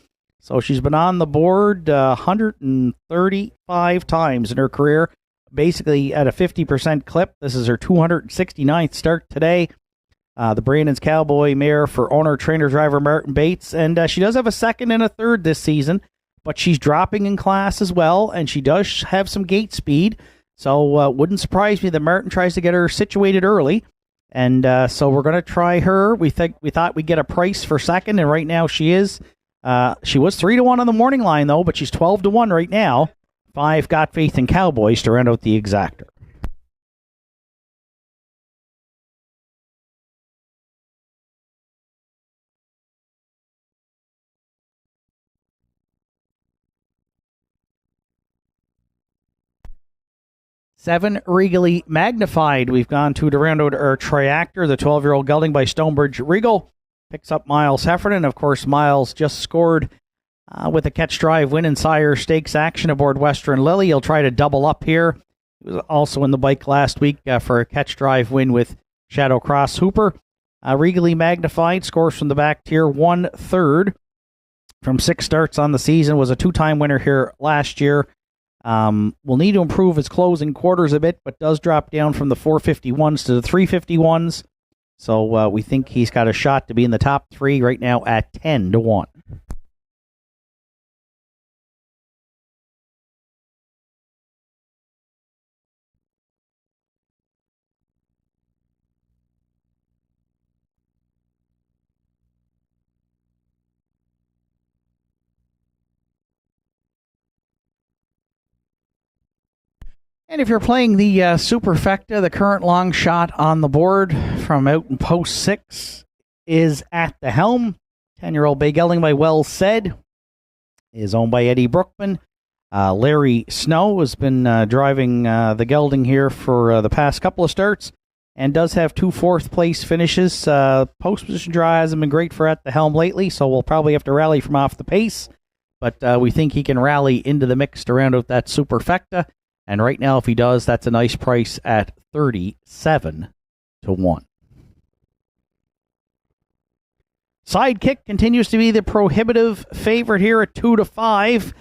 So she's been on the board 135 times in her career, basically at a 50% clip. This is her 269th start today. The Brandon's Cowboy mare for owner-trainer driver Martin Bates. And she does have a second and a third this season, but she's dropping in class as well, and she does have some gate speed. So wouldn't surprise me that Martin tries to get her situated early. And so we're going to try her. We thought we'd get a price for second, and right now she is. She was 3-1 on the morning line, though, but she's 12-1 right now. 5 Got Faith in Cowboys to round out the exactor. Seven Regally Magnified. We've gone to round out our Triactor, the 12-year-old gelding by Stonebridge Regal. Picks up Miles Heffernan. Of course, Miles just scored with a catch drive win in Sire Stakes action aboard Western Lily. He'll try to double up here. He was also in the bike last week for a catch drive win with Shadow Cross Hooper. Regally Magnified scores from the back tier 1/3 from 6 starts on the season. Was a 2-time winner here last year. Will need to improve his closing quarters a bit, but does drop down from the 451s to the 351s. So we think he's got a shot to be in the top 3 right now at 10-1. And if you're playing the Superfecta, the current long shot on the board from out in post 6 is At the Helm. 10-year-old bay gelding by Well Said is owned by Eddie Brookman. Larry Snow has been driving the gelding here for the past couple of starts and does have 2 fourth-place finishes. Post position draw hasn't been great for At the Helm lately, so we'll probably have to rally from off the pace. But we think he can rally into the mix to round out that Superfecta. And right now, if he does, that's a nice price at 37-1. Sidekick continues to be the prohibitive favorite here at 2-5.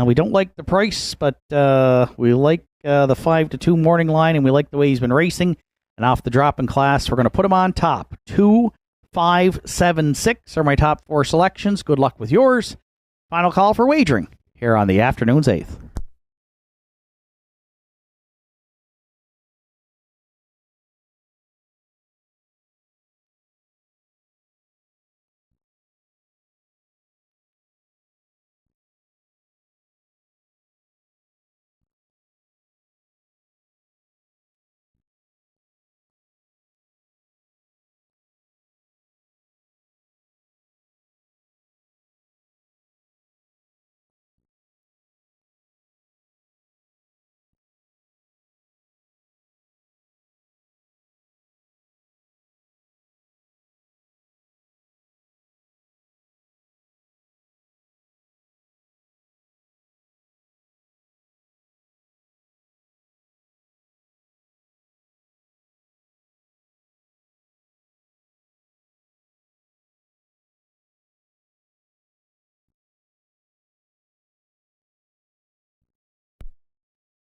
We don't like the price, but we like the 5-2 morning line, and we like the way he's been racing. And off the drop in class, we're going to put him on top. 2, 5, 7, 6 are my top 4 selections. Good luck with yours. Final call for wagering here on the afternoon's 8th.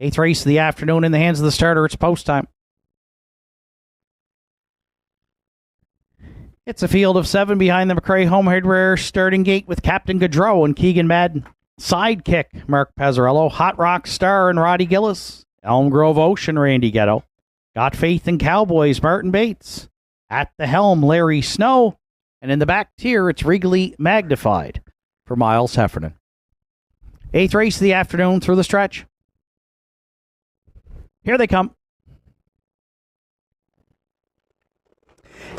Eighth race of the afternoon in the hands of the starter. It's post time. It's a field of 7 behind the McRae Home Hardware starting gate with Captain Gaudreau and Keegan Madden. Sidekick, Mark Pazzarello. Hot Rock Star and Roddy Gillis. Elm Grove Ocean, Randy Ghetto. Got Faith in Cowboys, Martin Bates. At the Helm, Larry Snow. And in the back tier, it's Regally Magnified for Miles Heffernan. Eighth race of the afternoon through the stretch. Here they come.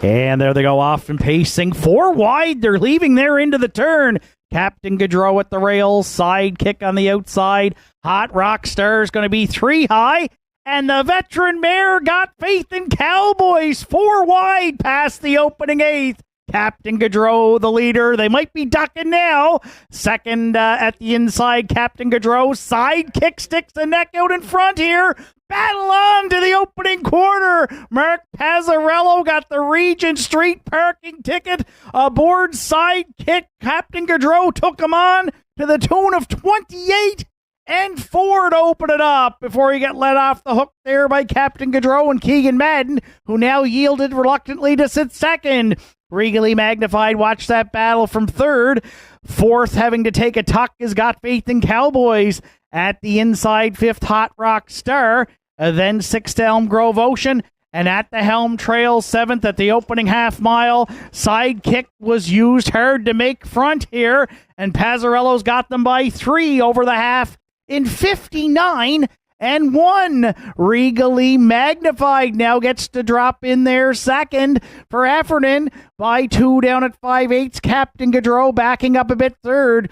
And there they go off and pacing 4 wide. They're leaving there into the turn. Captain Gaudreau at the rails. Sidekick on the outside. Hot Rock Star is going to be 3 high. And the veteran mare Got Faith in Cowboys 4 wide past the opening 8th. Captain Gaudreau, the leader. They might be ducking now. Second at the inside, Captain Gaudreau. Sidekick sticks the neck out in front here. Battle on to the opening quarter. Mark Pazzarello got the Regent Street parking ticket aboard. Sidekick. Captain Gaudreau took him on to the tune of 28 and 4 to open it up before he got let off the hook there by Captain Gaudreau and Keegan Madden, who now yielded reluctantly to sit second. Regally Magnified watched that battle from third. Fourth, having to take a tuck, is Got Faith in Cowboys. At the inside, 5th, Hot Rock Star. Then 6th, Elm Grove Ocean. And at the Helm Trail, 7th at the opening half mile. Sidekick was used hard to make front here. And Pazzarello's got them by 3 over the half in 59 and 1. Regally Magnified now gets to drop in there second for Heffernan by 2 down at 5/8. Captain Gaudreau backing up a bit third.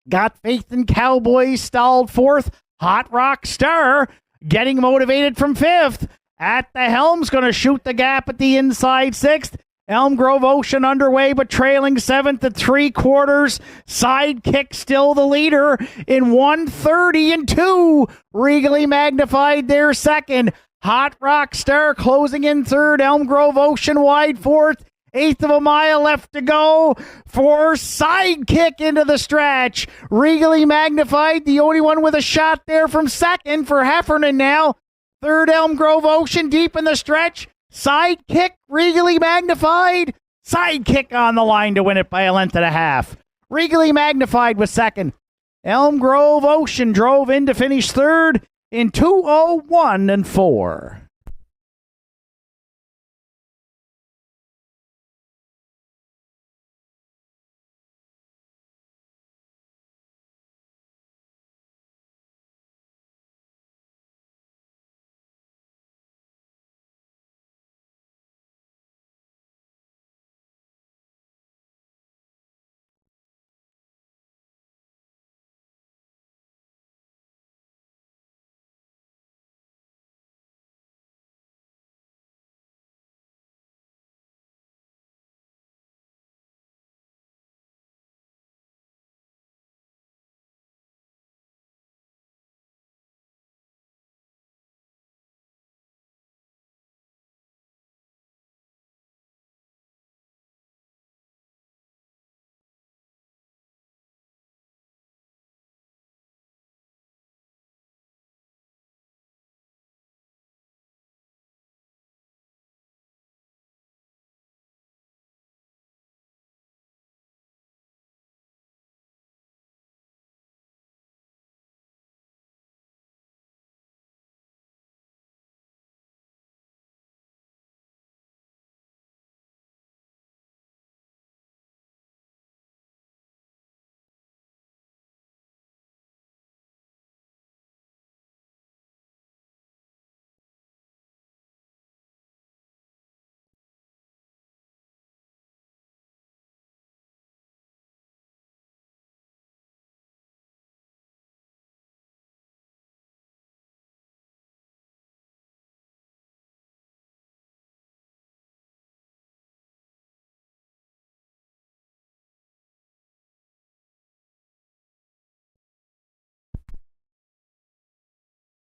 Got Faith in Cowboys stalled 4th. Hot Rock Star getting motivated from 5th. At the Helm's going to shoot the gap at the inside 6th. Elm Grove Ocean underway, but trailing 7th at 3/4. Sidekick still the leader in 1:30 and 2. Regally Magnified there second. Hot Rock Star closing in third. Elm Grove Ocean wide 4th. 1/8 of a mile left to go for Sidekick into the stretch. Regally Magnified, the only one with a shot there from second for Heffernan now. Third, Elm Grove Ocean deep in the stretch. Sidekick, regally magnified. Sidekick on the line to win it by a length and a half. Regally magnified was second. Elm Grove Ocean drove in to finish third in 2:01 and 4.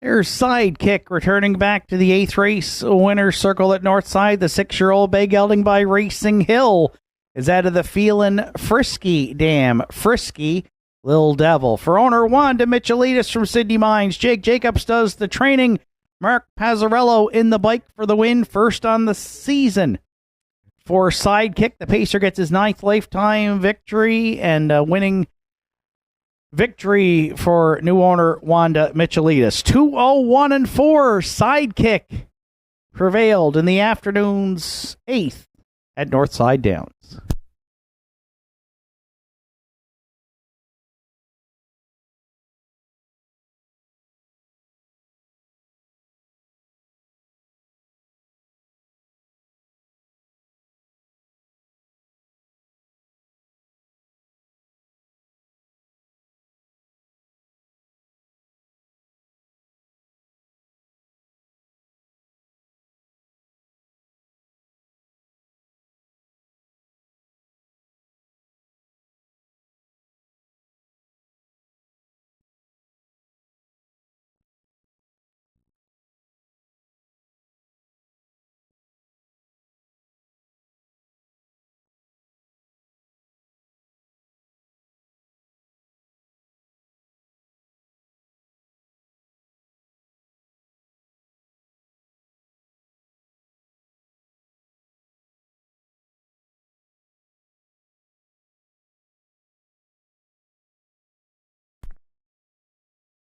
There's Sidekick returning back to the 8th race winner's circle at Northside. The 6-year-old bay gelding by Racing Hill is out of the Feelin' Frisky Dam. Frisky Little Devil. For owner Wanda Michelitis from Sydney Mines, Jake Jacobs does the training. Mark Pazzarello in the bike for the win, first on the season. For Sidekick, the pacer gets his 9th lifetime victory and winning victory for new owner Wanda Michelitis. 2:01 and 4. Sidekick prevailed in the afternoon's 8th at Northside Downs.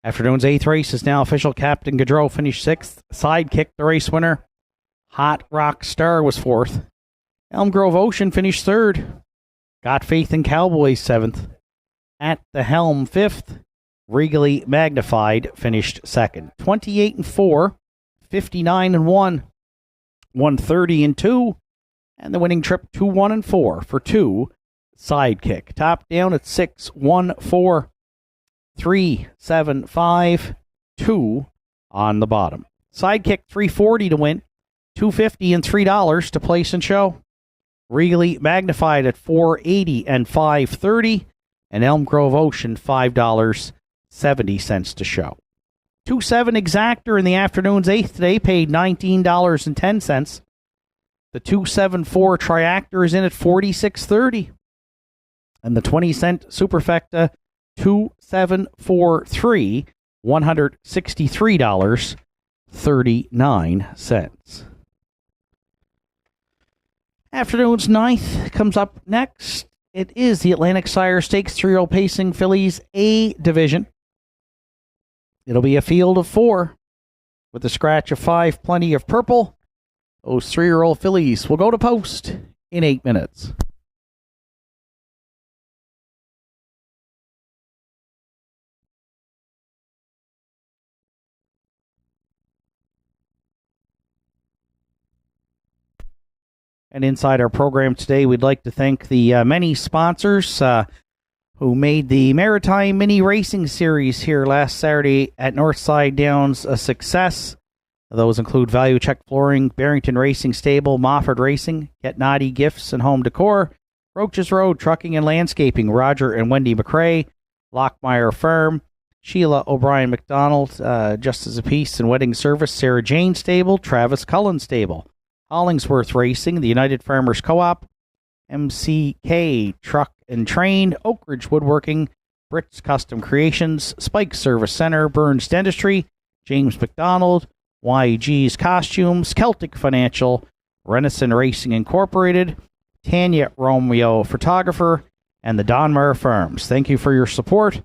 Afternoon's 8th race is now official. Captain Gaudreau finished 6th. Sidekick, the race winner. Hot Rock Star was 4th. Elm Grove Ocean finished 3rd. Got Faith in Cowboys 7th. At the Helm 5th. Regally Magnified finished 2nd. 28 and 4. 59 and 1. 130 and 2. And the winning trip 2-1 and 4 for 2. Sidekick. Top down at 6-1-4. 3, 7, 5, 2 on the bottom. Sidekick $340 to win, $250 and $3 to place and show. Regally Magnified at $480 and $530, and Elm Grove Ocean $5.70 to show. 2-7 Exactor in the afternoon's 8th today paid $19.10. The 2-7-4 Triactor is in at $46.30, and the 20-cent Superfecta 2743, $163.39. Afternoon's ninth comes up next. It is the Atlantic Sire Stakes 3-year-old Pacing Fillies A division. It'll be a field of 4 with a scratch of 5, plenty of purple. Those 3-year-old fillies will go to post in 8 minutes. And inside our program today, we'd like to thank the many sponsors who made the Maritime Mini Racing Series here last Saturday at Northside Downs a success. Those include Value Check Flooring, Barrington Racing Stable, Mofford Racing, Get Naughty Gifts and Home Decor, Roaches Road Trucking and Landscaping, Roger and Wendy McRae, Lockmeyer Farm, Sheila O'Brien McDonald, Justice of Peace and Wedding Service, Sarah Jane Stable, Travis Cullen Stable, Hollingsworth Racing, the United Farmers Co-op, MCK Truck and Train, Oak Ridge Woodworking, Brits Custom Creations, Spike Service Center, Burns Dentistry, James McDonald, YG's Costumes, Celtic Financial, Renison Racing Incorporated, Tanya Romeo Photographer, and the Donmar Farms. Thank you for your support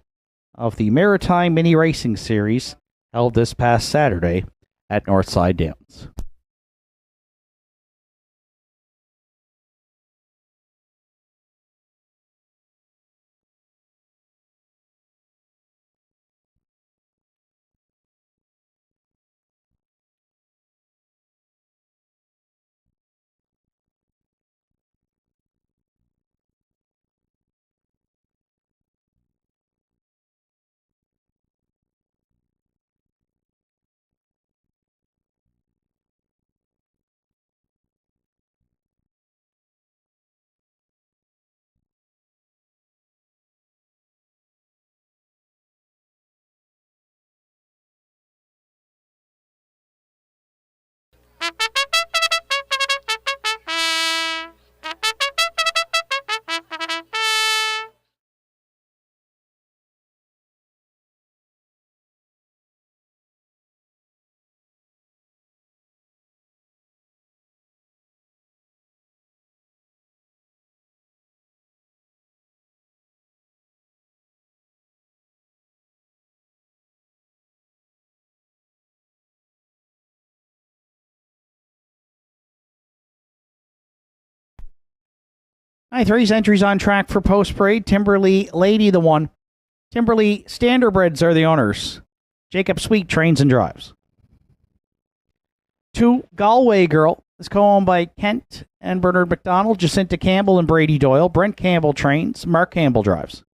of the Maritime Mini Racing Series held this past Saturday at Northside Downs. Three's entries on track for Post Parade. Timberley Lady the one. Timberley Standardbreds are the owners. Jacob Sweet trains and drives. 2, Galway Girl is co-owned by Kent and Bernard McDonald, Jacinta Campbell and Brady Doyle. Brent Campbell trains. Mark Campbell drives.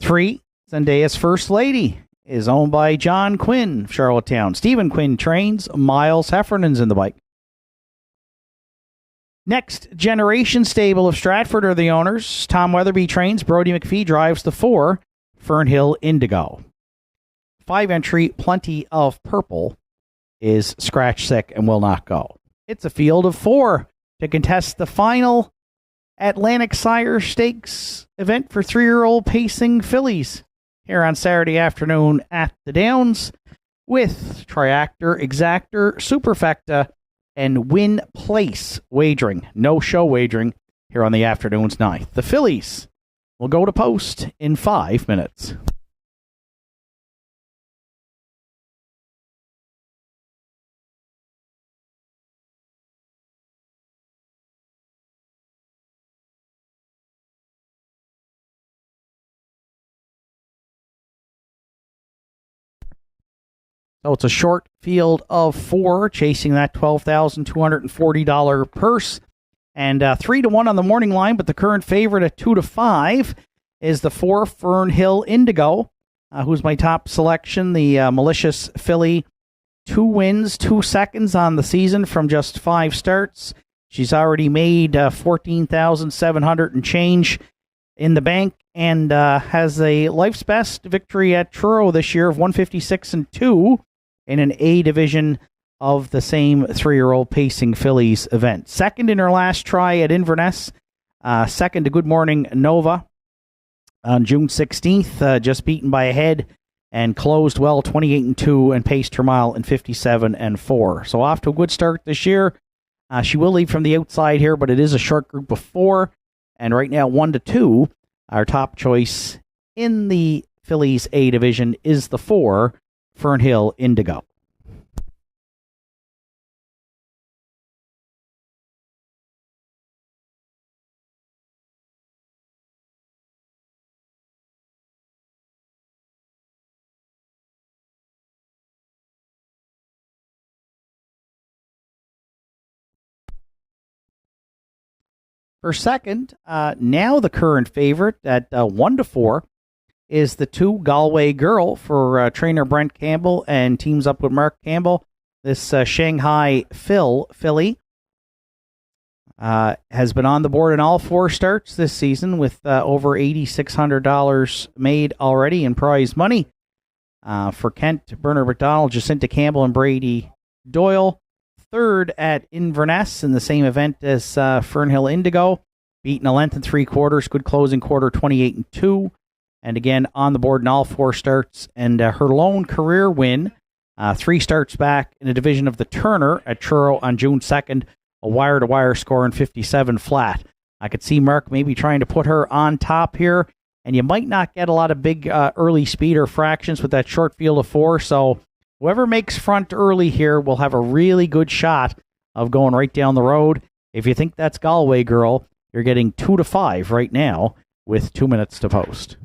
3, Zendaya's First Lady is owned by John Quinn of Charlottetown. Stephen Quinn trains. Miles Heffernan's in the bike. Next Generation Stable of Stratford are the owners. Tom Weatherby trains. Brody McPhee drives the 4, Fernhill Indigo. 5 entry, Plenty of Purple, is scratch sick and will not go. It's a field of 4 to contest the final Atlantic Sire Stakes event for 3-year-old Pacing Fillies here on Saturday afternoon at the Downs with Triactor, Exactor, Superfecta, and Win Place wagering. No show wagering here on the afternoon's 9th. The fillies will go to post in 5 minutes. So it's a short field of 4 chasing that $12,240 purse. And 3-1 on the morning line, but the current favorite at 2-5 is the 4 Fernhill Indigo, who's my top selection, the malicious filly. 2 wins, 2 seconds on the season from just 5 starts. She's already made $14,700 and change in the bank, and has a life's best victory at Truro this year of 156-2 in an A division of the same 3-year-old Pacing Fillies event. Second in her last try at Inverness. Second to Good Morning Nova on June 16th, just beaten by a head and closed well 28-2 and paced her mile in 57-4. So off to a good start this year. She will lead from the outside here, but it is a short group of 4. And right now, 1-2, our top choice in the fillies A division is the 4, Fernhill Indigo. For second, now the current favorite at 1-4 is the 2 Galway Girl for trainer Brent Campbell and teams up with Mark Campbell. This Shanghai filly has been on the board in all 4 starts this season with over $8,600 made already in prize money. For Kent, Bernard McDonald, Jacinta Campbell, and Brady Doyle. Third at Inverness in the same event as Fernhill Indigo, beaten a length and 3/4, good closing quarter, 28-2, and again on the board in all 4 starts. And her lone career win, 3 starts back in a division of the Turner at Truro on June 2nd, a wire-to-wire score in 57 flat. I could see Mark maybe trying to put her on top here, and you might not get a lot of big early speed or fractions with that short field of 4, so whoever makes front early here will have a really good shot of going right down the road. If you think that's Galway Girl, you're getting 2-5 right now with 2 minutes to post.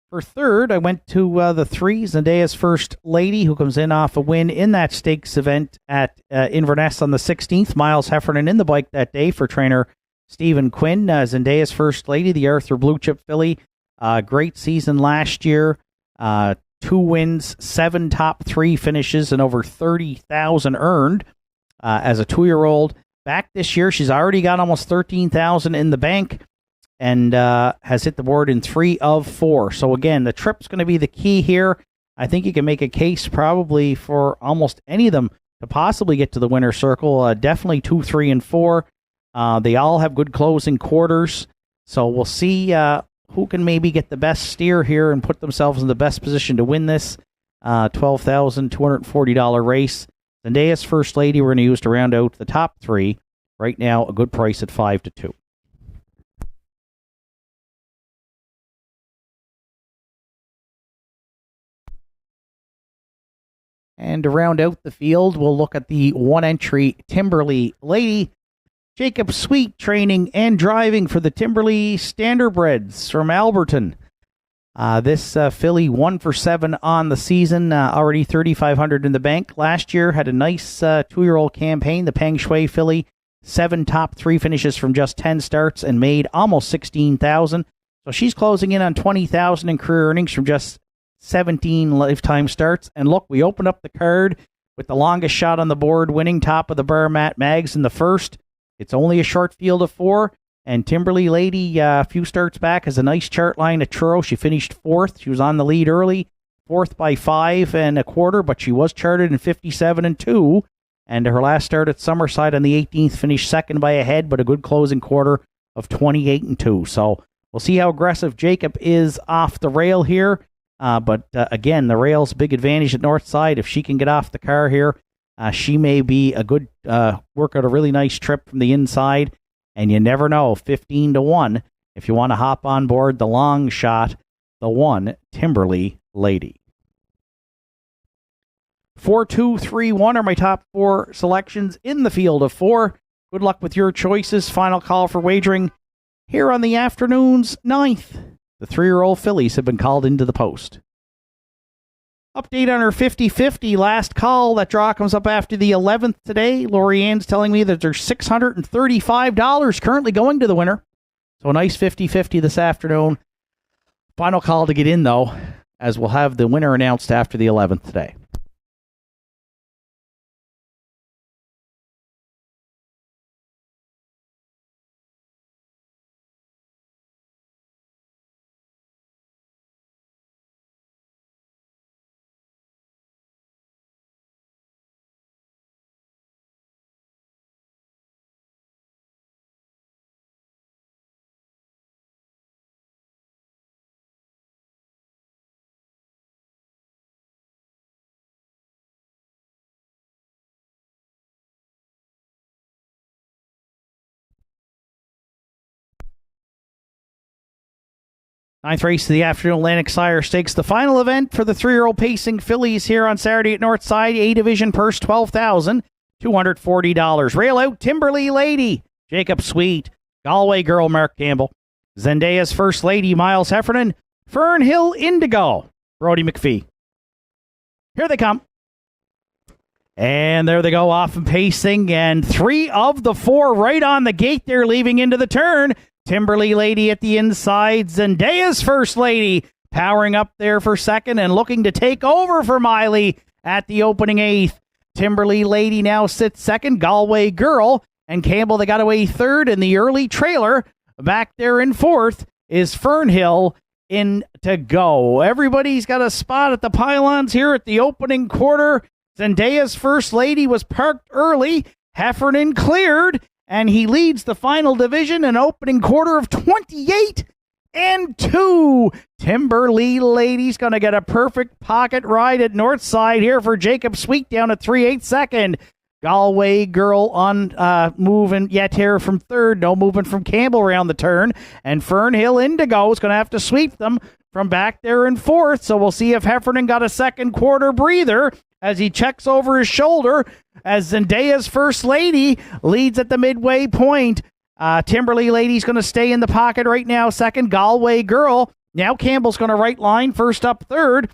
For third, I went to the 3, Zendaya's First Lady, who comes in off a win in that stakes event at Inverness on the 16th. Miles Heffernan in the bike that day for trainer Stephen Quinn. Zendaya's First Lady, the Arthur Blue Chip filly. Great season last year. 2 wins, 7 top 3 finishes, and over $30,000 earned as a 2-year-old. Back this year, she's already got almost $13,000 in the bank, and has hit the board in 3 of 4. So again, the trip's going to be the key here. I think you can make a case probably for almost any of them to possibly get to the winner's circle. Definitely 2, 3, and 4. They all have good closing quarters. So we'll see who can maybe get the best steer here and put themselves in the best position to win this $12,240 race. Zendaya's First Lady we're going to use to round out the top 3. Right now, a good price at 5-2. And to round out the field, we'll look at the 1-entry Timberley Lady. Jacob Sweet training and driving for the Timberley Standardbreds from Alberton. This filly 1 for 7 on the season, already $3,500 in the bank. Last year had a nice 2-year-old campaign. The Peng Shui filly, 7 top 3 finishes from just 10 starts and made almost $16,000. So she's closing in on $20,000 in career earnings from just 17 lifetime starts. And look, we opened up the card with the longest shot on the board, winning top of the bar Matt Maggs in the first. It's only a short field of 4, and Timberley Lady, a few starts back, has a nice chart line at Truro. She finished 4th. She was on the lead early, 4th by 5 1/4, but she was charted in 57-2, and her last start at Summerside on the 18th finished 2nd by a head, but a good closing quarter of 28-2. So we'll see how aggressive Jacob is off the rail here. But again, the rail's big advantage at Northside. If she can get off the car here, she may be a good work out a really nice trip from the inside. And you never know, 15-1 if you want to hop on board the long shot, the 1 Timberley Lady. 4, 2, 3, 1 are my top 4 selections in the field of 4. Good luck with your choices. Final call for wagering here on the afternoon's 9th. The 3-year-old fillies have been called into the post. Update on her 50-50 last call. That draw comes up after the 11th today. Lori Ann's telling me that there's $635 currently going to the winner. So a nice 50-50 this afternoon. Final call to get in, though, as we'll have the winner announced after the 11th today. Ninth race of the afternoon, Atlantic Sire Stakes. The final event for the 3-year-old pacing fillies here on Saturday at Northside. A division purse, $12,240. Rail out, Timberly Lady, Jacob Sweet, Galway Girl, Mark Campbell. Zendaya's First Lady, Miles Heffernan. Fern Hill Indigo, Brody McPhee. Here they come. And there they go, off and pacing. And 3 of the 4 right on the gate there, leaving into the turn. Timberly Lady at the inside. Zendaya's First Lady powering up there for second and looking to take over for Miley at the opening 8th. Timberly Lady now sits second. Galway Girl and Campbell, they got away third. In the early trailer, back there in fourth, is Fernhill in to go. Everybody's got a spot at the pylons here at the opening quarter. Zendaya's First Lady was parked early. Heffernan cleared, and he leads the final division, an opening quarter of 28-2. Timberly Lady's going to get a perfect pocket ride at Northside here for Jacob Sweet down at 3/8 second. Galway Girl on moving yet here from third. No movement from Campbell around the turn. And Fernhill Indigo is going to have to sweep them from back there in fourth. So we'll see if Heffernan got a second quarter breather as he checks over his shoulder as Zendaya's First Lady leads at the midway point. Timberly Lady's going to stay in the pocket right now. Second, Galway Girl. Now Campbell's going to right line. First up third.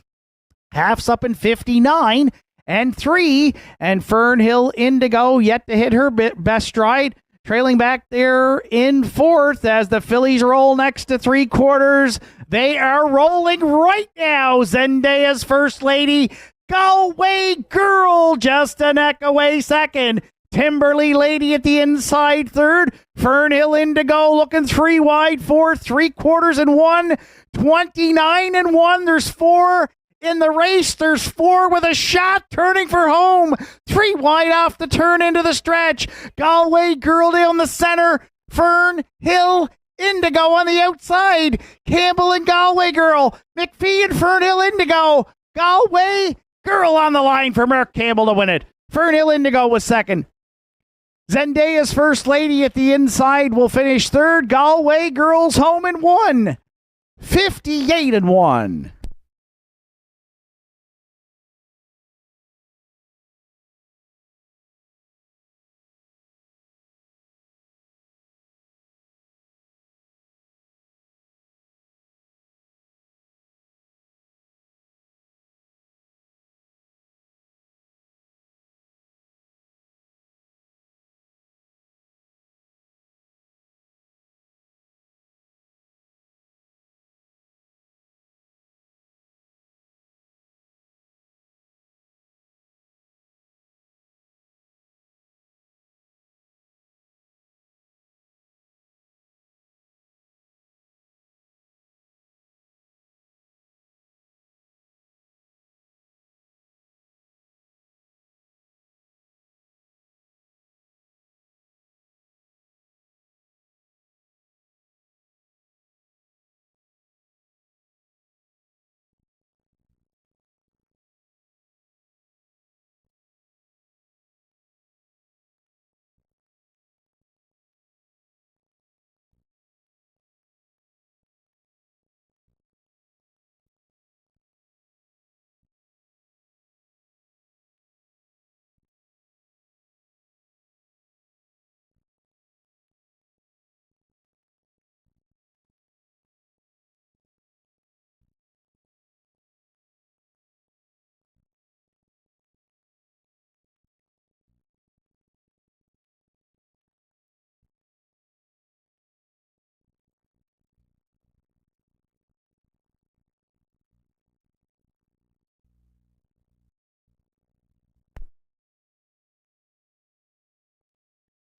Half's up in 59 and 3. And Fernhill Indigo yet to hit her best stride. Trailing back there in fourth as the fillies roll next to 3/4. They are rolling right now. Zendaya's First Lady. Galway Girl just a neck away second. Timberly Lady at the inside third. Fernhill Indigo looking 3 wide fourth. 3/4 and 1. 29 and 1. There's 4 in the race. There's 4 with a shot turning for home. 3 wide off the turn into the stretch. Galway Girl down the center. Fernhill Indigo on the outside. Campbell and Galway Girl. McPhee and Fernhill Indigo. Galway Girl on the line for Mark Campbell to win it. Fernhill Indigo was second. Zendaya's First Lady at the inside will finish third. Galway Girls home in 1. 58-1.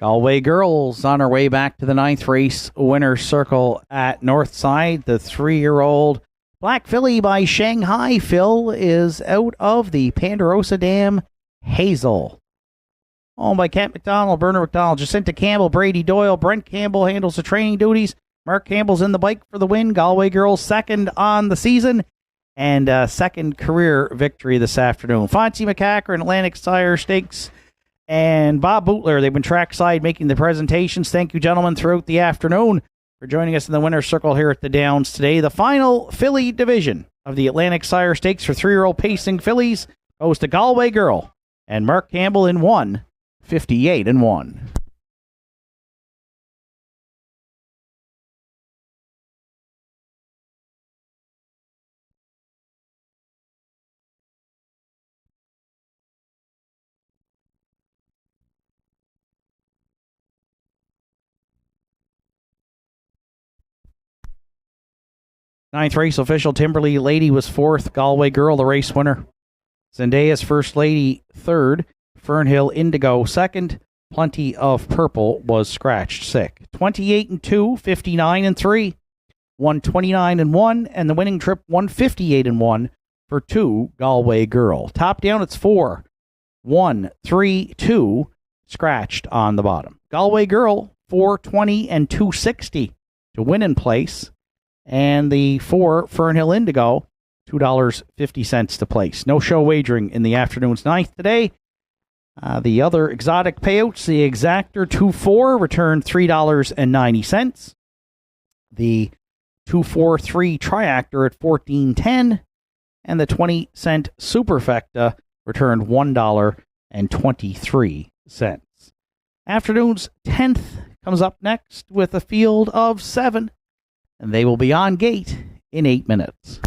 Galway Girls on her way back to the 9th race winner's circle at Northside. The 3-year-old Black Filly by Shanghai Phil is out of the Ponderosa Dam Hazel. Owned by Kent McDonald, Bernard McDonald, Jacinta Campbell, Brady Doyle. Brent Campbell handles the training duties. Mark Campbell's in the bike for the win. Galway Girls second on the season and second career victory this afternoon. Fonzie McCacker and Atlantic Sire Stakes and Bob Bootler, they've been trackside making the presentations. Thank you, gentlemen, throughout the afternoon. for joining us in the winner's circle here at the Downs today. The final filly division of the Atlantic Sire Stakes for 3-year-old pacing fillies goes to Galway Girl and Mark Campbell in 158-1. Ninth race official Timberley Lady was fourth. Galway Girl, the race winner. Zendaya's First Lady third. Fernhill Indigo second. Plenty of Purple was scratched sick. 28-2, 59-3, 129-1, and the winning trip 158-1 for 2 Galway Girl. Top down, it's 4, 1, 3, 2, scratched on the bottom. Galway Girl 420 and 260 to win in place. And the 4 Fernhill Indigo, $2.50 to place. No show wagering in the afternoon's ninth today. The other exotic payouts, the Exactor 2-4 returned $3.90. The 2-4-3 Triactor at $14.10. And the 20-cent Superfecta returned $1.23. Afternoon's 10th comes up next with a field of 7. And they will be on gate in 8 minutes.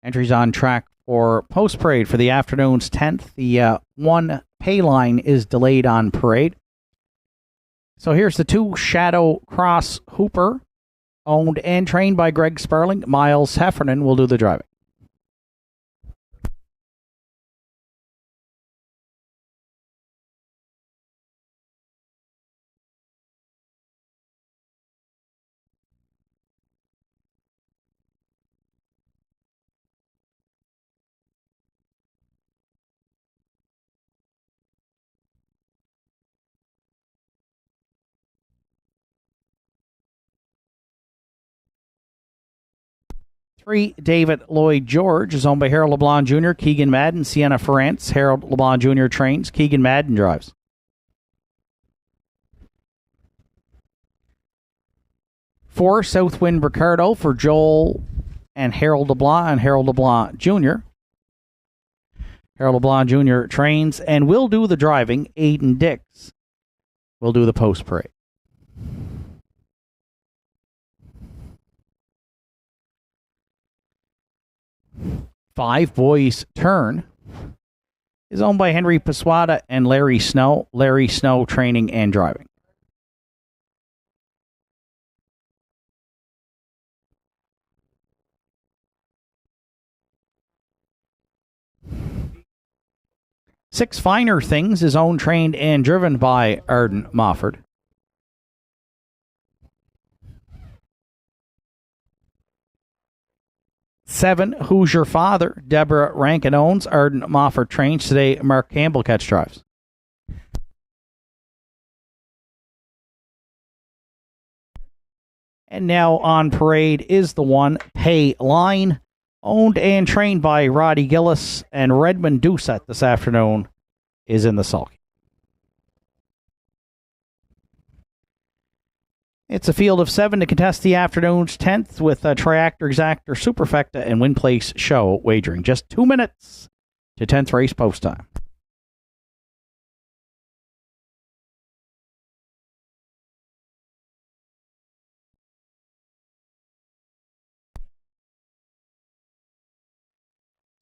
Entries on track for post parade for the afternoon's 10th. The one pay line is delayed on parade. So here's the 2 Shadow Cross Hooper, owned and trained by Greg Sparling. Miles Heffernan will do the driving. Three, David Lloyd George is owned by Harold LeBlanc Jr., Keegan Madden, Sienna Ferrance. Harold LeBlanc Jr. trains. Keegan Madden drives. 4, Southwind Ricardo for Joel and Harold LeBlanc and Harold LeBlanc Jr. Harold LeBlanc Jr. trains and will do the driving. Aiden Dix will do the post parade. 5, Boys Turn is owned by Henry Paswada and Larry Snow. Larry Snow training and driving. Six, Finer Things is owned, trained, and driven by Arden Mofford. 7, Who's Your Father? Deborah Rankin owns. Arden Mofford trains. Today, Mark Campbell catch drives. And now on parade is the one Pay Line, owned and trained by Roddy Gillis, and Redmond Doucette this afternoon is in the sulky. It's a field of 7 to contest the afternoon's 10th with a Triactor, Exactor, Superfecta, and Win Place Show wagering. Just 2 minutes to 10th race post time.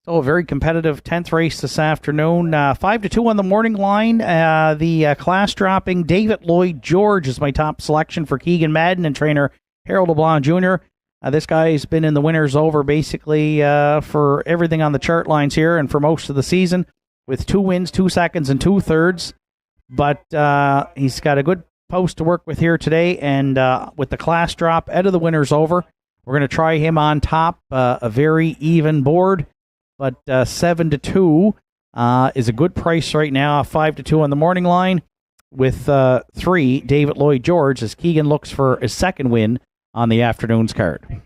So a very competitive 10th race this afternoon. 5-2 on the morning line. The class dropping David Lloyd George is my top selection for Keegan Madden and trainer Harold LeBlanc Jr. This guy's been in the winners over basically for everything on the chart lines here and for most of the season with 2 wins, 2 seconds, and 2 thirds. But he's got a good post to work with here today. And with the class drop out of the winners over, we're going to try him on top. A very even board. But 7-2 is a good price right now. 5-2 on the morning line with 3, David Lloyd George, as Keegan looks for his second win on the afternoon's card.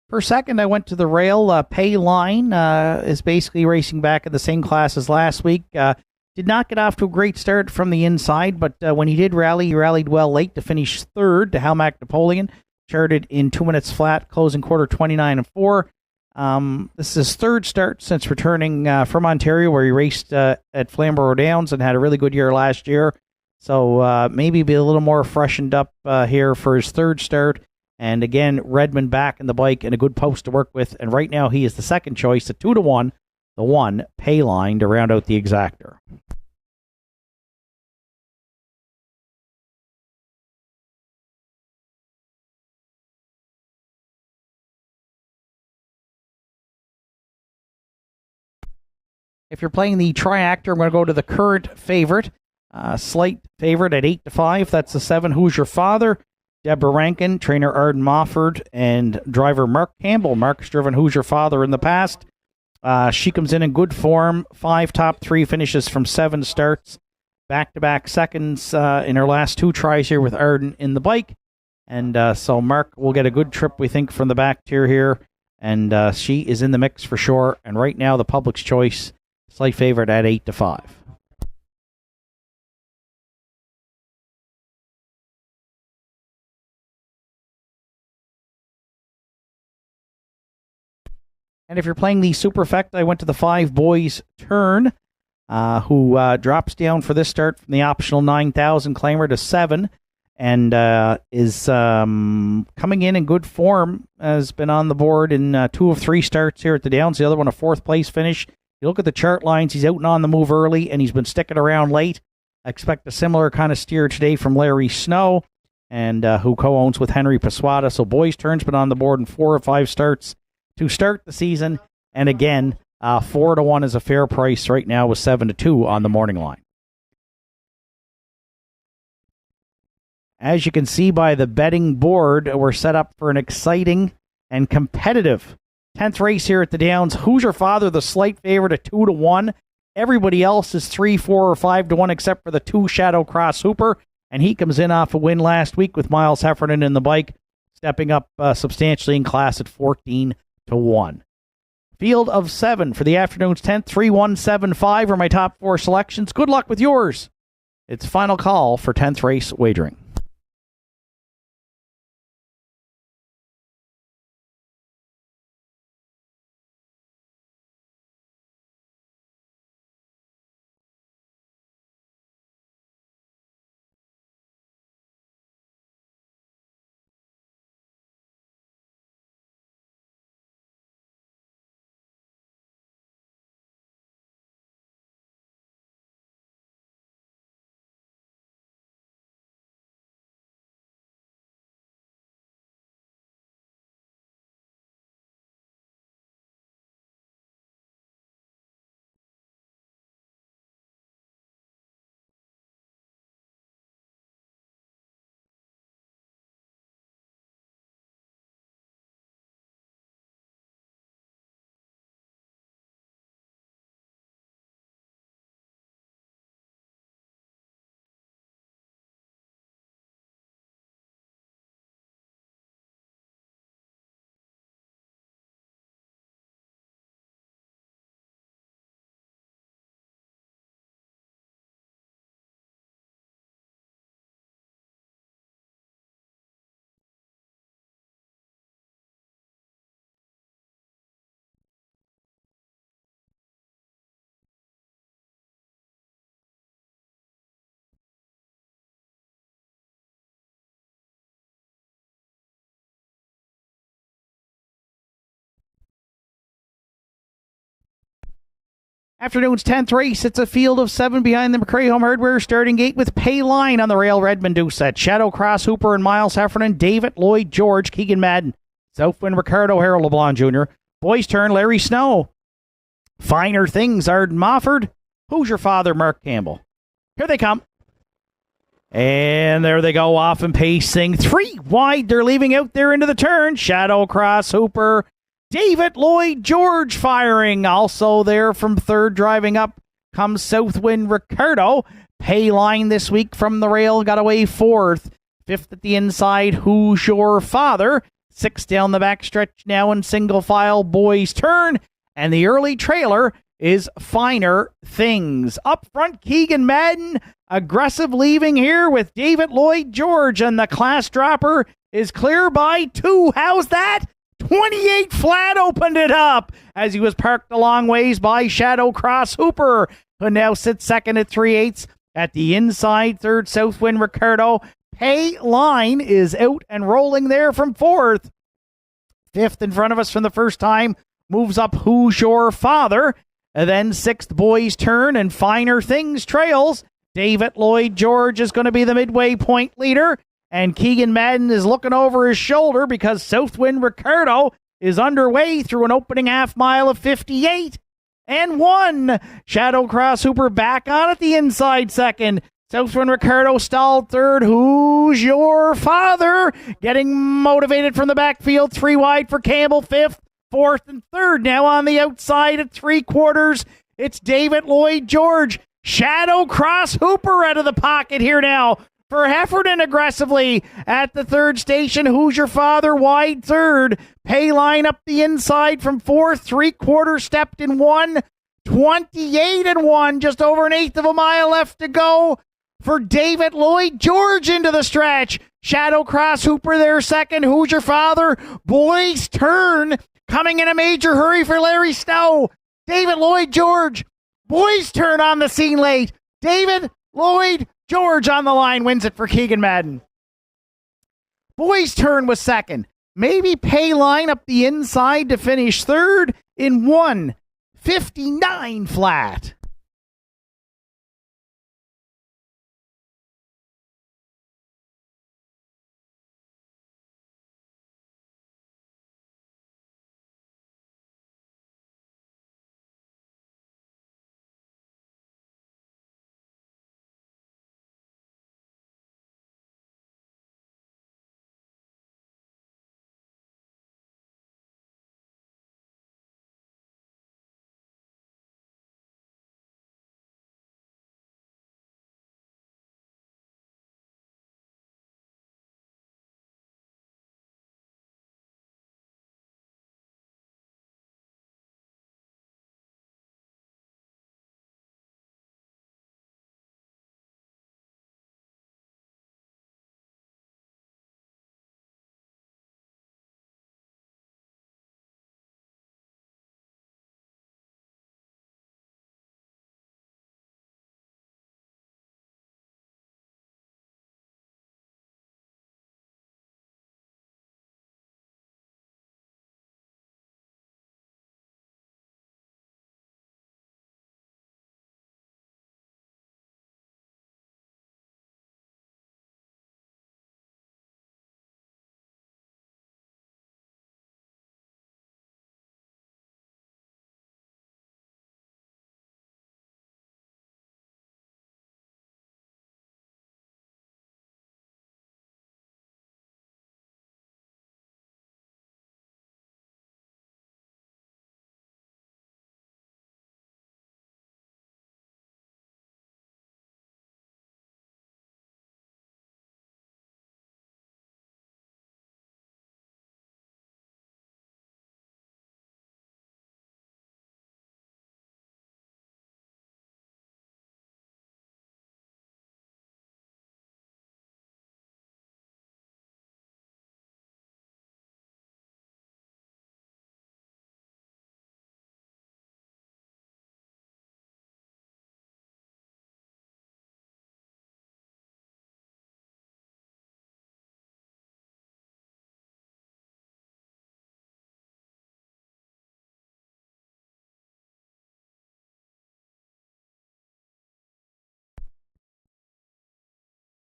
For second, I went to the rail. Pay Line is basically racing back in the same class as last week. Did not get off to a great start from the inside, but when he did rally, he rallied well late to finish third to Halmac Napoleon. Charted in 2 minutes flat, closing quarter 29-4. This is his third start since returning from Ontario, where he raced at Flamborough Downs and had a really good year last year. So maybe be a little more freshened up here for his third start. And again, Redmond back in the bike and a good post to work with. And right now he is the second choice at 2-1, the one Pay Line to round out the exactor. If you're playing the Triactor, I'm going to go to the current favorite. Slight favorite at 8-5. That's the 7, Who's Your Father? Deborah Rankin, trainer Arden Mofford, and driver Mark Campbell. Mark's driven Who's Your Father in the past. She comes in good form. 5 top 3 finishes from 7 starts. Back-to-back seconds in her last 2 tries here with Arden in the bike. And so Mark will get a good trip, we think, from the back tier here. And she is in the mix for sure. And right now, the public's choice, slight favorite at 8-5. And if you're playing the Superfect, I went to the 5 boys turn, who drops down for this start from the optional 9,000 claimer to 7, and is coming in good form. Has been on the board in 2 of 3 starts here at the Downs. The other one a 4th place finish. You look at the chart lines, he's out and on the move early, and he's been sticking around late. I expect a similar kind of steer today from Larry Snow, and who co-owns with Henry Paswada. So boys turn's been on the board in 4 or 5 starts to start the season. And again, 4-1 is a fair price right now with 7-2 on the morning line. As you can see by the betting board, we're set up for an exciting and competitive 10th race here at the Downs. Hoosier Father, the slight favorite at 2-1. Everybody else is 3, 4, or 5-1 except for the 2 Shadow Cross Hooper. And he comes in off a win last week with Miles Heffernan in the bike, stepping up substantially in class at 14-1. Field of 7 for the afternoon's 10th. 3, 1, 7, 5 are my top 4 selections. Good luck with yours. It's final call for 10th race wagering. Afternoon's 10th race, it's a field of 7 behind the McCrae Home Hardware starting gate with Pay Line on the rail. Redmond Doucette, Shadow Cross Hooper and Miles Heffernan, David Lloyd George, Keegan Madden, Southwind Ricardo, Harold LeBlanc Jr., Boys Turn, Larry Snow, Finer Things, Arden Mofford, Hoosier Father, Mark Campbell. Here they come. And there they go off and pacing. 3 wide, they're leaving out there into the turn. Shadow Cross Hooper, David Lloyd George firing. Also there from 3rd driving up comes Southwind Ricardo. Pay Line this week from the rail got away 4th. 5th at the inside, Who's Your Father? 6th down the backstretch now in single file, Boys Turn. And the early trailer is Finer Things. Up front, Keegan Madden, aggressive leaving here with David Lloyd George. And the class dropper is clear by 2. How's that? 28 flat opened it up as he was parked a long ways by Shadow Cross Hooper, who now sits 2nd at 3/8. At the inside, 3rd, Southwind Ricardo. Pay Line is out and rolling there from 4th. 5th in front of us from the first time moves up Who's Your Father. And then 6th, Boys Turn, and Finer Things trails. David Lloyd George is going to be the midway point leader. And Keegan Madden is looking over his shoulder because Southwind Ricardo is underway through an opening half mile of 58-1. Shadow Cross Hooper back on at the inside 2nd. Southwind Ricardo stalled 3rd. Who's Your Father? Getting motivated from the backfield. 3 wide for Campbell. 5th, 4th, and 3rd. Now on the outside at 3/4. It's David Lloyd George. Shadow Cross Hooper out of the pocket here now for Heffernan aggressively at the 3rd station. Who's Your Father? Wide 3rd. Pay Line up the inside from 4th. 3/4 stepped in 1. 28-1. Just over an 1/8 of a mile left to go for David Lloyd George into the stretch. Shadow Cross Hooper there 2nd. Who's Your Father? Boys Turn Coming in a major hurry for Larry Stowe. David Lloyd George. Boys' turn on the scene late. David Lloyd George on the line wins it for Keegan Madden. Boys' turn was second. Maybe Payline up the inside to finish third in 1:59 flat.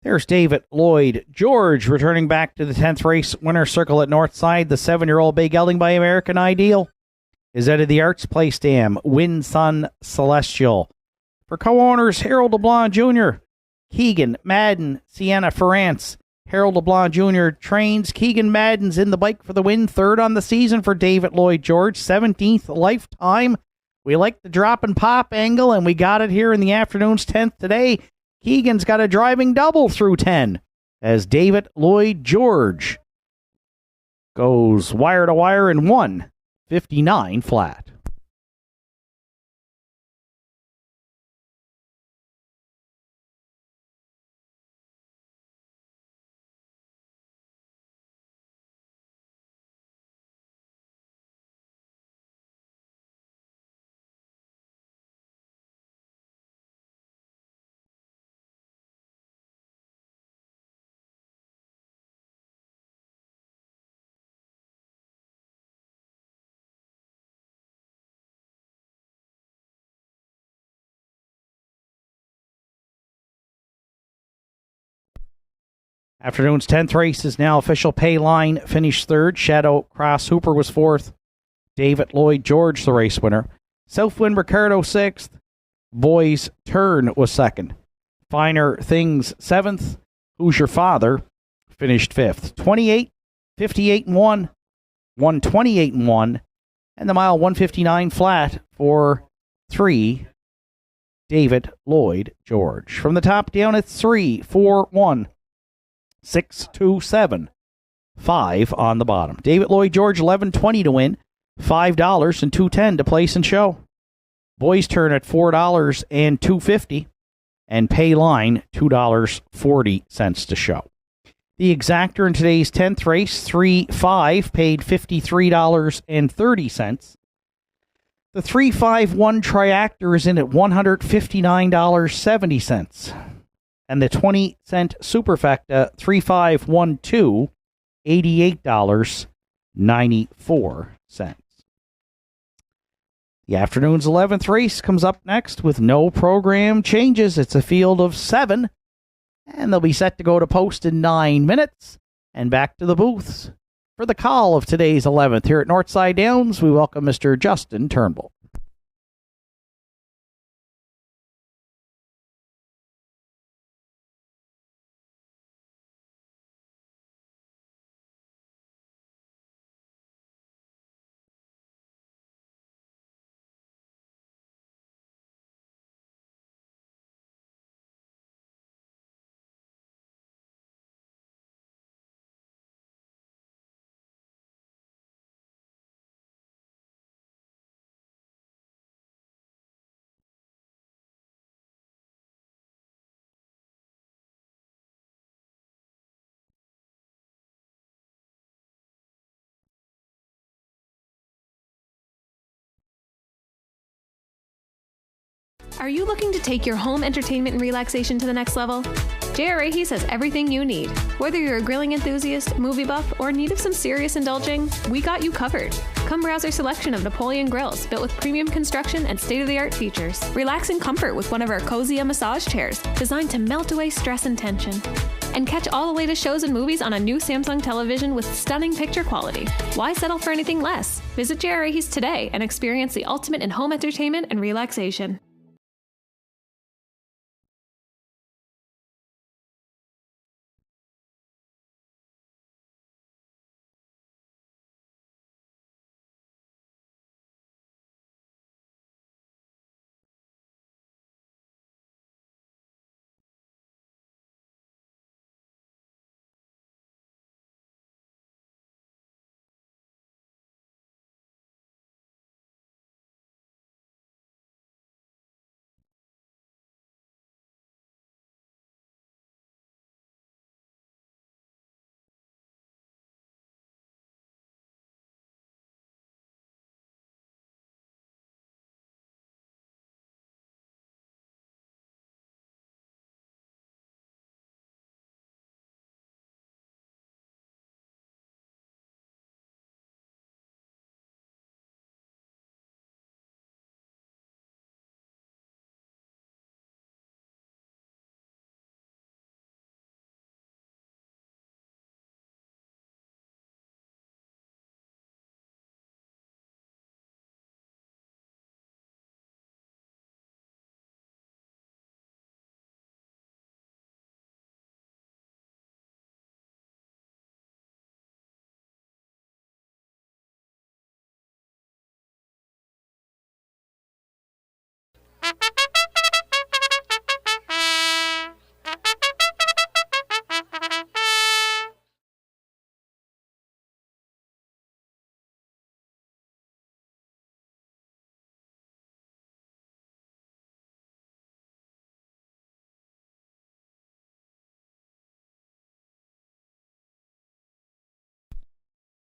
There's David Lloyd George returning back to the 10th race winner circle at Northside. The 7-year-old bay gelding by American Ideal is out of the Arts Place Dam. Wind Sun Celestial. For co-owners, Harold LeBlanc Jr., Keegan Madden, Sienna Ferrance. Harold LeBlanc Jr. trains. Keegan Madden's in the bike for the win. Third on the season for David Lloyd George. 17th lifetime. We like the drop and pop angle, and we got it here in the afternoon's 10th today. Keegan's got a driving double through 10 as David Lloyd George goes wire to wire in 1:59 flat. Afternoon's 10th race is now official. Payline finished third. Shadow Cross Hooper was fourth. David Lloyd George, the race winner. Southwind Ricardo, sixth. Boys Turn was second. Finer Things, seventh. Who's Your Father finished fifth. 28, 58 and 1, 128 and 1, and the mile 159 flat for 3. David Lloyd George. From the top down, it's 3, 4, 1. 6, 2, 7, 5 on the bottom. David Lloyd George, $11.20 to win, $5 and $2.10 to place and show. Boys Turn at $4 and $2.50, and Payline $2.40 to show. The exactor in today's 10th race, 3-5, paid $53.30. The 3-5-1 triactor is in at $159.70. And the 20-cent superfecta 3-5-1-2, $88.94. The afternoon's 11th race comes up next with no program changes. It's a field of 7, and they'll be set to go to post in 9 minutes. And back to the booths. For the call of today's 11th here at Northside Downs, we welcome Mr. Justin Turnbull. Are you looking to take your home entertainment and relaxation to the next level? J.R. Ahys has everything you need. Whether you're a grilling enthusiast, movie buff, or in need of some serious indulging, we got you covered. Come browse our selection of Napoleon grills built with premium construction and state-of-the-art features. Relax in comfort with one of our cozy massage chairs designed to melt away stress and tension. And catch all the latest shows and movies on a new Samsung television with stunning picture quality. Why settle for anything less? Visit J.R. Ahys today and experience the ultimate in home entertainment and relaxation.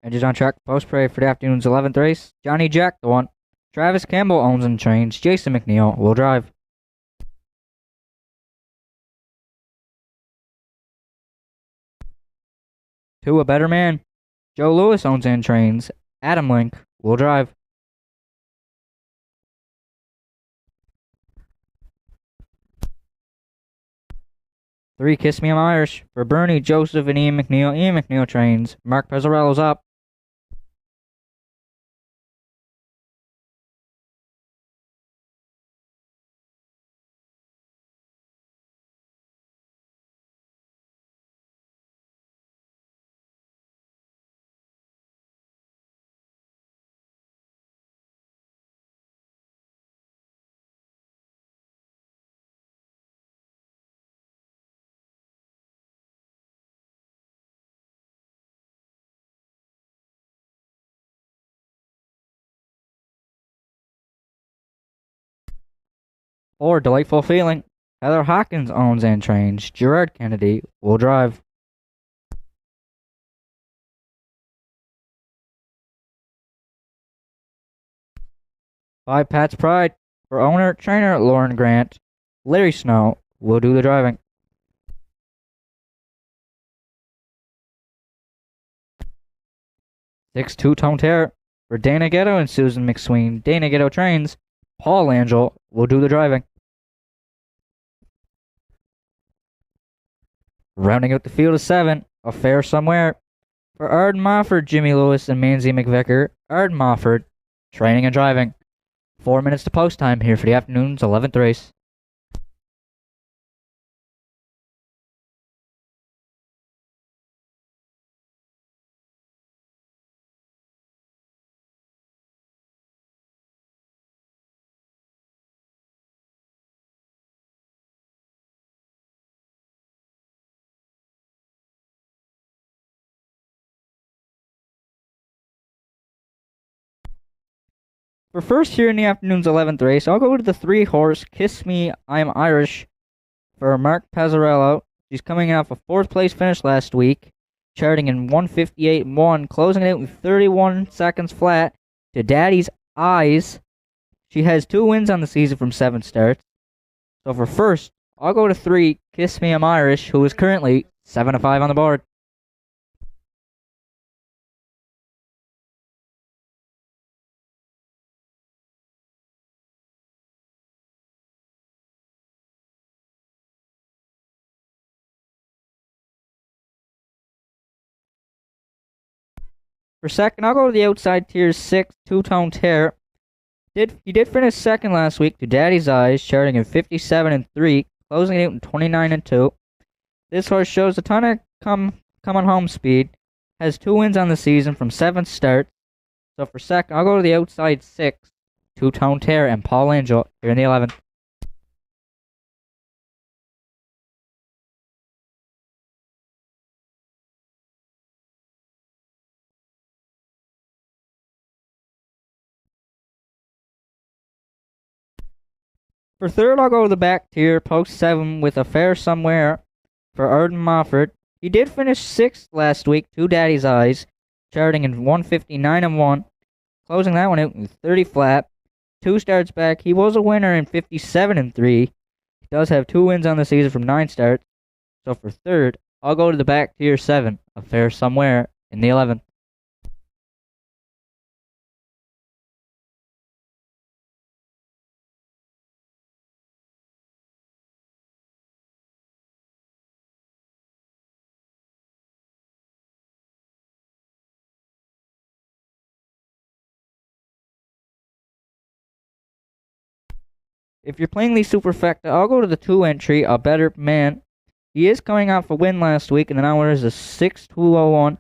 Edges on track, post parade for the afternoon's 11th race. Johnny Jack, the 1. Travis Campbell owns and trains. Jason McNeil will drive. 2, A Better Man. Joe Lewis owns and trains. Adam Link will drive. 3, Kiss Me I'm Irish. For Bernie, Joseph, and Ian McNeil. Ian McNeil trains. Mark Pezzarello's up. 4, Delightful Feeling. Heather Hawkins owns and trains. Gerard Kennedy will drive. by Pat's Pride. For owner-trainer Lauren Grant, Larry Snow will do the driving. 6 two-tone terror. For Dana Ghetto and Susan McSween, Dana Ghetto trains, Paul Angel will do the driving. Rounding out the field of 7, Affair Somewhere. For Arden Mofford, Jimmy Lewis, and Manzi McVicker, Arden Mofford, training and driving. 4 minutes to post time here for the afternoon's 11th race. For first here in the afternoon's 11th race, I'll go to the 3-horse Kiss Me, I'm Irish for Mark Pazzarello. She's coming off a 4th place finish last week, charting in 158.1, closing it out in 31 seconds flat to Daddy's Eyes. She has 2 wins on the season from 7 starts. So for first, I'll go to 3, Kiss Me, I'm Irish, who is currently 7-5 on the board. For second, I'll go to the outside tier 6, two-tone tear. He did finish second last week to Daddy's Eyes, charting in 57-3, closing it out in 29-2. This horse shows a ton of coming home speed, has 2 wins on the season from 7 starts. So for second, I'll go to the outside 6, two-tone tear, and Paul Angel here in the 11th. For third, I'll go to the back tier, post 7, with Affair Somewhere for Arden Mofford. He did finish 6th last week to Daddy's Eyes, charting in 159-1, closing that one out in 30 flat. 2 starts back, he was a winner in 57-3. He does have 2 wins on the season from 9 starts. So for third, I'll go to the back tier 7, Affair Somewhere in the 11th. If you're playing the Superfecta, I'll go to the 2 entry, A Better Man. He is coming off a win last week, and the number is a 6-201.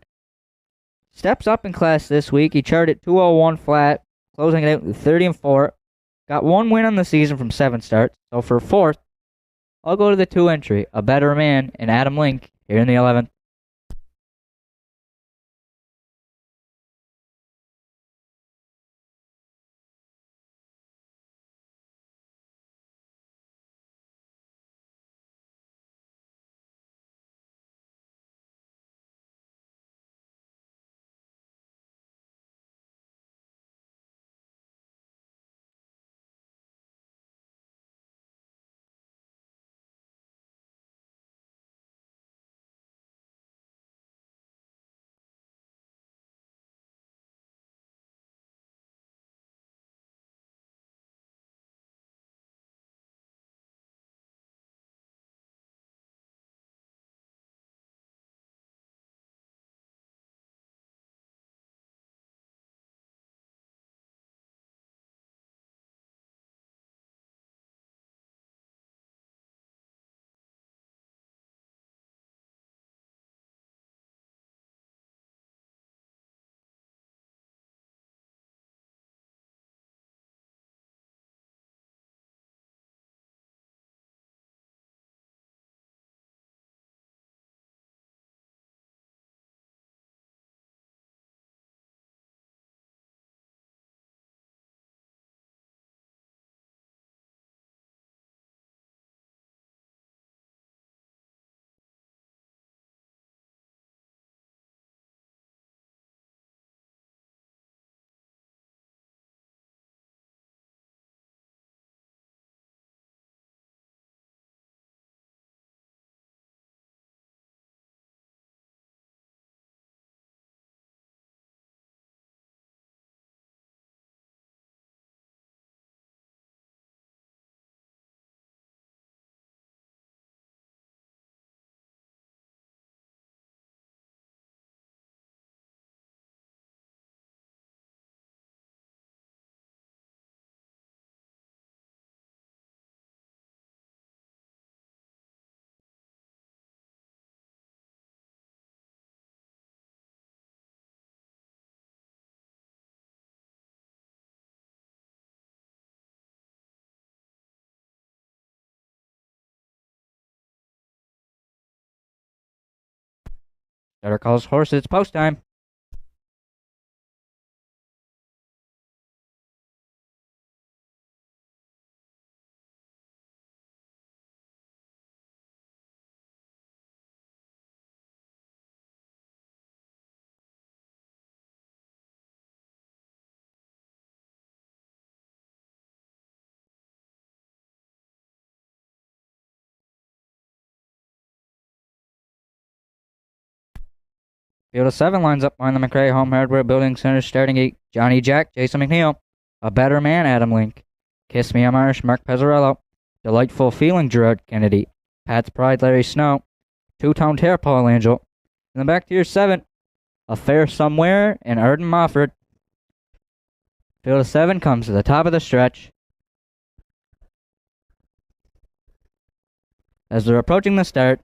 Steps up in class this week. He charted 201 flat, closing it out with 30-4. Got 1 win on the season from 7 starts. So for fourth, I'll go to the 2 entry, A Better Man, and Adam Link here in the 11th. Starter calls horses. It's post time. Field of 7 lines up behind the McRae Home Hardware Building Center starting 8. Johnny Jack, Jason McNeil. A Better Man, Adam Link. Kiss Me, I'm Irish, Mark Pezzarello. Delightful Feeling, Gerard Kennedy. Pat's Pride, Larry Snow. Two-Tone Tear, Paul Angel. In the back tier 7, Affair Somewhere and Arden Mofford. Field of 7 comes to the top of the stretch. As they're approaching the start,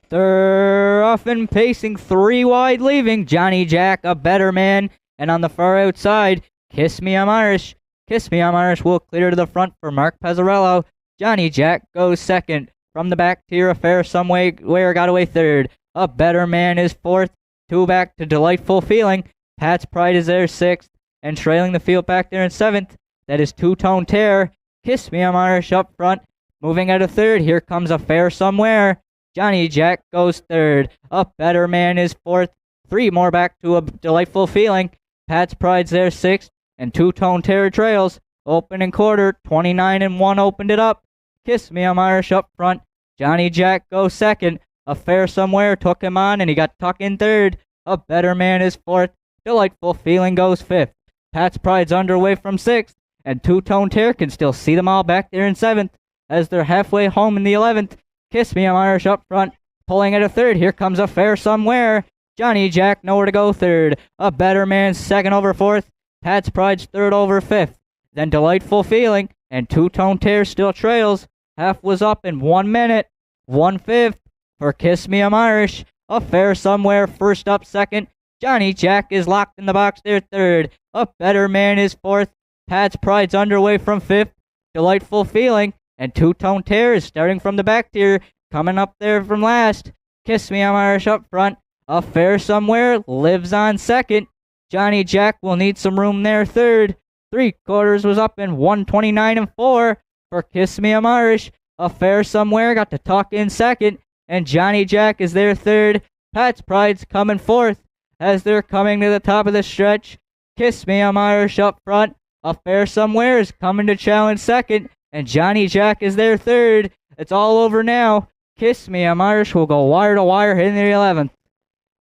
they're off and pacing 3 wide, leaving Johnny Jack, A Better Man, and on the far outside, Kiss Me, I'm Irish. Kiss Me, I'm Irish will clear to the front for Mark Pezzarello. Johnny Jack goes second. From the back tier, Affair Somewhere got away third. A Better Man is fourth. 2 back to Delightful Feeling. Pat's Pride is there sixth. And trailing the field back there in seventh, that is Two-Tone Tear. Kiss Me, I'm Irish up front. Moving out of third, here comes Affair Somewhere. Johnny Jack goes third. A Better Man is fourth. 3 more back to A Delightful Feeling. Pat's Pride's there sixth. And Two-Tone Terror trails. Opening quarter, 29-1 opened it up. Kiss Me, I'm Irish up front. Johnny Jack goes second. Affair Somewhere took him on and he got tucked in third. A Better Man is fourth. Delightful Feeling goes fifth. Pat's Pride's underway from sixth. And Two-Tone Terror can still see them all back there in seventh. As they're halfway home in the 11th. Kiss Me, I'm Irish up front. Pulling at a third. Here comes Affair Somewhere. Johnny Jack nowhere to go third. A Better Man second over fourth. Pat's Pride's third over fifth. Then Delightful Feeling and Two-Tone Tear still trails. Half was up in 1 minute. 1/5 for Kiss Me, I'm Irish. Affair Somewhere first up second. Johnny Jack is locked in the box there third. A Better Man is fourth. Pat's Pride's underway from fifth. Delightful Feeling and Two-Tone Tear is starting from the back tier. Coming up there from last. Kiss Me, I'm Irish up front. Affair Somewhere lives on second. Johnny Jack will need some room there third. 3/4 was up in 129-4 for Kiss Me, I'm Irish. Affair Somewhere got to tuck in second, and Johnny Jack is there third. Pat's Pride's coming fourth as they're coming to the top of the stretch. Kiss Me, I'm Irish up front. Affair Somewhere is coming to challenge second, and Johnny Jack is there third. It's all over now. Kiss Me, I'm Irish will go wire to wire in the 11th.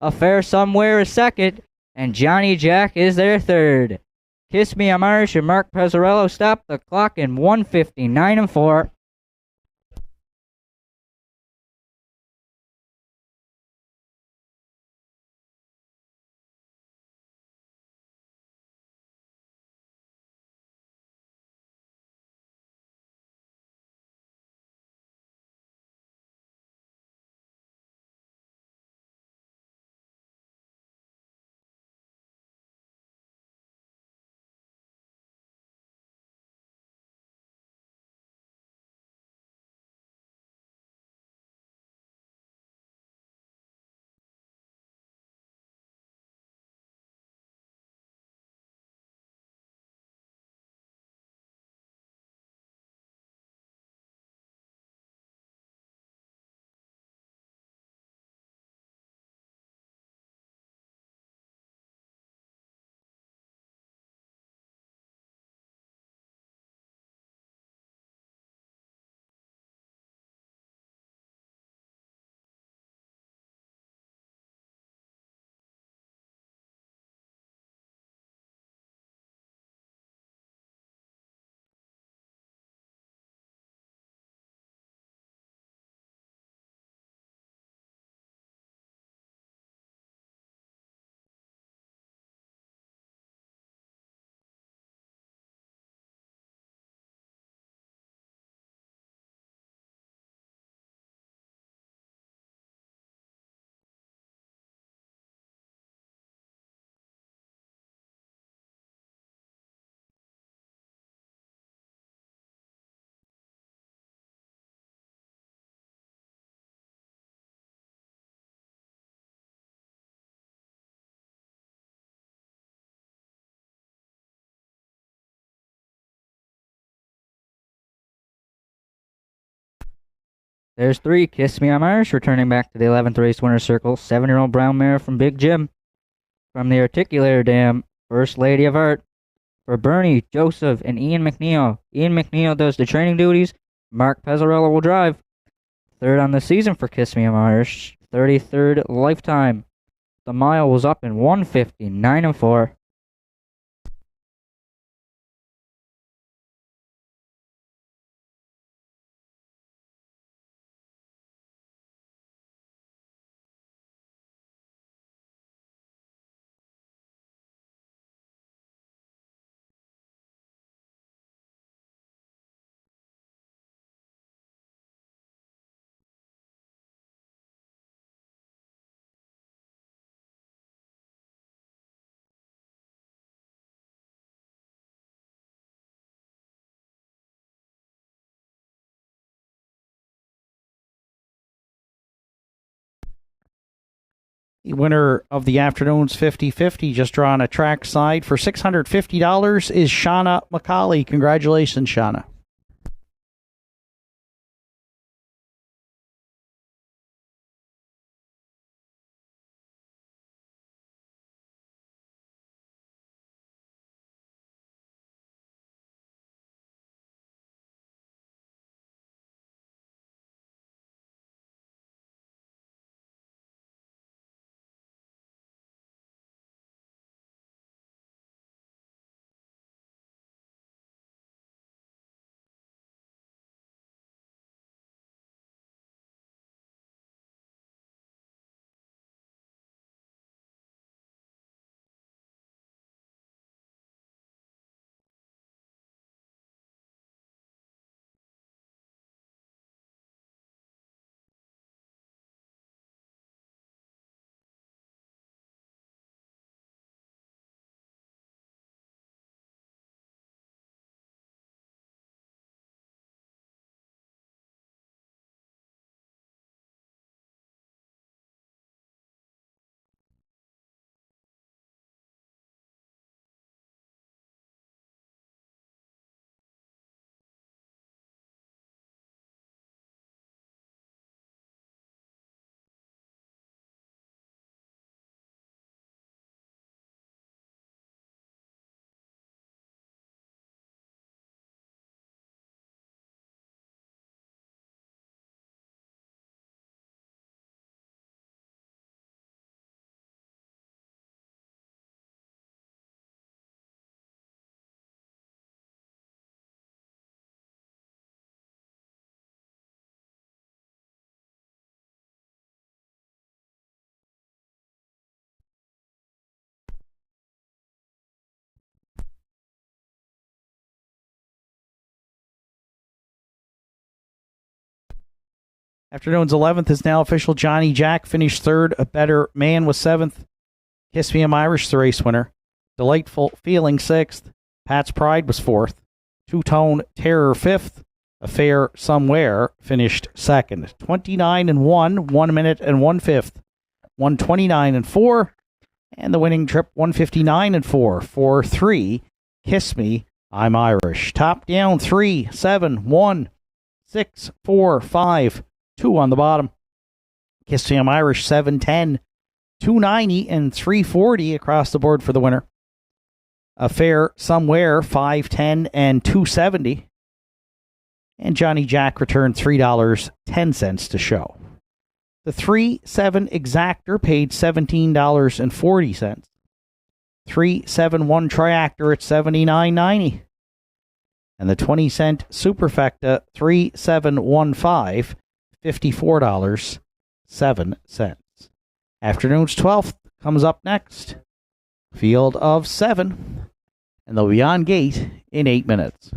Affair Somewhere is second, and Johnny Jack is there third. Kiss Me, I'm Irish, and Mark Pezzarello stopped the clock in 1:59-4. There's 3. Kiss Me, I'm Irish, returning back to the 11th race winner's circle. 7-year-old brown mare from Big Jim. From the Articulator Dam, First Lady of Art. For Bernie, Joseph, and Ian McNeil. Ian McNeil does the training duties. Mark Pezzarello will drive. 3rd on the season for Kiss Me, I'm Irish. 33rd lifetime. The mile was up in 1:59.4. The winner of the afternoon's 50-50, just drawn a track side for $650, is Shauna McCauley. Congratulations, Shauna. Afternoon's 11th is now official. Johnny Jack finished 3rd. A Better Man was 7th. Kiss Me, I'm Irish, the race winner. Delightful Feeling 6th. Pat's Pride was 4th. Two-Tone Terror 5th. Affair Somewhere finished 2nd. 29-1, 1 minute and 1/5. 129-4. And the winning trip 159-4. 4-3. Kiss Me, I'm Irish. Top down 3, 7, 1, 6, 4, 5, 2 on the bottom. Kiss Me, I'm Irish 710, 290, and 340 across the board for the winner. Affair Somewhere 510 and 270. And Johnny Jack returned $3.10 to show. The 3-7 exactor paid $17.40. 3-7-1 triactor at $79.90. And the 20-cent superfecta 3-7-1-5, $54.07. Afternoon's 12th comes up next. Field of 7. And they'll be on gate in 8 minutes.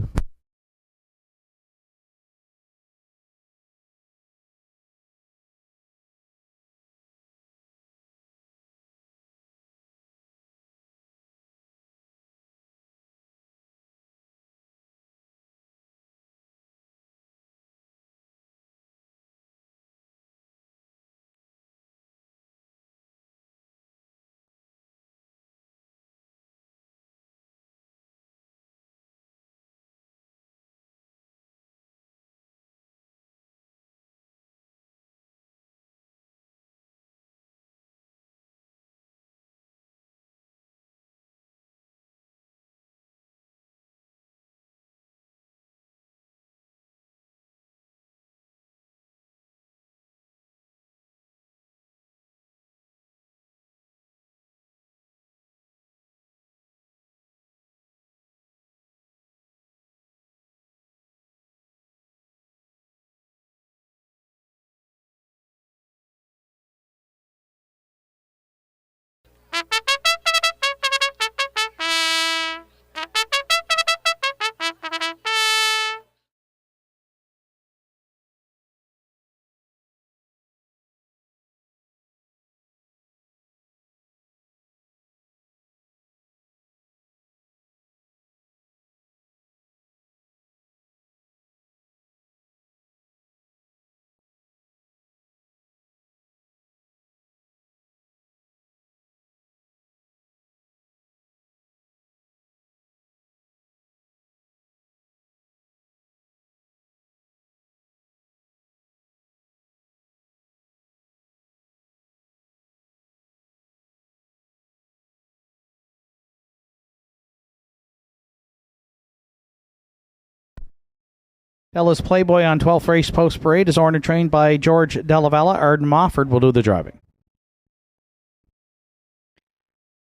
Della's Playboy on 12th race post parade is owned and trained by George Delavella. Arden Mofford will do the driving.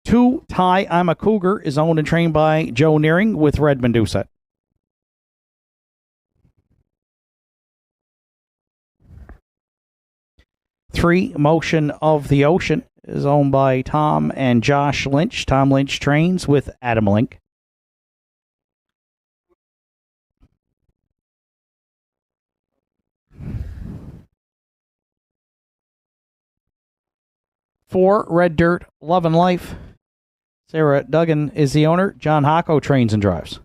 2, Ty I'm a Cougar is owned and trained by Joe Nearing with Redmond Doucette. 3, Motion of the Ocean is owned by Tom and Josh Lynch. Tom Lynch trains with Adam Link. 4, Red Dirt, Love and Life. Sarah Duggan is the owner. John Hocko trains and drives.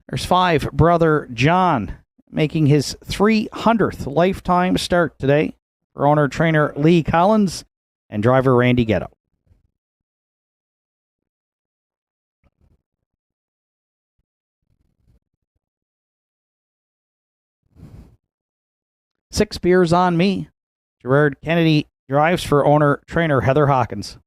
There's 5, Brother John, making his 300th lifetime start today for owner-trainer Lee Collins and driver Randy Ghetto. Six Beers on Me. Gerard Kennedy drives for owner-trainer Heather Hawkins.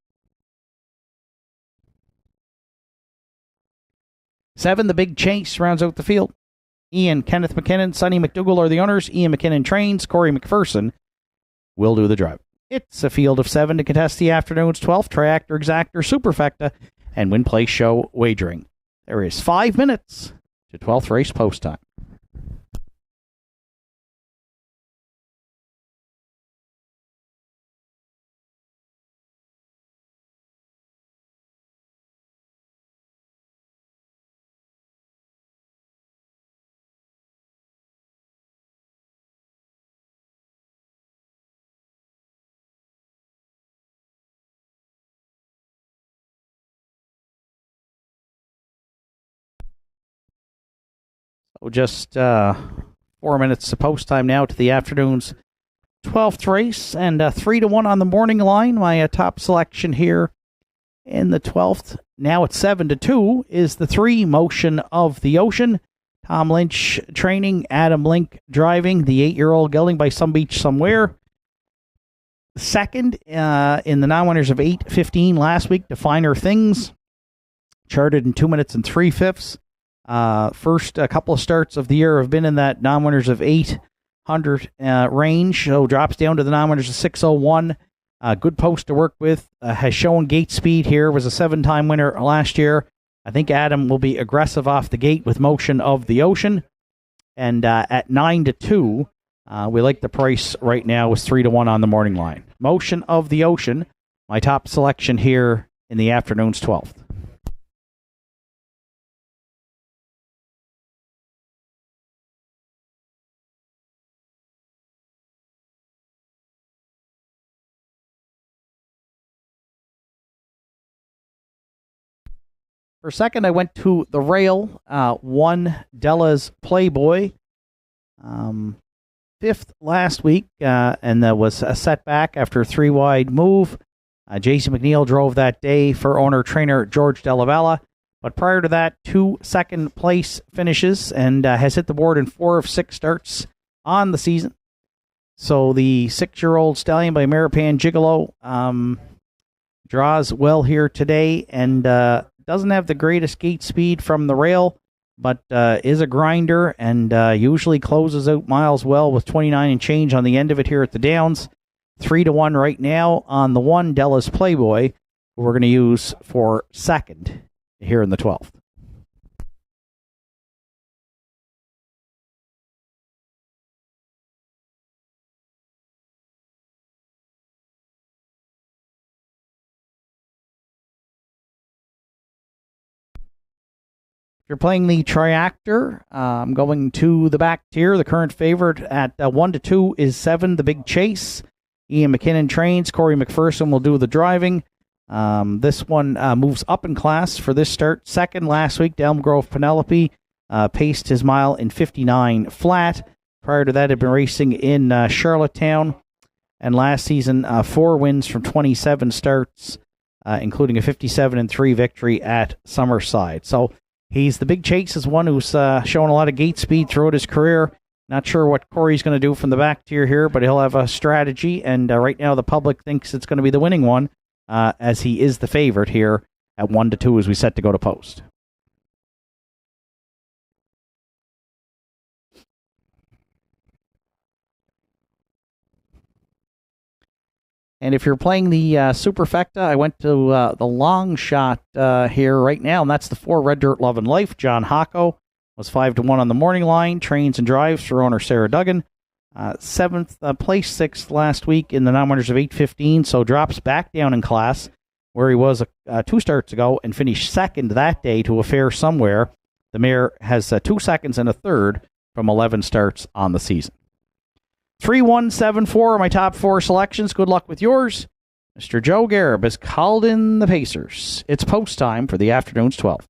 7, The Big Chase rounds out the field. Ian, Kenneth McKinnon, Sonny McDougall are the owners. Ian McKinnon trains. Corey McPherson will do the drive. It's a field of 7 to contest the afternoon's 12th Triactor, Exactor, Superfecta, and Win Place Show wagering. There is 5 minutes to 12th race post time. So just 4 minutes to post time now to the afternoon's 12th race, and 3-1 on the morning line. My top selection here in the 12th, now at 7-2, is the 3, Motion of the Ocean. Tom Lynch training, Adam Link driving, the 8-year-old gelding by Some Beach Somewhere. Second in the non-winners of 8:15 last week, Definer Things, charted in 2 minutes and 3/5. First couple of starts of the year have been in that non-winners of 800 range, so drops down to the non-winners of 601. Good post to work with, has shown gate speed here, was a 7-time winner last year. I think Adam will be aggressive off the gate with Motion of the Ocean. And at 9-2, we like the price right now is 3-1 on the morning line. Motion of the Ocean, my top selection here in the afternoon's 12th. For second, I went to the rail. 1, Della's Playboy. 5th last week, and that was a setback after a 3-wide move. J.C. McNeil drove that day for owner-trainer George Delavella. But prior to that, 2 second-place finishes, and has hit the board in 4 of 6 starts on the season. So the 6-year-old stallion by Maripan Gigolo draws well here today, and doesn't have the greatest gate speed from the rail, but is a grinder and usually closes out miles well with 29 and change on the end of it here at the Downs. 3-1 right now on the 1, Della's Playboy, who we're going to use for second here in the 12th. If you're playing the Triactor, I'm going to the back tier. The current favorite at 1-2 is 7, The Big Chase. Ian McKinnon trains. Corey McPherson will do the driving. This one moves up in class for this start. Second last week, Elm Grove Penelope paced his mile in 59 flat. Prior to that, had been racing in Charlottetown. And last season, 4 wins from 27 starts, including a 57-3 victory at Summerside. So he's the Big Chase, is one who's shown a lot of gate speed throughout his career. Not sure what Corey's going to do from the back tier here, but he'll have a strategy. And right now the public thinks it's going to be the winning one, as he is the favorite here at 1-2 as we set to go to post. And if you're playing the Superfecta, I went to the long shot here right now, and that's the 4 Red Dirt Love and Life. John Hocko was 5-1 on the morning line. Trains and drives for owner Sarah Duggan. 7th place, 6th last week in the non-winners of 8:15, so drops back down in class where he was 2 starts ago and finished second that day to a fair somewhere. The mare has 2 seconds and a third from 11 starts on the season. 3-1-7-4 are my top 4 selections. Good luck with yours. Mr. Joe Garib has called in the Pacers. It's post time for the afternoon's 12th.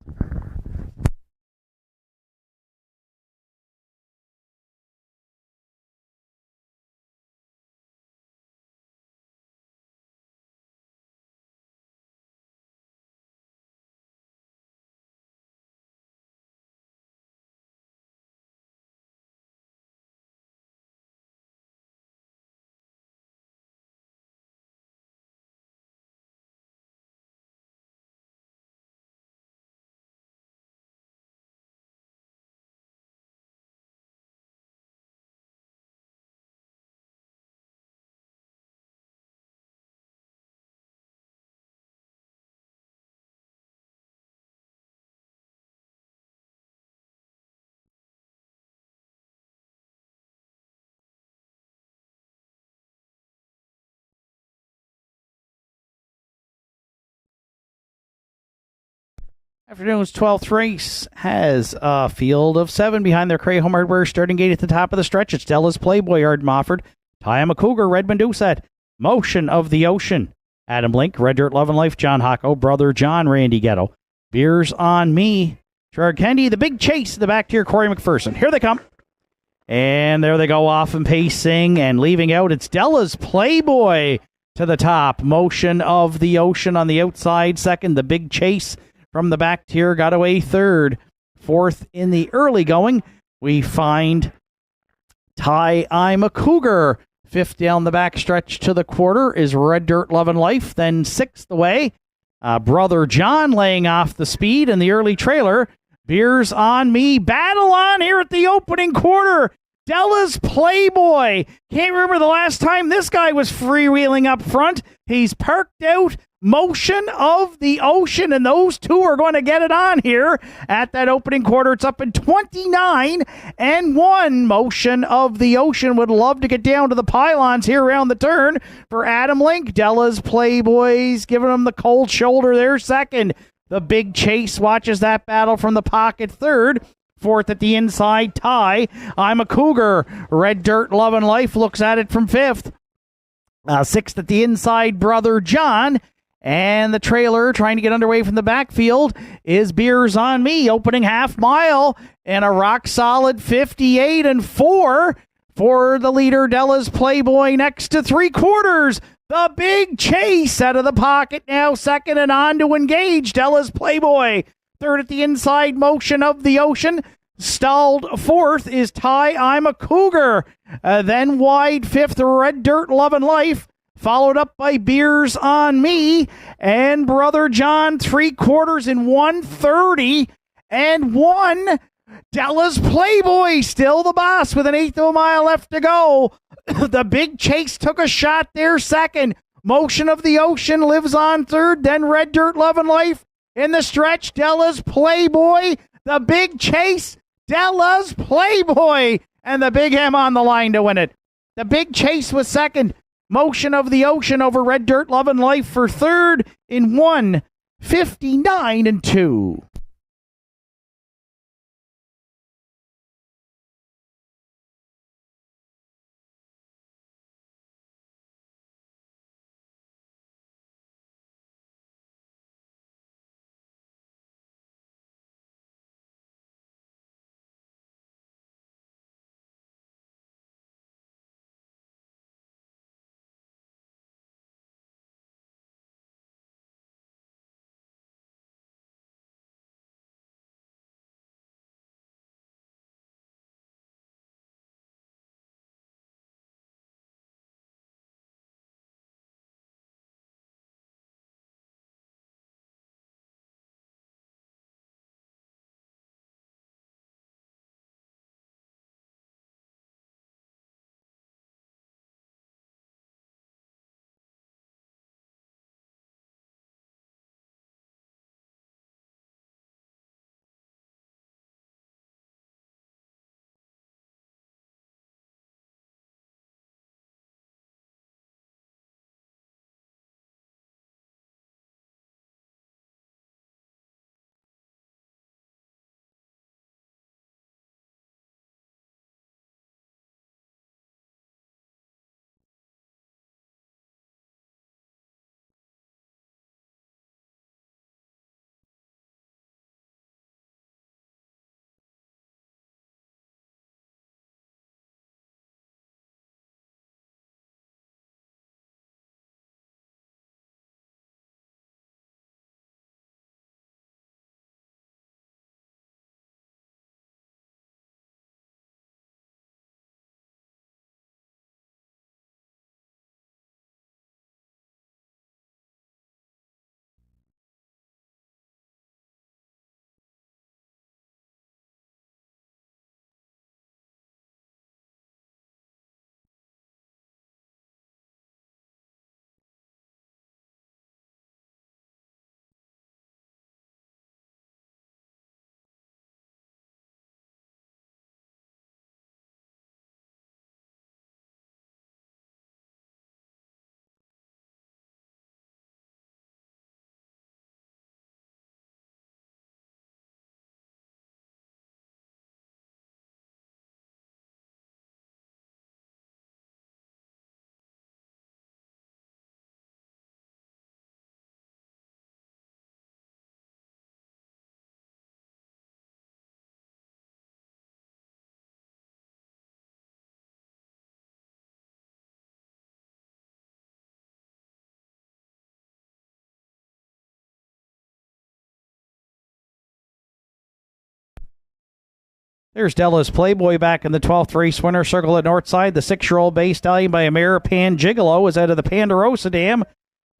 Afternoon's 12th race has a field of 7 behind their Cray Home Hardware starting gate at the top of the stretch. It's Stella's Playboy, Arden Mofford, Tiama Cougar, Redmond Doucette, Motion of the Ocean, Adam Link, Red Dirt Love and Life, John Hocko, Brother John, Randy Ghetto, Beers on Me, Gerard Kennedy, The Big Chase, the back tier, Corey McPherson. Here they come. And there they go off and pacing and leaving out. It's Stella's Playboy to the top. Motion of the Ocean on the outside second. The Big Chase from the back tier got away third. Fourth in the early going, we find I'm a Cougar. Fifth down the back stretch to the quarter is Red Dirt Love and Life. Then sixth away, Brother John laying off the speed in the early trailer. Beers on Me. Battle on here at the opening quarter. Stella's Playboy. Can't remember the last time this guy was freewheeling up front. He's parked out. Motion of the Ocean, and those two are going to get it on here at that opening quarter. It's up in 29-1. Motion of the Ocean would love to get down to the pylons here around the turn for Adam Link. Della's Playboys giving him the cold shoulder there second. The Big Chase watches that battle from the pocket third. Fourth at the inside, I'm a Cougar. Red Dirt Love and Life looks at it from fifth. Sixth at the inside, Brother John. And the trailer trying to get underway from the backfield is Beers on Me, opening half mile and a rock-solid 58-4 for the leader, Della's Playboy, next to three quarters. The Big Chase out of the pocket now, second and on to engage, Della's Playboy. Third at the inside, Motion of the Ocean. Stalled fourth is I'm a Cougar. Then wide fifth, Red Dirt Love and Life. Followed up by Beers on Me and Brother John, three quarters in 1:30-1. Della's Playboy still the boss with an eighth of a mile left to go. The Big Chase took a shot there second. Motion of the Ocean lives on third. Then Red Dirt Love and Life in the stretch. Della's Playboy, the Big Chase, Della's Playboy, and the Big M on the line to win it. The Big Chase was second. Motion of the Ocean over Red Dirt Love and Life for third in 1:59-2. There's Della's Playboy back in the 12th race winner circle at Northside. The 6-year-old bay stallion by Ameripan Gigolo is out of the Ponderosa Dam.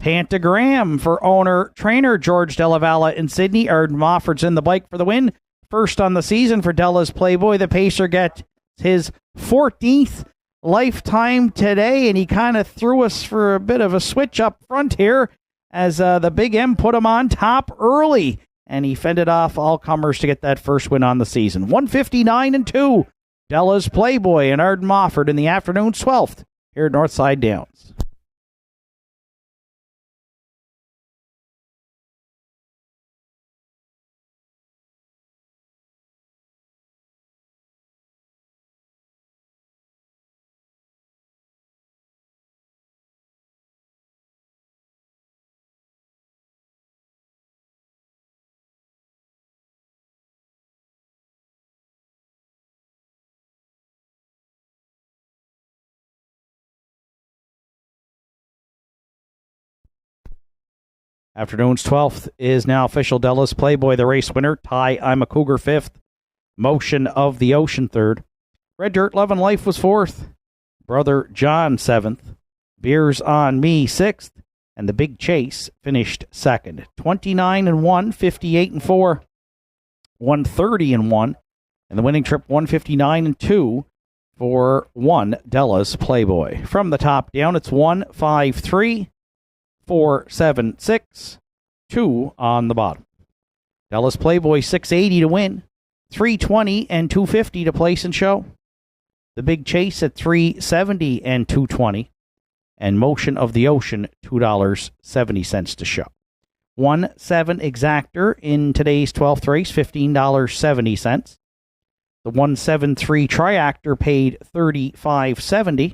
Pantagram for owner-trainer George Della Valle in Sydney. Arden Mofford's in the bike for the win. First on the season for Della's Playboy. The pacer gets his 14th lifetime today, and he kind of threw us for a bit of a switch up front here as the Big M put him on top early, and he fended off all comers to get that first win on the season. 159-2. Della's Playboy and Arden Mofford in the afternoon 12th here at Northside Downs. Afternoon's 12th is now official. Della's Playboy, the race winner. Ty, I'm a Cougar 5th. Motion of the Ocean 3rd. Red Dirt Love and Life was 4th. Brother John 7th. Beers on Me 6th. And the Big Chase finished 2nd. 29-1, 58-4, 130-1. And the winning trip 159-2 for one Della's Playboy. From the top down, it's 1-5-3. 4, 7, 6, 2 on the bottom. Della's Playboy 680 to win, 320 and 250 to place and show. The Big Chase at 370 and 220, and Motion of the Ocean $2.70 to show. 1-7 Exactor in today's 12th race, $15.70. The 1-7-3 Triactor paid $35.70.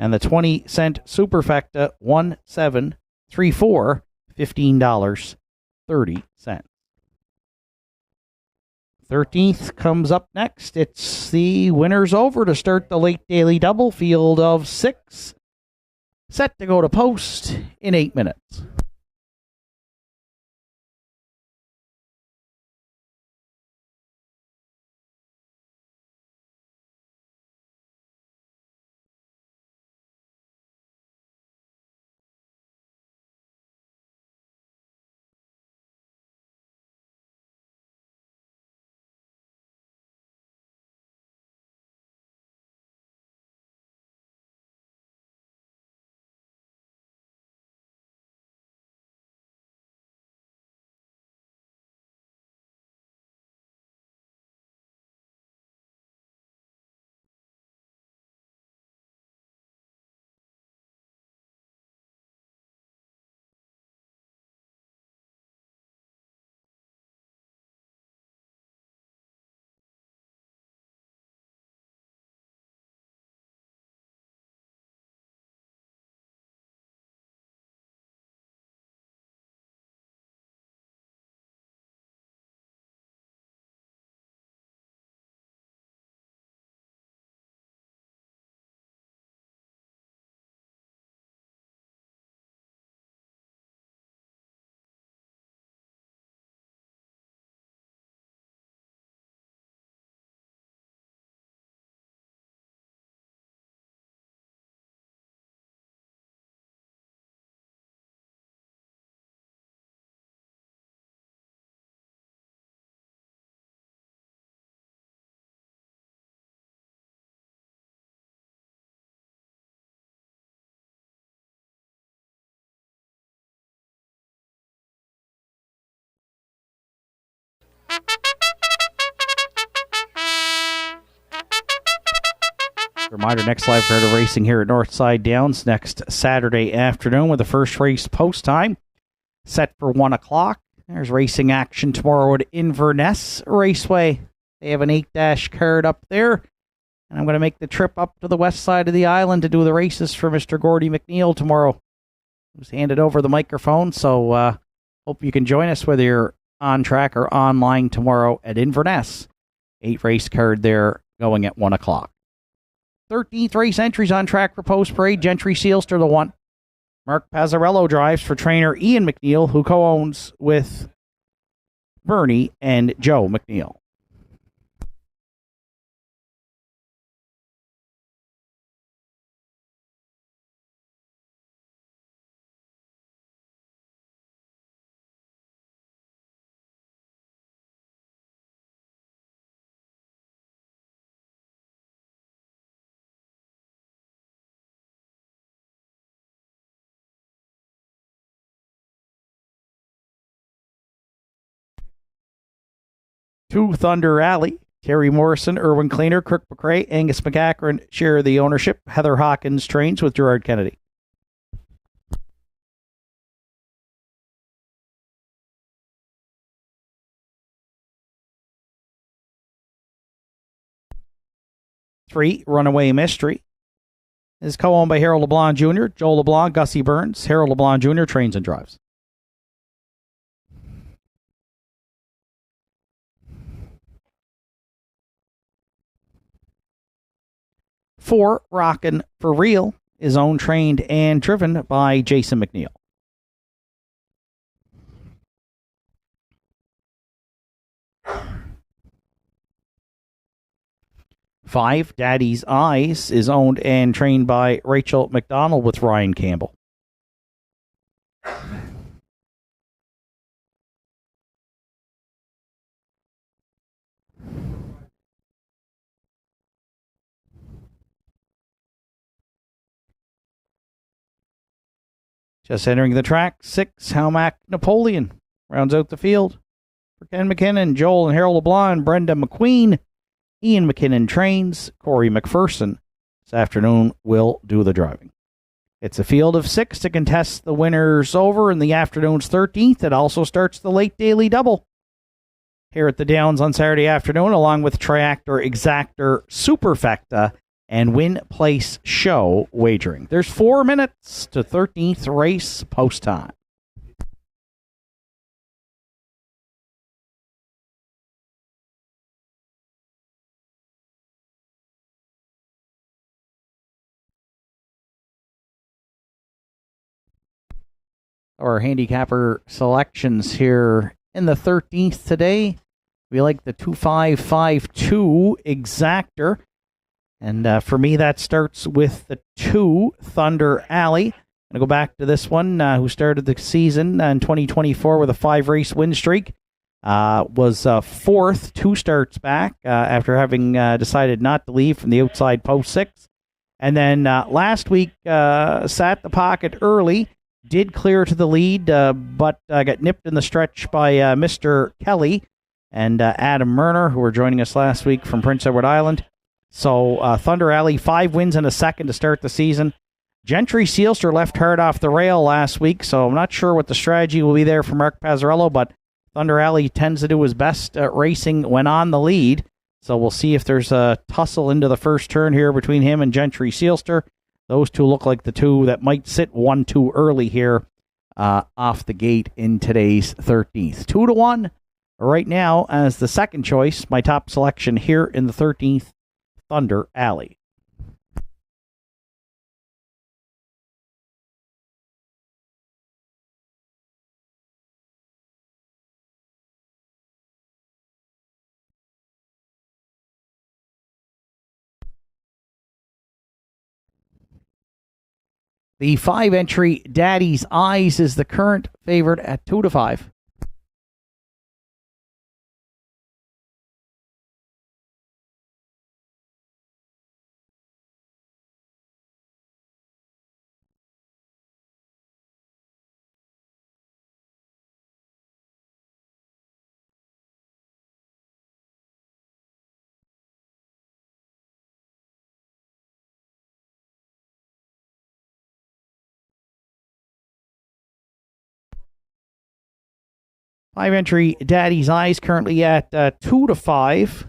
And the 20-cent Superfecta 1734, $15.30. 13th comes up next. It's the winners over to start the late daily double field of 6. Set to go to post in 8 minutes. Reminder, next live card of racing here at Northside Downs next Saturday afternoon with the first race post time set for 1 o'clock. There's racing action tomorrow at Inverness Raceway. They have an 8-dash card up there. And I'm going to make the trip up to the west side of the island to do the races for Mr. Gordy McNeil tomorrow, who's handed over the microphone. So hope you can join us whether you're on track or online tomorrow at Inverness. 8-race card there going at 1 o'clock. 13th race entries on track for Post Parade. Gentry Sealster the 1. Mark Pazzarello drives for trainer Ian McNeil, who co-owns with Bernie and Joe McNeil. 2, Thunder Alley. Terry Morrison, Irwin Cleaner, Kirk McRae, Angus McAckern share the ownership. Heather Hawkins trains with Gerard Kennedy. Three, Runaway Mystery, is co-owned by Harold LeBlanc Jr., Joel LeBlanc, Gussie Burns. Harold LeBlanc Jr. trains and drives. 4, Rockin' for Real, is owned, trained, and driven by Jason McNeil. 5, Daddy's Eyes, is owned and trained by Rachel McDonald with Ryan Campbell. 6, entering the track, 6, Howmack Napoleon, rounds out the field for Ken McKinnon, Joel and Harold LeBlanc, Brenda McQueen. Ian McKinnon trains. Corey McPherson this afternoon will do the driving. It's a field of 6 to contest the winners over in the afternoon's 13th. It also starts the late daily double here at the Downs on Saturday afternoon, along with Triactor, Exactor, Superfecta, and Win Place Show wagering. There's 4 minutes to 13th race post time. Our handicapper selections here in the 13th today. We like the 2552 Exactor. And for me, that starts with the 2, Thunder Alley. I'm going to go back to this one, who started the season in 2024 with a 5-race win streak. Was 4th 2 starts back after having decided not to leave from the outside post 6. And then last week sat the pocket early. Did clear to the lead, but got nipped in the stretch by Mr. Kelly and Adam Murner, who were joining us last week from Prince Edward Island. So Thunder Alley, 5 wins in a second to start the season. Gentry Sealster left hard off the rail last week, so I'm not sure what the strategy will be there for Mark Pazzarello, but Thunder Alley tends to do his best at racing when on the lead. So we'll see if there's a tussle into the first turn here between him and Gentry Sealster. Those two look like the two that might sit 1-2 early here off the gate in today's 13th. 2-1 right now as the second choice. My top selection here in the 13th, Thunder Alley. The 5-entry Daddy's Eyes is the current favorite at 2-5. Five-entry Daddy's Eyes currently at 2-5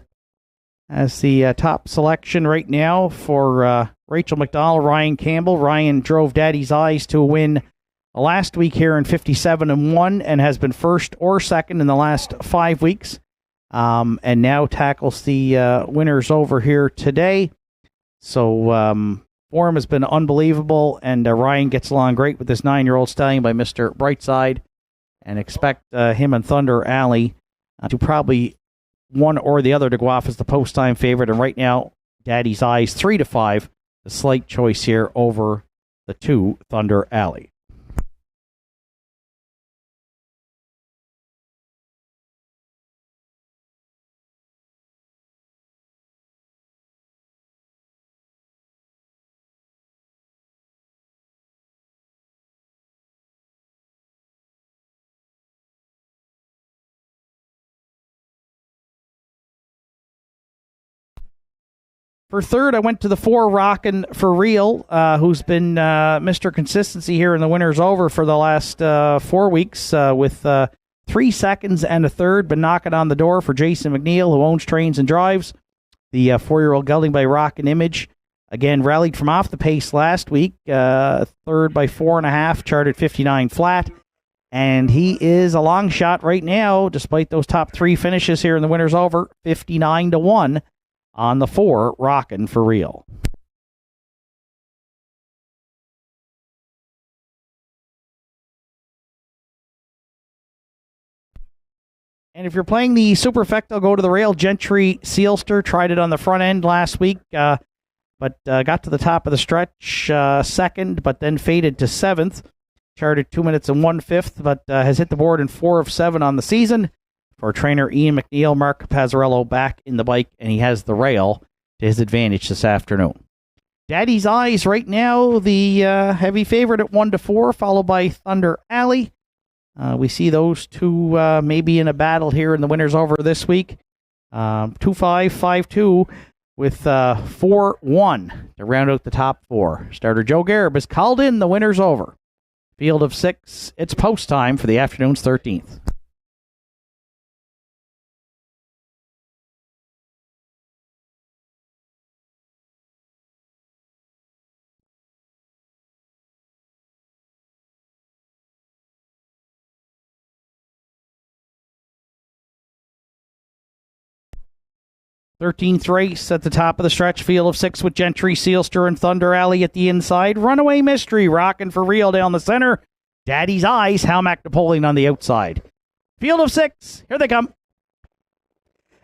as the top selection right now for Rachel McDonald, Ryan Campbell. Ryan drove Daddy's Eyes to a win last week here in 57-1 and has been first or second in the last 5 weeks, and now tackles the winners over here today. So form has been unbelievable, and Ryan gets along great with this 9-year-old stallion by Mr. Brightside. And expect him and Thunder Alley to probably one or the other to go off as the post-time favorite. And right now, Daddy's Eyes 3-5, the slight choice here over the 2, Thunder Alley. For third, I went to the 4, Rockin' for Real, who's been Mr. Consistency here in the Winners Over for the last 4 weeks with 3 seconds and a third. Been knocking on the door for Jason McNeil, who owns Trains and Drives. The 4-year-old gelding by Rockin' Image. Again, rallied from off the pace last week. Third by 4.5, charted 59 flat. And he is a long shot right now, despite those top 3 finishes here in the Winners Over, 59-1. On the 4, Rockin' for Real. And if you're playing the Superfecto, go to the rail. Gentry Sealster tried it on the front end last week, but got to the top of the stretch second, but then faded to 7th. Charted 2 minutes and 1/5, but has hit the board in 4 of 7 on the season. For trainer Ian McNeil, Mark Pazzarello back in the bike, and he has the rail to his advantage this afternoon. Daddy's Eyes right now, the heavy favorite at 1-4, followed by Thunder Alley. We see those two maybe in a battle here in the Winners Over this week. 2-5, 5-2 with 4-1 to round out the top 4. Starter Joe Garib has called in the Winners Over. Field of 6, it's post time for the afternoon's 13th. Thirteenth race at the top of the stretch. Field of 6 with Gentry, Sealster, and Thunder Alley at the inside. Runaway Mystery, Rockin' for Real down the center. Daddy's Eyes, Halmac Napoleon on the outside. Field of 6, here they come.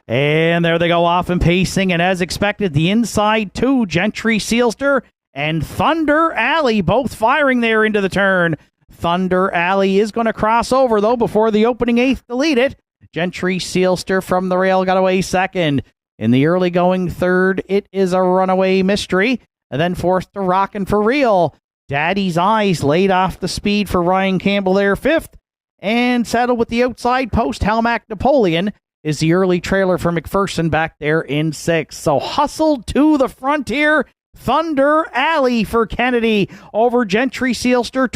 And there they go off and pacing, and as expected, the inside 2, Gentry, Sealster, and Thunder Alley, both firing there into the turn. Thunder Alley is going to cross over, though, before the opening 8th to lead it. Gentry, Sealster from the rail got away second. In the early going third, it is a Runaway Mystery. And then fourth to Rockin' for Real. Daddy's Eyes laid off the speed for Ryan Campbell there 5th. And settled with the outside post. Halmac Napoleon is the early trailer for McPherson back there in 6th. So hustled to the front here. Thunder Alley for Kennedy over Gentry Sealster.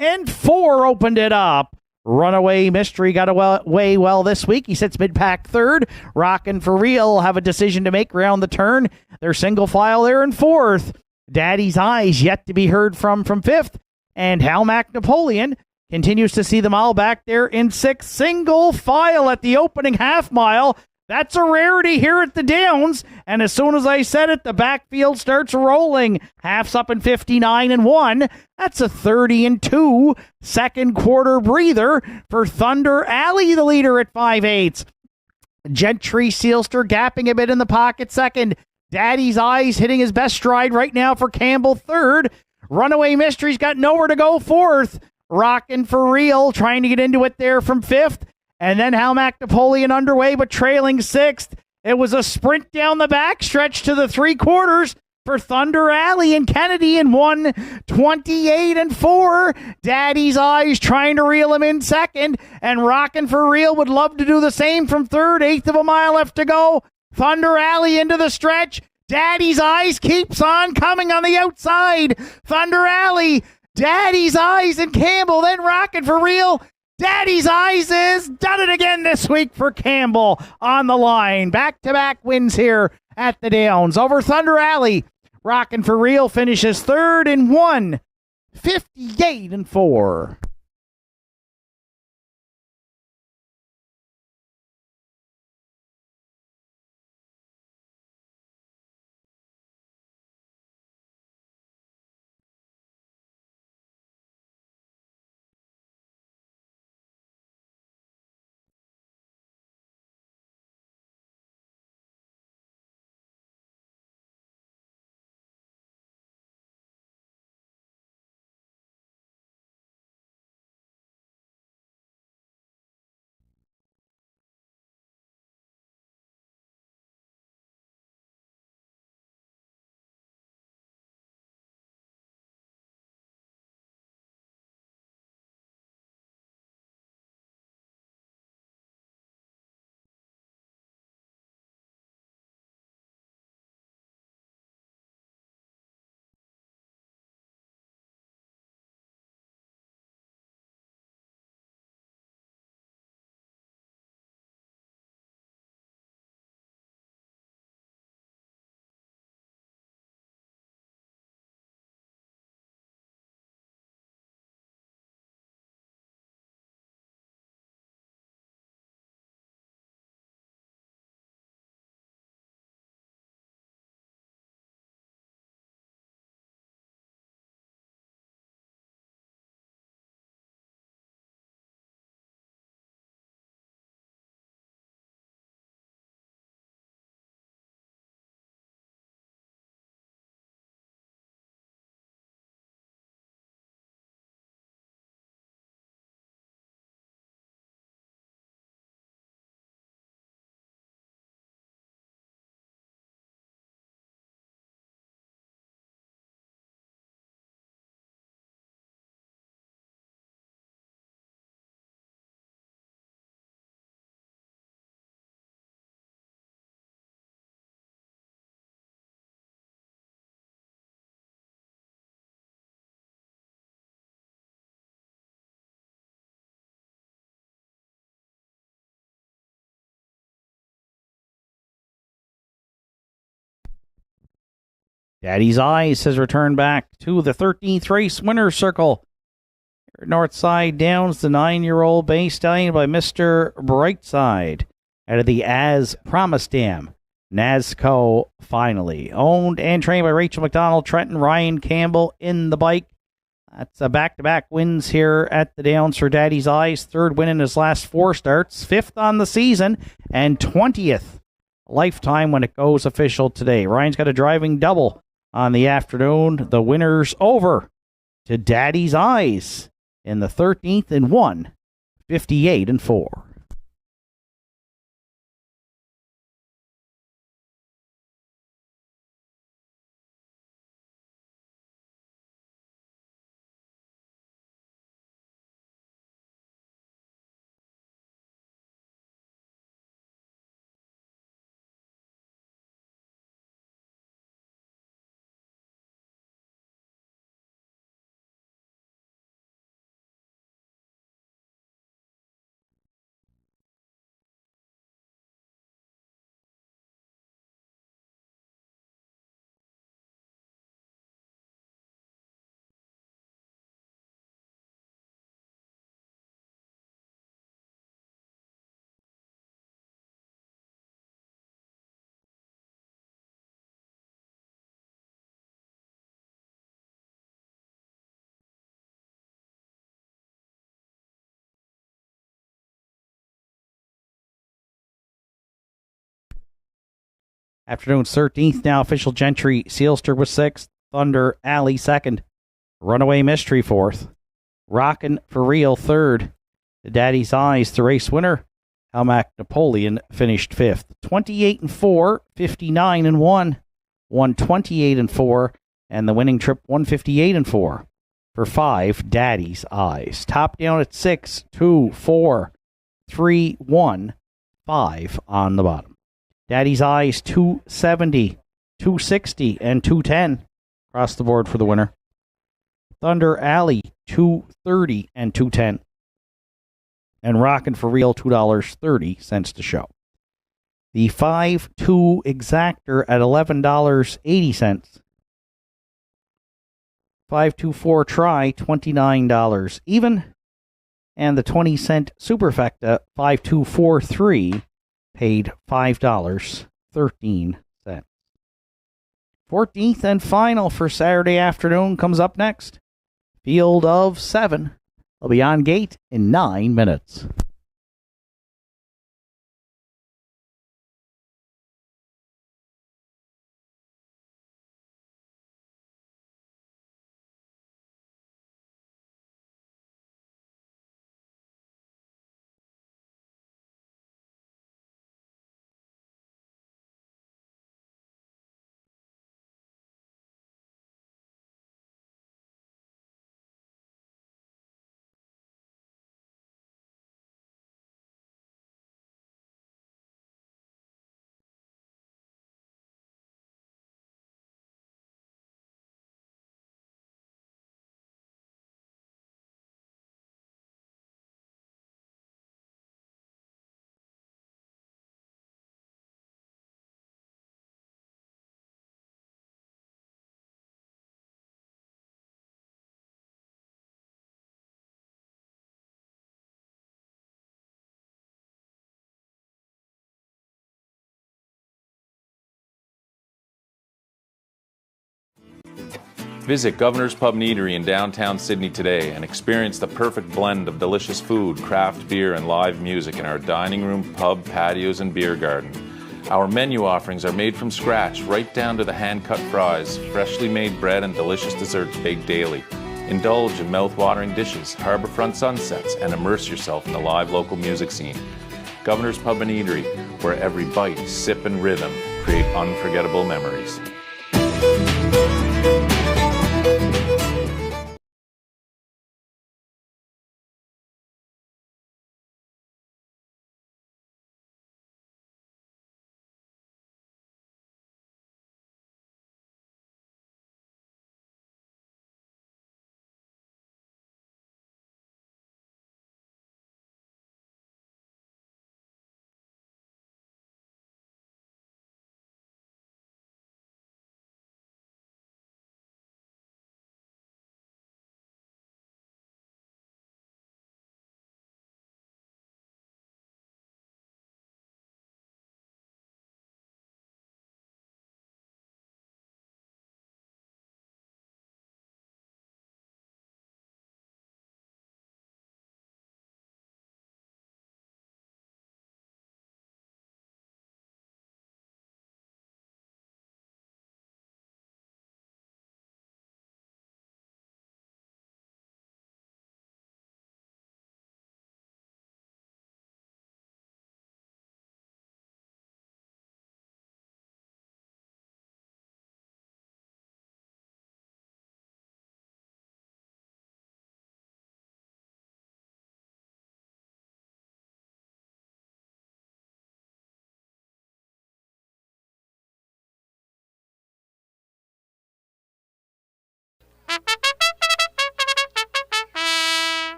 28-4 opened it up. Runaway Mystery got away well this week. He sits mid-pack 3rd. Rockin' for Real have a decision to make around the turn. They're single file there in 4th. Daddy's Eyes yet to be heard from 5th. And Halmac Napoleon continues to see them all back there in 6th. Single file at the opening half mile. That's a rarity here at the Downs. And as soon as I said it, the backfield starts rolling. Half's up in 59-1. That's a 30-2 second quarter breather for Thunder Alley, the leader at 5/8. Gentry Sealster gapping a bit in the pocket second. Daddy's Eyes hitting his best stride right now for Campbell 3rd. Runaway Mystery's got nowhere to go 4th. Rockin' for Real trying to get into it there from 5th. And then Halmac Napoleon underway, but trailing 6th. It was a sprint down the backstretch to the 3/4 for Thunder Alley and Kennedy in 1:28-4. Daddy's Eyes trying to reel him in 2nd. And Rockin' for Real would love to do the same from 3rd. 1/8 of a mile left to go. Thunder Alley into the stretch. Daddy's Eyes keeps on coming on the outside. Thunder Alley, Daddy's Eyes, and Campbell. Then Rockin' for Real. Daddy's Eyes has done it again this week for Campbell on the line. Back-to-back wins here at the Downs over Thunder Alley. Rockin' for Real finishes 3rd in 1:58-4. Daddy's Eyes has returned back to the 13th race winner's circle. Northside Downs, the 9-year-old Bay Stallion by Mr. Brightside out of the As Promise Dam. NASCO finally. Owned and trained by Rachel McDonald, Trenton, Ryan Campbell in the bike. That's a back-to-back wins here at the Downs for Daddy's Eyes. 3rd win in his last 4 starts. 5th on the season and 20th lifetime when it goes official today. Ryan's got a driving double on the afternoon. The winner's over to Daddy's Eyes in the 13th and 1, 58 and 4. Afternoon's 13th now. Official Gentry Sealster was 6th. Thunder Alley 2nd. Runaway Mystery 4th. Rockin' for Real 3rd. The Daddy's Eyes, the race winner. Helmac Napoleon finished 5th. 28 and 4, 59 and 1. 128 and 4. And the winning trip 158 and 4 for 5 Daddy's Eyes. Top down at 6, 2, 4, 3, 1, 5 on the bottom. Daddy's Eyes 270, 260, and 210 across the board for the winner. Thunder Alley 230 and 210. And Rockin' for Real $2.30 to show. The 5-2 exactor at $11.80. 524 try $29 even. And the 20-cent superfecta 5243 paid $5.13. 14th and final for Saturday afternoon comes up next. Field of 7. They'll be on gate in 9 minutes. Visit Governor's Pub and Eatery in downtown Sydney today and experience the perfect blend of delicious food, craft beer, and live music in our dining room, pub, patios, and beer garden. Our menu offerings are made from scratch, right down to the hand-cut fries, freshly made bread, and delicious desserts baked daily. Indulge in mouth-watering dishes, harborfront sunsets, and immerse yourself in the live local music scene. Governor's Pub and Eatery, where every bite, sip, and rhythm create unforgettable memories.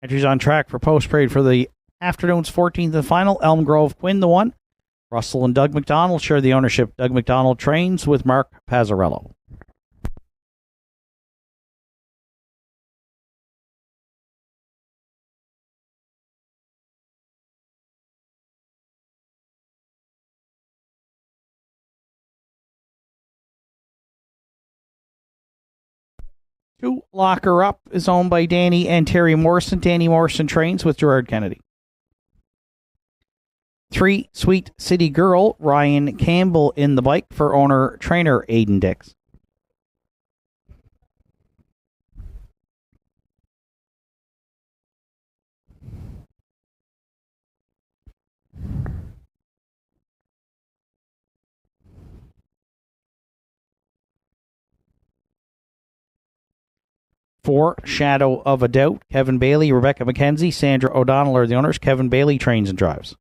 Entries on track for post parade for the afternoon's 14th and final. Elm Grove Quinn the one. Russell and Doug McDonald share the ownership. Doug McDonald trains with Mark Pazzarello. Two Locker Up is owned by Danny and Terry Morrison. Danny Morrison trains with Gerard Kennedy. 3 Sweet City Girl, Ryan Campbell in the bike for owner-trainer Aiden Dix. Four, Shadow of a Doubt. Kevin Bailey, Rebecca McKenzie, Sandra O'Donnell are the owners. Kevin Bailey trains and drives.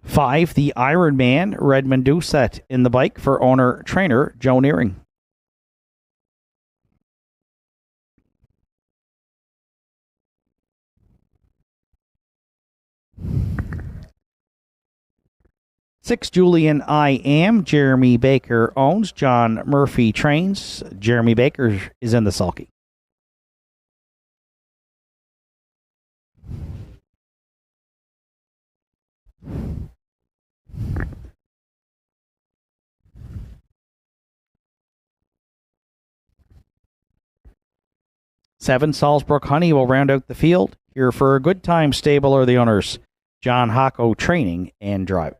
5, the Iron Man, Redmond Doucette in the bike for owner-trainer Joe Nearing. Six, Julian I Am, Jeremy Baker owns. John Murphy trains. Jeremy Baker is in the sulky. Seven, Salzbrook Honey will round out the field. Here for a good time stable are the owners, John Hocko training and driving.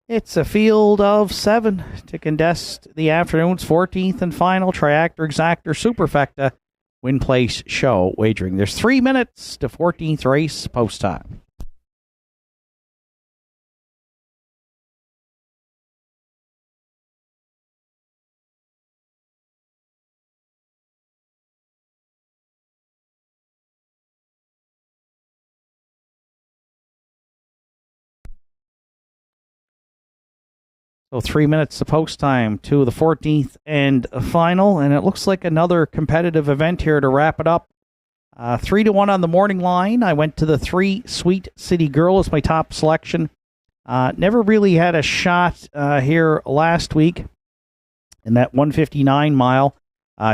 It's a field of 7 to contest the afternoon's 14th and final Triactor Exactor Superfecta Win Place Show wagering. There's 3 minutes to 14th race post time. So 3 minutes to post time to the 14th and final, and it looks like another competitive event here to wrap it up. 3-1 on the morning line. I went to the 3 Sweet City Girl as my top selection. Never really had a shot here last week in that 159 mile.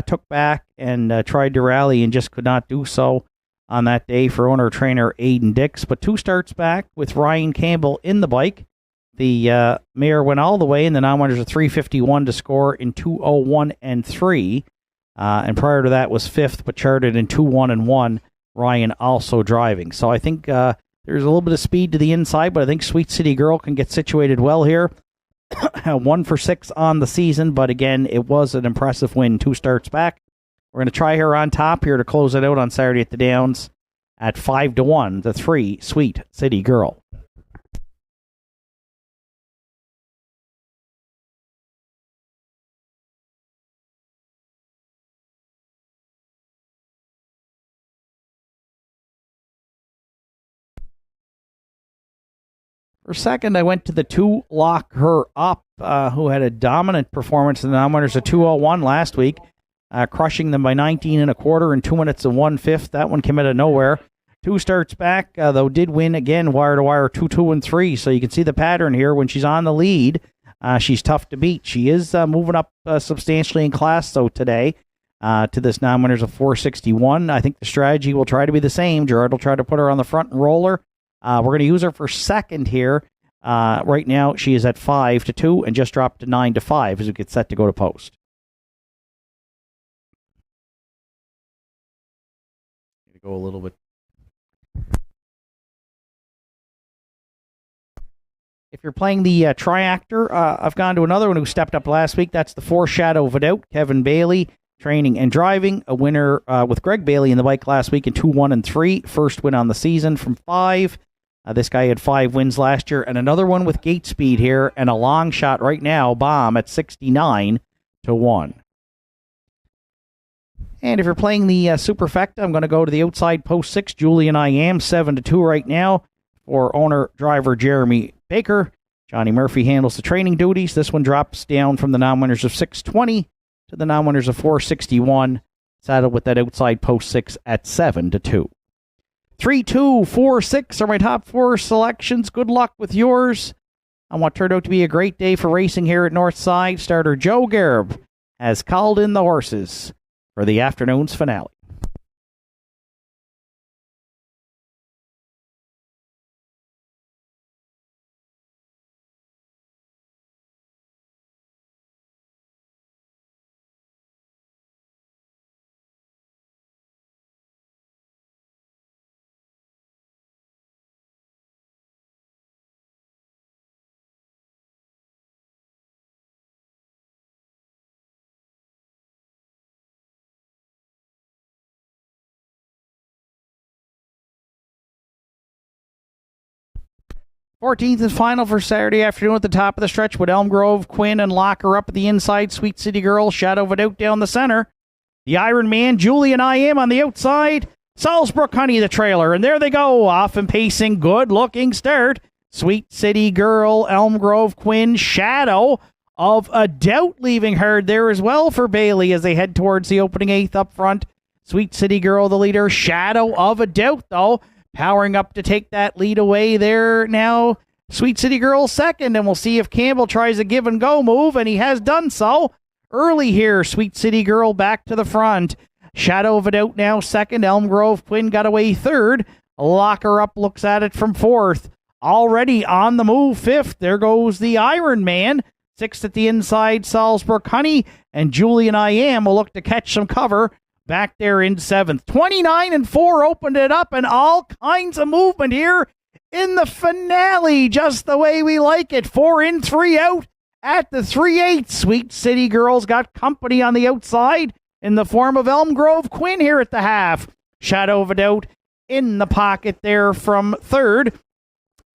Took back and tried to rally and just could not do so on that day for owner-trainer Aiden Dix. But 2 starts back with Ryan Campbell in the bike. The mare went all the way, and the non-winners are 351 to score in 2:01 and 3. And prior to that was 5th, but charted in 2:1 and 1. Ryan also driving. So I think there's a little bit of speed to the inside, but I think Sweet City Girl can get situated well here. 1 for 6 on the season, but again, it was an impressive win. 2 starts back. We're going to try her on top here to close it out on Saturday at the Downs at 5-1. The 3 Sweet City Girl. For second, I went to the 2 Lock Her Up, who had a dominant performance in the non-winners of 2:01 last week, crushing them by 19 and a quarter in 2 minutes and 1/5. That one came out of nowhere. 2 starts back, though did win again wire to wire 2-2 and 3. So you can see the pattern here. When she's on the lead, she's tough to beat. She is moving up substantially in class though today to this non-winners of 461. I think the strategy will try to be the same. Gerard will try to put her on the front and roll her. We're going to use her for second here. Right now, she is at 5-2 and just dropped to 9-5 as we get set to go to post. Go a little bit. If you're playing the Triactor, I've gone to another one who stepped up last week. That's the 4 Shadow of a Doubt, Kevin Bailey, training and driving. A winner with Greg Bailey in the bike last week in 2-1 and 3. First win on the season from 5. This guy had 5 wins last year. And another one with gate speed here and a long shot right now, Bomb at 69-1. And if you're playing the Superfecta, I'm going to go to the outside post 6. Julian I Am, 7-2 right now for owner-driver Jeremy Baker. Johnny Murphy handles the training duties. This one drops down from the non-winners of 620 to the non-winners of 461. Saddled with that outside post 6 at 7-2. 3, 2, 4, 6 are my top 4 selections. Good luck with yours on what turned out to be a great day for racing here at Northside. Starter Joe Garib has called in the horses for the afternoon's finale. Fourteenth and final for Saturday afternoon at the top of the stretch with Elm Grove, Quinn, and Locker up at the inside. Sweet City Girl, Shadow of a Doubt down the center. The Iron Man, Julie and I Am on the outside. Salisbrook Honey, the trailer. And there they go, off and pacing. Good-looking start. Sweet City Girl, Elm Grove, Quinn, Shadow of a Doubt leaving herd there as well for Bailey as they head towards the opening eighth up front. Sweet City Girl, the leader. Shadow of a Doubt, though, powering up to take that lead away there now. Sweet City Girl second, and we'll see if Campbell tries a give-and-go move, and he has done so. Early here, Sweet City Girl back to the front. Shadow of a Doubt now second. Elm Grove, Quinn got away third. Locker Up looks at it from fourth. Already on the move, fifth. There goes the Iron Man. Sixth at the inside, Salisbrook Honey. And Julie and I Am will look to catch some cover back there in seventh. 29-4 opened it up, and all kinds of movement here in the finale, just the way we like it. 4 in, 3 out at the 3/8. Sweet City Girls got company on the outside in the form of Elm Grove Quinn here at the half. Shadow of a Doubt in the pocket there from third.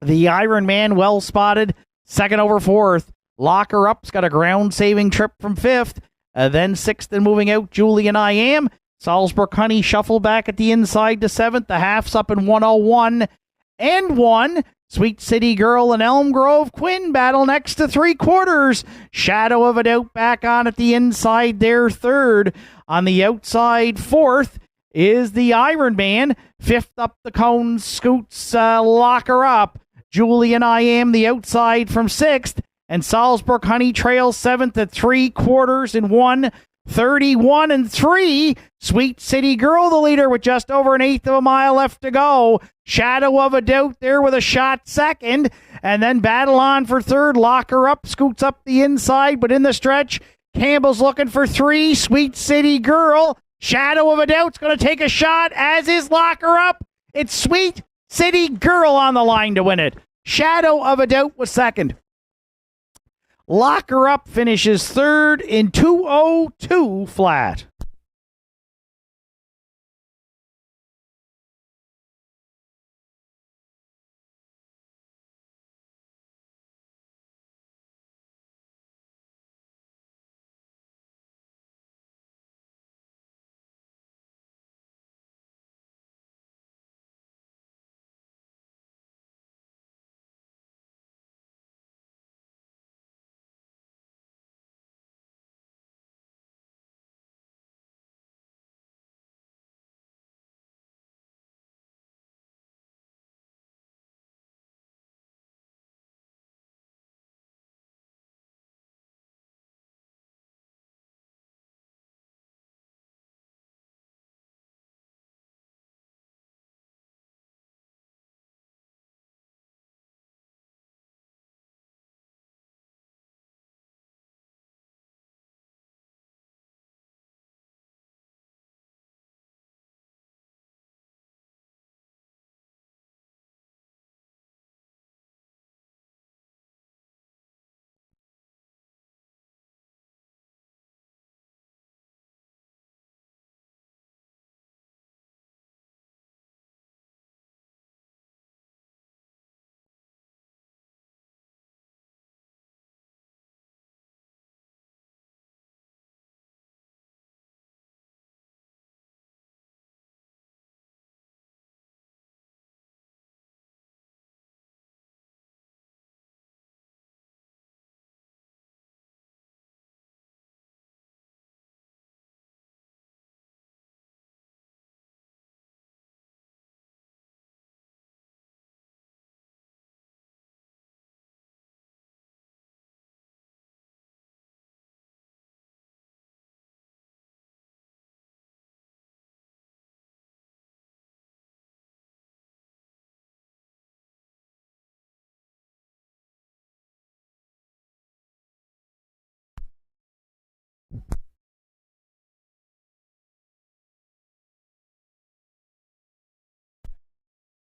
The Iron Man well spotted, second over fourth. Locker Up's got a ground-saving trip from fifth. Then sixth and moving out, Julie and I Am. Salisbrook Honey shuffle back at the inside to seventh. The half's up in 101 and 1. Sweet City Girl and Elm Grove Quinn battle next to three-quarters. Shadow of a Doubt back on at the inside there, third. On the outside, fourth, is the Iron Man. Fifth up the cone scoots Locker Up. Julie and I Am the outside from sixth. And Salisbrook Honey trails seventh at three-quarters in 1:31-3. Sweet City Girl, the leader, with just over an eighth of a mile left to go. Shadow of a Doubt there with a shot second. And then battle on for third. Locker Up scoots up the inside, but in the stretch, Campbell's looking for three. Sweet City Girl. Shadow of a Doubt's going to take a shot, as is Locker Up. It's Sweet City Girl on the line to win it. Shadow of a Doubt was second. Locker Up finishes third in 2:02 flat.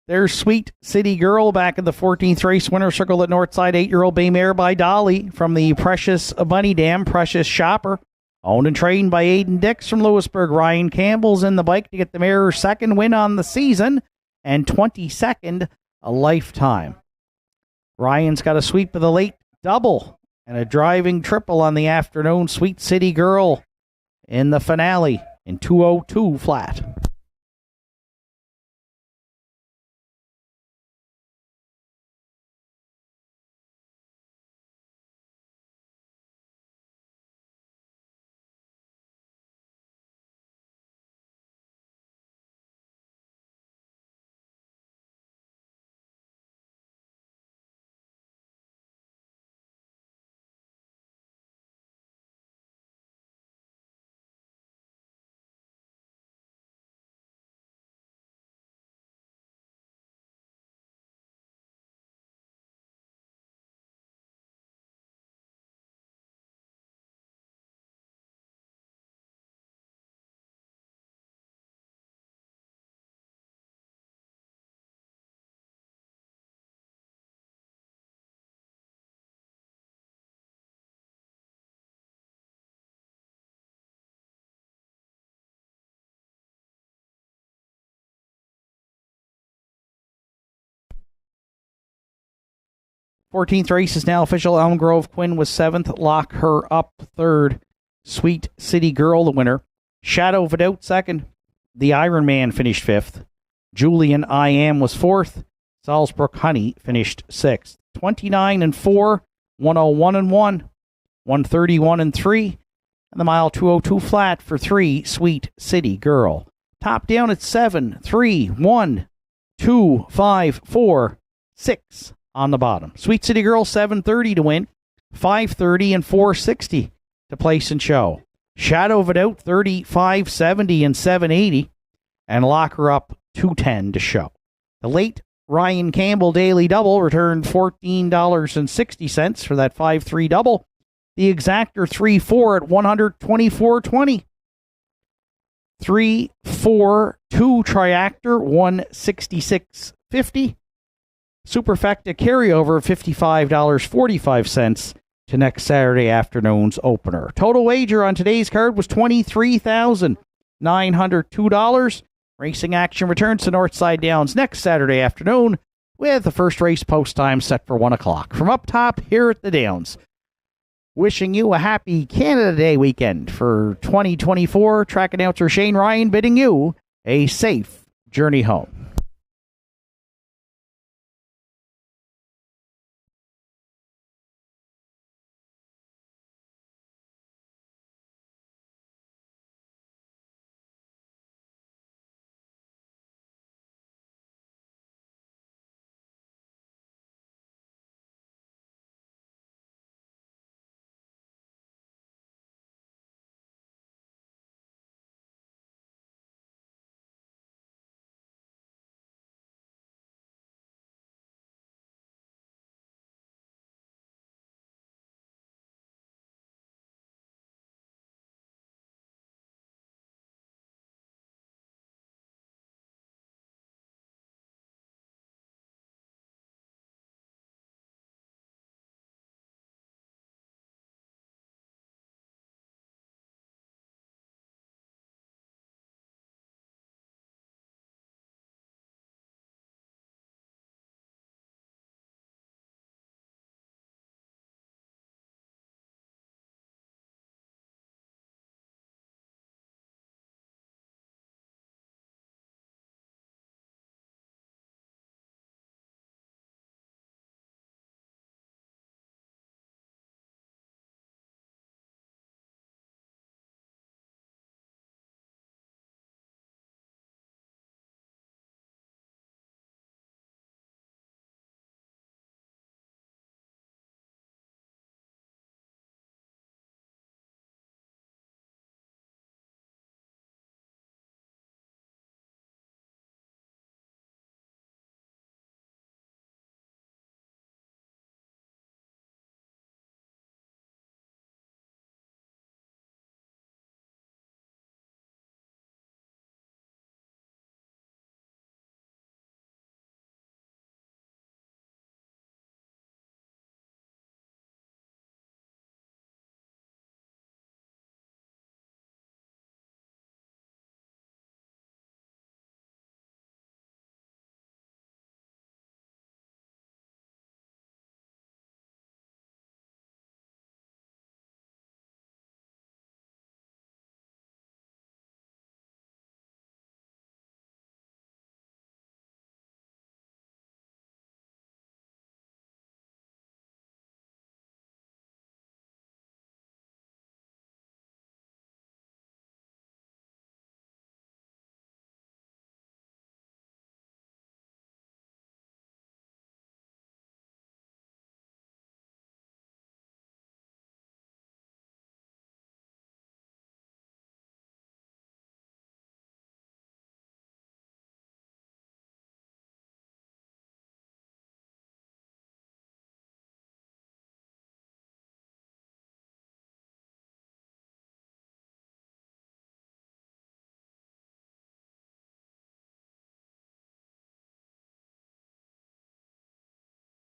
There's Sweet City Girl back in the 14th race winner circle at Northside. 8-year-old bay mare by Dolly from the Precious Bunny Dam. Precious Shopper. Owned and trained by Aiden Dix from Lewisburg. Ryan Campbell's in the bike to get the mare's second win on the season and 22nd a lifetime. Ryan's got a sweep of the late double and a driving triple on the afternoon. Sweet City Girl in the finale in 2:02 flat. Fourteenth race is now official. Elm Grove Quinn was 7th. Lock Her Up 3rd. Sweet City Girl the winner. Shadow Vidot 2nd. The Iron Man finished 5th. Julian I Am was 4th. Salzbrook Honey finished 6th. 29-4, 101-1, 131-3, and the mile 2:02 flat for 3 Sweet City Girl. Top down at 7, 3, 1, 2, 5, 4, 6 on the bottom. Sweet City Girl 730 to win, 530 and 460 to place and show. Shadow Vidot 30, 570 and 780, and Lock Her Up 210 to show. The late Ryan Campbell Daily Double returned $14.60 for that 5-3 double. The exactor 3-4 at $124.20. 3-4-2 triactor $166.50. Superfecta carryover $55.45 to next Saturday afternoon's opener. Total wager on today's card was $23,902. Racing action returns to Northside Downs next Saturday afternoon with the first race post time set for 1 o'clock. From up top here at the Downs, wishing you a happy Canada Day weekend for 2024. Track announcer Shane Ryan bidding you a safe journey home.